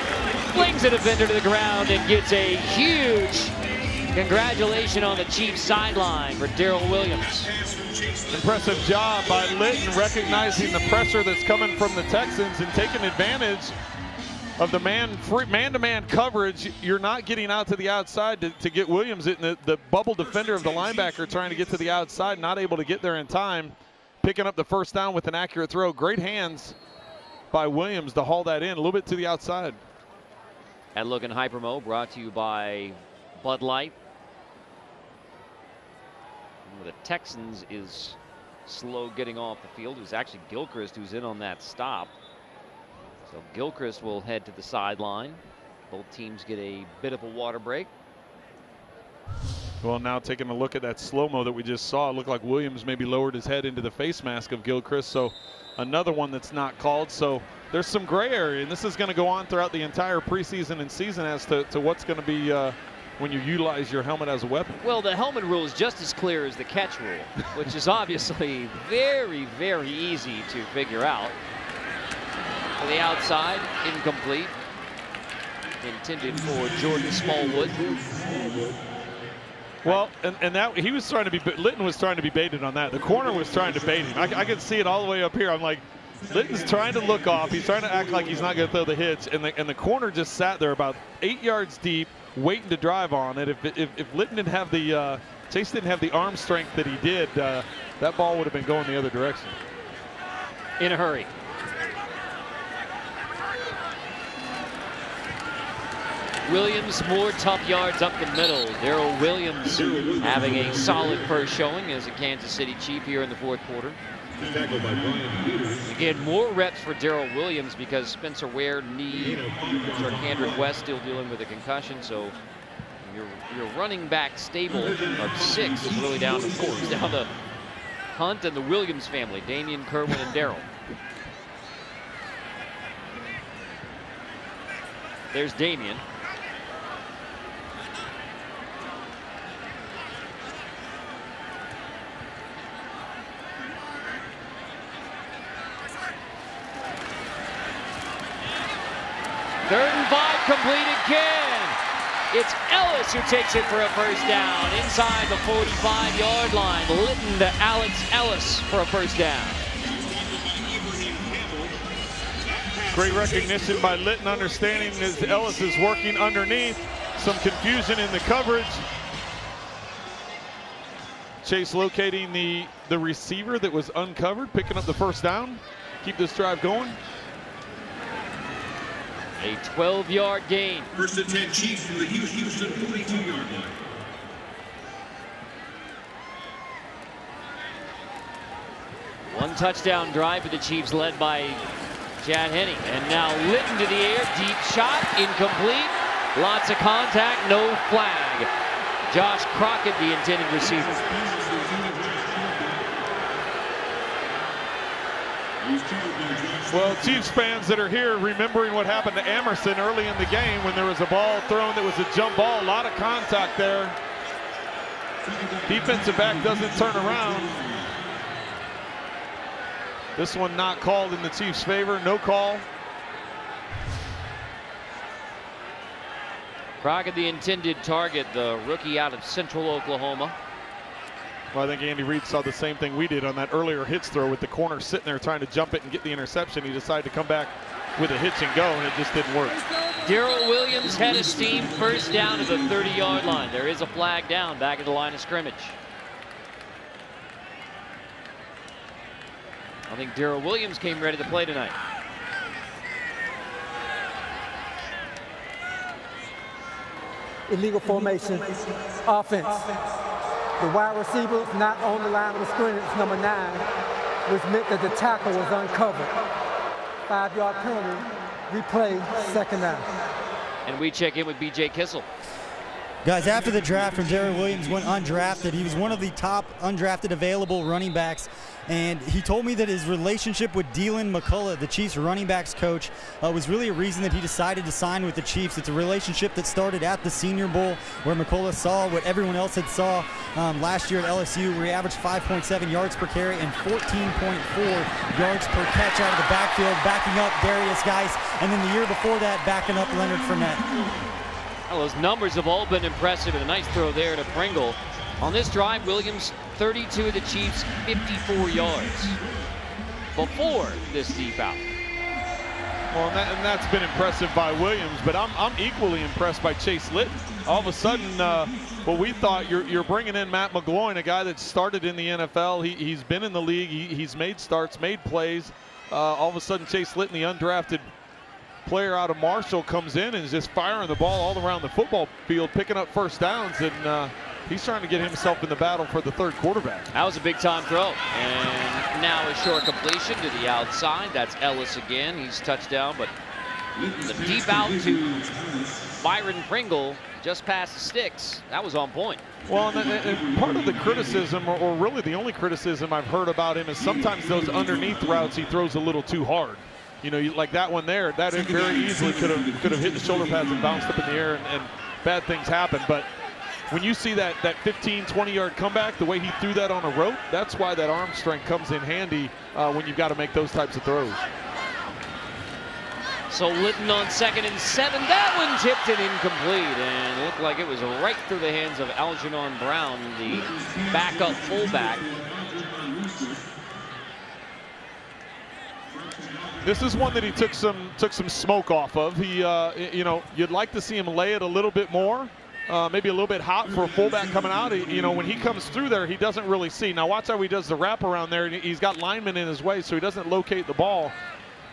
Flings a defender to the ground and gets a huge congratulations on the Chiefs sideline for Darrell Williams. Impressive job by Litton, recognizing the pressure that's coming from the Texans and taking advantage of the man-to-man coverage. You're not getting out to the outside to get Williams in. The bubble defender of the linebacker trying to get to the outside, not able to get there in time. Picking up the first down with an accurate throw. Great hands by Williams to haul that in a little bit to the outside. At Look and Hypermo, brought to you by Bud Light. The Texans is slow getting off the field. It was actually Gilchrist who's in on that stop. So Gilchrist will head to the sideline. Both teams get a bit of a water break. Well, now taking a look at that slow-mo that we just saw, it looked like Williams maybe lowered his head into the face mask of Gilchrist. So another one that's not called. So there's some gray area, and this is going to go on throughout the entire preseason and season as to what's going to be when you utilize your helmet as a weapon. Well, the helmet rule is just as clear as the catch rule, which is obviously very, very easy to figure out. To the outside, incomplete. Intended for Jordan Smallwood. Well, and that he was trying to be, Litton was trying to be baited on that. The corner was trying to bait him. I could see it all the way up here. I'm like, Litton's trying to look off. He's trying to act like he's not going to throw the hitch, and the corner just sat there about 8 yards deep, waiting to drive on it. If Litton didn't have the Chase didn't have the arm strength that he did, that ball would have been going the other direction. In a hurry. Williams, more tough yards up the middle. Darrell Williams having a solid first showing as a Kansas City Chief here in the fourth quarter. Again, more reps for Darrell Williams because Spencer Ware, knee, Kendrick West still dealing with a concussion. So your running back stable of 6 is really down to 4. It's down to Hunt and the Williams family, Damian, Kerwin, and Darrell. There's Damian. Third and 5, complete again. It's Ellis who takes it for a first down inside the 45-yard line. Litton to Alex Ellis for a first down. Great recognition by Litton, understanding as Ellis is working underneath. Some confusion in the coverage. Chase locating the receiver that was uncovered, picking up the first down. Keep this drive going. A 12-yard gain. First and 10 Chiefs from the Houston 42-yard line. One touchdown drive for the Chiefs led by Chad Henne. And now Litton to the air, deep shot, incomplete. Lots of contact, no flag. Josh Crockett, the intended receiver. Well, Chiefs fans that are here remembering what happened to Emerson early in the game when there was a ball thrown that was a jump ball. A lot of contact there. Defensive back doesn't turn around. This one not called in the Chiefs' favor. No call. Crockett, the intended target, the rookie out of Central Oklahoma. Well, I think Andy Reid saw the same thing we did on that earlier hitch throw with the corner sitting there trying to jump it and get the interception. He decided to come back with a hitch and go, and it just didn't work. Darrell Williams head of steam, first down to the 30-yard line. There is a flag down back at the line of scrimmage. I think Darrell Williams came ready to play tonight. Illegal formation, offense. The wide receiver not on the line of the scrimmage, number 9, which meant that the tackle was uncovered. 5-yard penalty, replay, second down. And we check in with B.J. Kissel. Guys, after the draft, when Darrell Williams went undrafted, he was one of the top undrafted available running backs. And he told me that his relationship with Dylan McCullough, the Chiefs running backs coach, was really a reason that he decided to sign with the Chiefs. It's a relationship that started at the Senior Bowl, where McCullough saw what everyone else had saw last year at LSU, where he averaged 5.7 yards per carry and 14.4 yards per catch out of the backfield, backing up Darius Geis, and then the year before that, backing up Leonard Fournette. Well, those numbers have all been impressive, and a nice throw there to Pringle. On this drive, Williams, 32 of the Chiefs, 54 yards before this deep out. Well, and that's been impressive by Williams, but I'm equally impressed by Chase Litton. All of a sudden, well, we thought you're bringing in Matt McGloin, a guy that started in the NFL. He's been in the league. He's made starts, made plays. All of a sudden, Chase Litton, the undrafted player out of Marshall, comes in and is just firing the ball all around the football field, picking up first downs, and he's trying to get himself in the battle for the third quarterback. That was a big-time throw. And now a short completion to the outside. That's Ellis again. He's touchdown, but the deep out to Byron Pringle just past the sticks. That was on point. Well, and part of the criticism, or really the only criticism I've heard about him, is sometimes those underneath routes he throws a little too hard. You know, like that one there, that very easily could have hit the shoulder pads and bounced up in the air, and bad things happen. But when you see that 15, 20-yard comeback, the way he threw that on a rope, that's why that arm strength comes in handy when you've got to make those types of throws. So Litton on 2nd and 7. That one tipped and incomplete, and it looked like it was right through the hands of Algernon Brown, the backup fullback. This is one that he took some smoke off of. He, you know, you'd like to see him lay it a little bit more. Maybe a little bit hot for a fullback coming out. You know, when he comes through there, he doesn't really see. Now watch how he does the wraparound there. He's got linemen in his way, so he doesn't locate the ball.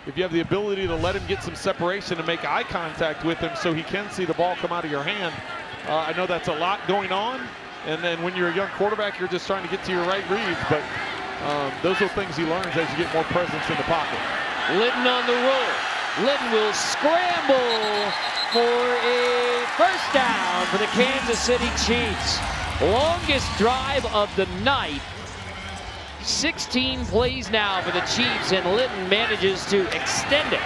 If you have the ability to let him get some separation and make eye contact with him so he can see the ball come out of your hand, I know that's a lot going on. And then when you're a young quarterback, you're just trying to get to your right reads. But those are things he learns as you get more presence in the pocket. Litton on the roll. Litton will scramble for a first down for the Kansas City Chiefs. Longest drive of the night. 16 plays now for the Chiefs, and Litton manages to extend it.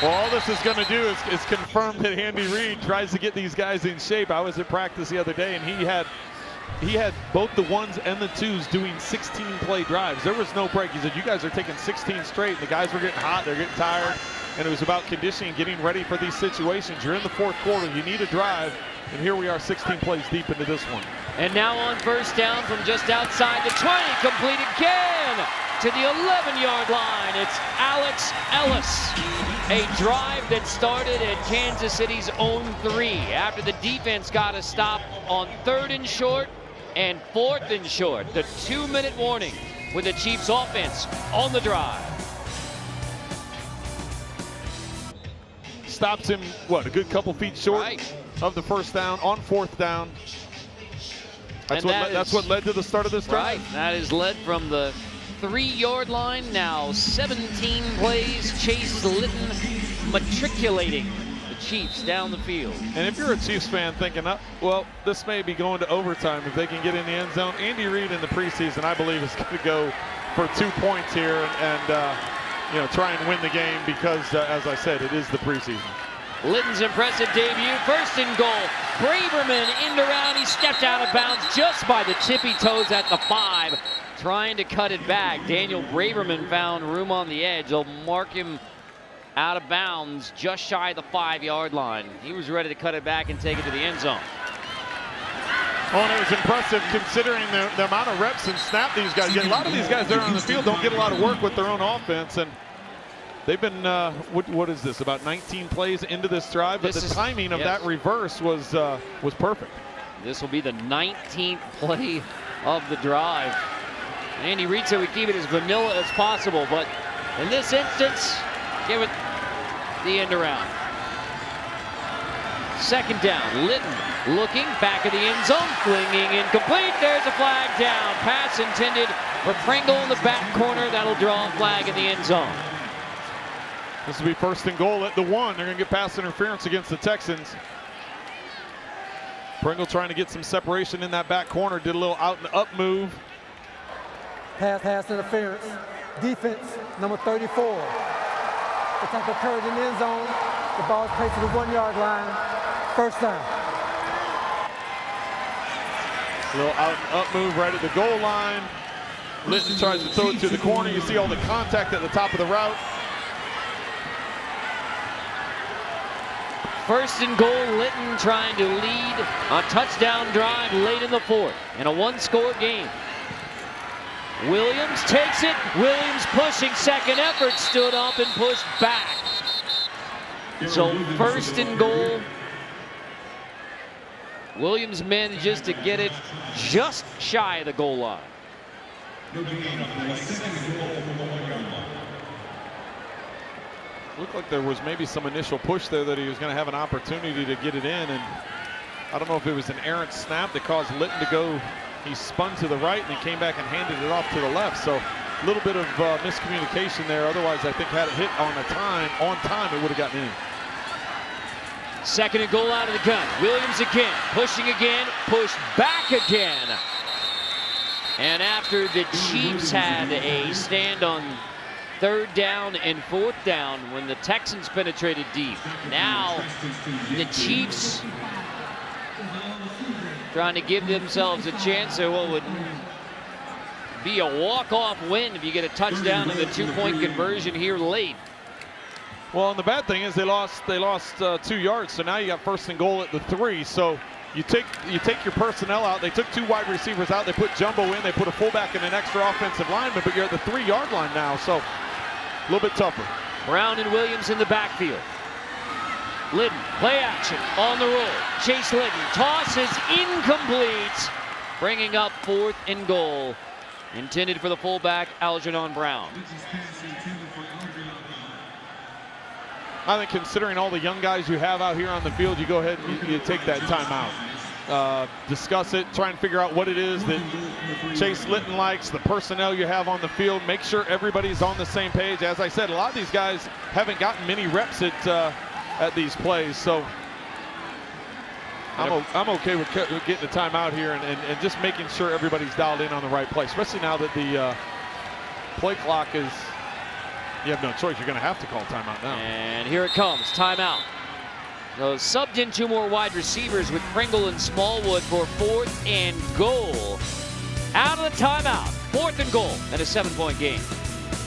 Well, all this is going to do is confirm that Andy Reid tries to get these guys in shape. I was at practice the other day, and he had both the ones and the twos doing 16-play drives. There was no break. He said, you guys are taking 16 straight, and the guys were getting hot, they're getting tired, and it was about conditioning, getting ready for these situations. You're in the fourth quarter, you need a drive, and here we are 16 plays deep into this one. And now on first down from just outside the 20, complete again to the 11-yard line. It's Alex Ellis. A drive that started at Kansas City's own 3 after the defense got a stop on 3rd and short and 4th and short. The 2-minute warning with the Chiefs offense on the drive. Stops him, what, a good couple feet short of the first down on 4th down. That's what led to the start of this drive. Right, that is led from the 3-yard line. Now 17 plays. Chase Litton matriculating the Chiefs down the field. And if you're a Chiefs fan thinking, well, this may be going to overtime if they can get in the end zone, Andy Reid in the preseason, I believe, is going to go for 2 points here and try and win the game because, as I said, it is the preseason. Litton's impressive debut, 1st and goal. Braverman in around, he stepped out of bounds just by the tippy toes at the 5, trying to cut it back. Daniel Braverman found room on the edge. They'll mark him out of bounds just shy of the 5-yard line. He was ready to cut it back and take it to the end zone. Oh, and it was impressive considering the amount of reps and snap these guys get. A lot of these guys there on the field don't get a lot of work with their own offense, and they've been, what is this, about 19 plays into this drive, but the timing of that reverse was perfect. This will be the 19th play of the drive. Andy Reid said we keep it as vanilla as possible, but in this instance, give it the end around. 2nd down, Litton looking back of the end zone, flinging incomplete. There's a flag down. Pass intended for Pringle in the back corner. That'll draw a flag in the end zone. This will be 1st and goal at the 1. They're going to get pass interference against the Texans. Pringle trying to get some separation in that back corner. Did a little out and up move. Pass interference. Defense, number 34. The tackle occurred in the end zone. The ball is played to the 1-yard line. 1st down. A little out and up move right at the goal line. Litton tries to throw it to the corner. You see all the contact at the top of the route. 1st and goal, Litton trying to lead a touchdown drive late in the 4th in a 1-score game. Williams takes it. Williams pushing, 2nd effort, stood up and pushed back. So 1st and goal. Williams manages to get it just shy of the goal line. Looked like there was maybe some initial push there that he was going to have an opportunity to get it in, and I don't know if it was an errant snap that caused Litton to go. He spun to the right and then came back and handed it off to the left. So a little bit of miscommunication there. Otherwise, I think had it hit on time, it would have gotten in. 2nd and goal out of the gun. Williams again, pushing again, pushed back again. And after the Chiefs had a stand on 3rd down and 4th down when the Texans penetrated deep, now the Chiefs trying to give themselves a chance at what would be a walk-off win if you get a touchdown in the 2-point conversion here late. Well, and the bad thing is they lost 2 yards, so now you got 1st and goal at the 3. So you take your personnel out. They took 2 wide receivers out. They put Jumbo in. They put a fullback and an extra offensive lineman, but you're at the 3-yard line now, so a little bit tougher. Brown and Williams in the backfield. Litton, play action on the roll. Chase Litton, toss is incomplete, bringing up 4th and goal. Intended for the fullback, Algernon Brown. I think considering all the young guys you have out here on the field, you go ahead and you take that timeout. Discuss it, try and figure out what it is that Chase Litton likes, the personnel you have on the field, make sure everybody's on the same page. As I said, a lot of these guys haven't gotten many reps at these plays, so I'm okay with getting a timeout here and just making sure everybody's dialed in on the right play, especially now that the play clock is, you have no choice. You're going to have to call timeout now. And here it comes, timeout. So subbed in 2 more wide receivers with Pringle and Smallwood for 4th and goal. Out of the timeout, 4th and goal, and a 7-point game.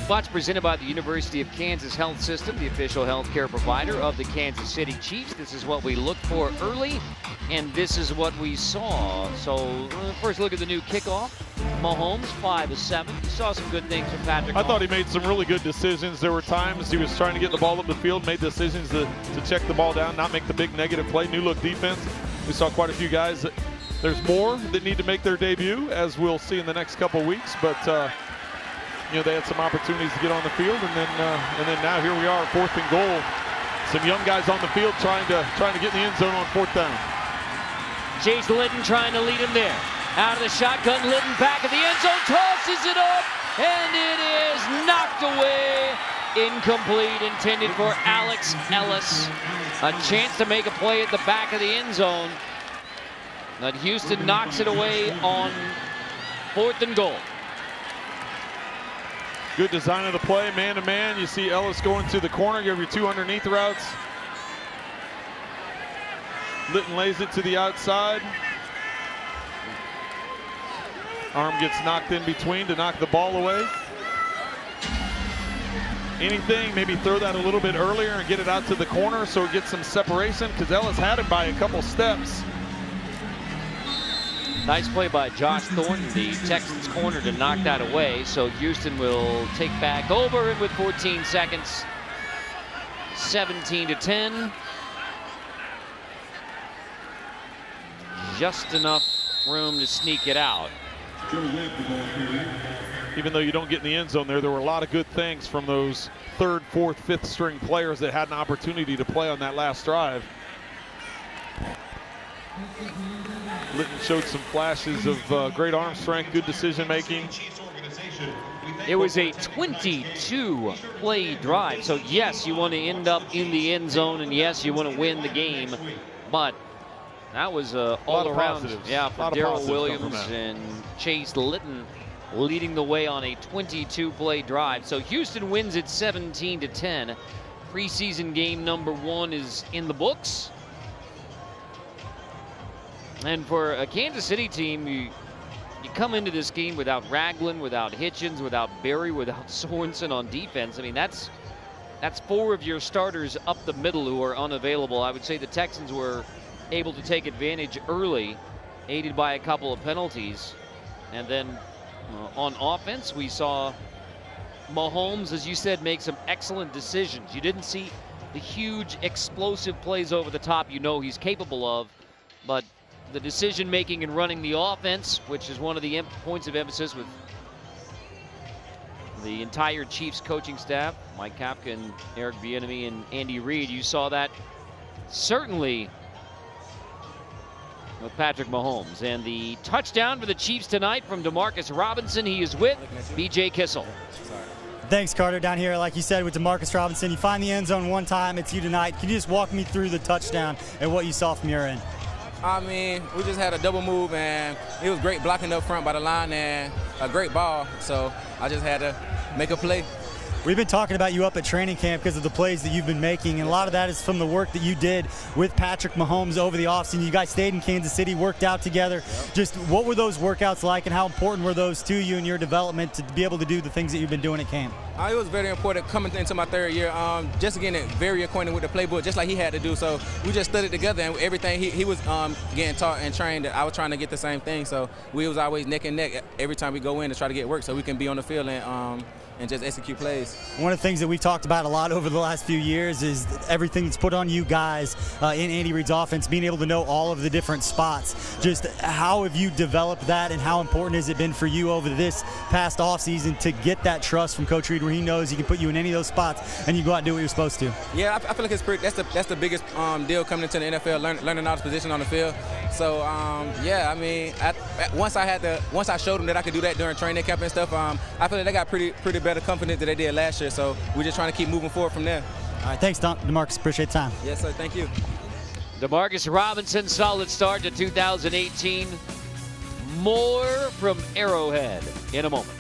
Watch presented by the University of Kansas Health System, the official healthcare provider of the Kansas City Chiefs. This is what we looked for early, and this is what we saw. So first look at the new kickoff. Mahomes, 5 of 7. You saw some good things from Patrick Mahomes. I thought he made some really good decisions. There were times he was trying to get the ball up the field, made decisions to check the ball down, not make the big negative play. New look defense. We saw quite a few guys. There's more that need to make their debut, as we'll see in the next couple weeks. But you know, they had some opportunities to get on the field, and then now here we are, 4th and goal. Some young guys on the field trying to get in the end zone on 4th down. Chase Litton trying to lead him there. Out of the shotgun, Litton back at the end zone, tosses it up, and it is knocked away. Incomplete, intended for Alex Ellis. A chance to make a play at the back of the end zone. But Houston knocks it away on 4th and goal. Good design of the play, man-to-man. You see Ellis going to the corner. You have your 2 underneath routes. Litton lays it to the outside. Arm gets knocked in between to knock the ball away. Anything, maybe throw that a little bit earlier and get it out to the corner so it gets some separation, because Ellis had him by a couple steps. Nice play by Josh Thornton, the Texans corner, to knock that away. So Houston will take back over it with 14 seconds. 17-10. Just enough room to sneak it out. Even though you don't get in the end zone there were a lot of good things from those 3rd, 4th, 5th string players that had an opportunity to play on that last drive. Litton showed some flashes of great arm strength, good decision making. It was a 22-play drive. So yes, you want to end up in the end zone, and yes, you want to win the game. But that was all around, yeah, for Darrell Williams and Chase Litton leading the way on a 22-play drive. So Houston wins it 17-10. Preseason game number 1 is in the books. And for a Kansas City team, you come into this game without Ragland, without Hitchens, without Berry, without Sorensen on defense. I mean, that's 4 of your starters up the middle who are unavailable. I would say the Texans were able to take advantage early, aided by a couple of penalties. And then on offense, we saw Mahomes, as you said, make some excellent decisions. You didn't see the huge explosive plays over the top you know he's capable of, but the decision making and running the offense, which is one of the points of emphasis with the entire Chiefs coaching staff, Mike Kafka and Eric Bieniemy and Andy Reid. You saw that certainly with Patrick Mahomes. And the touchdown for the Chiefs tonight from Demarcus Robinson. He is with B.J. Kissel. Thanks, Carter. Down here, like you said, with Demarcus Robinson, you find the end zone one time. It's you tonight. Can you just walk me through the touchdown and what you saw from your end? I mean, we just had a double move, and it was great blocking up front by the line and a great ball. So I just had to make a play. We've been talking about you up at training camp because of the plays that you've been making, and a lot of that is from the work that you did with Patrick Mahomes over the offseason. You guys stayed in Kansas City, worked out together. Yep. Just what were those workouts like, and how important were those to you in your development to be able to do the things that you've been doing at camp? It was very important coming into my 3rd year, just getting very acquainted with the playbook, just like he had to do. So we just studied together, and everything he was getting taught and trained, I was trying to get the same thing. So we was always neck and neck every time we go in to try to get work so we can be on the field and just execute plays. One of the things that we've talked about a lot over the last few years is everything that's put on you guys in Andy Reid's offense, being able to know all of the different spots. Just how have you developed that, and how important has it been for you over this past offseason to get that trust from Coach Reid where he knows he can put you in any of those spots and you go out and do what you're supposed to? Yeah, I feel like that's the biggest deal coming into the NFL, learning all the position on the field. So yeah, I mean, once I showed them that I could do that during training camp and stuff, I feel like they got pretty better confidence than they did last year. So we're just trying to keep moving forward from there. All right, thanks, DeMarcus. Appreciate the time. Yes, sir. Thank you. Demarcus Robinson, solid start to 2018. More from Arrowhead in a moment.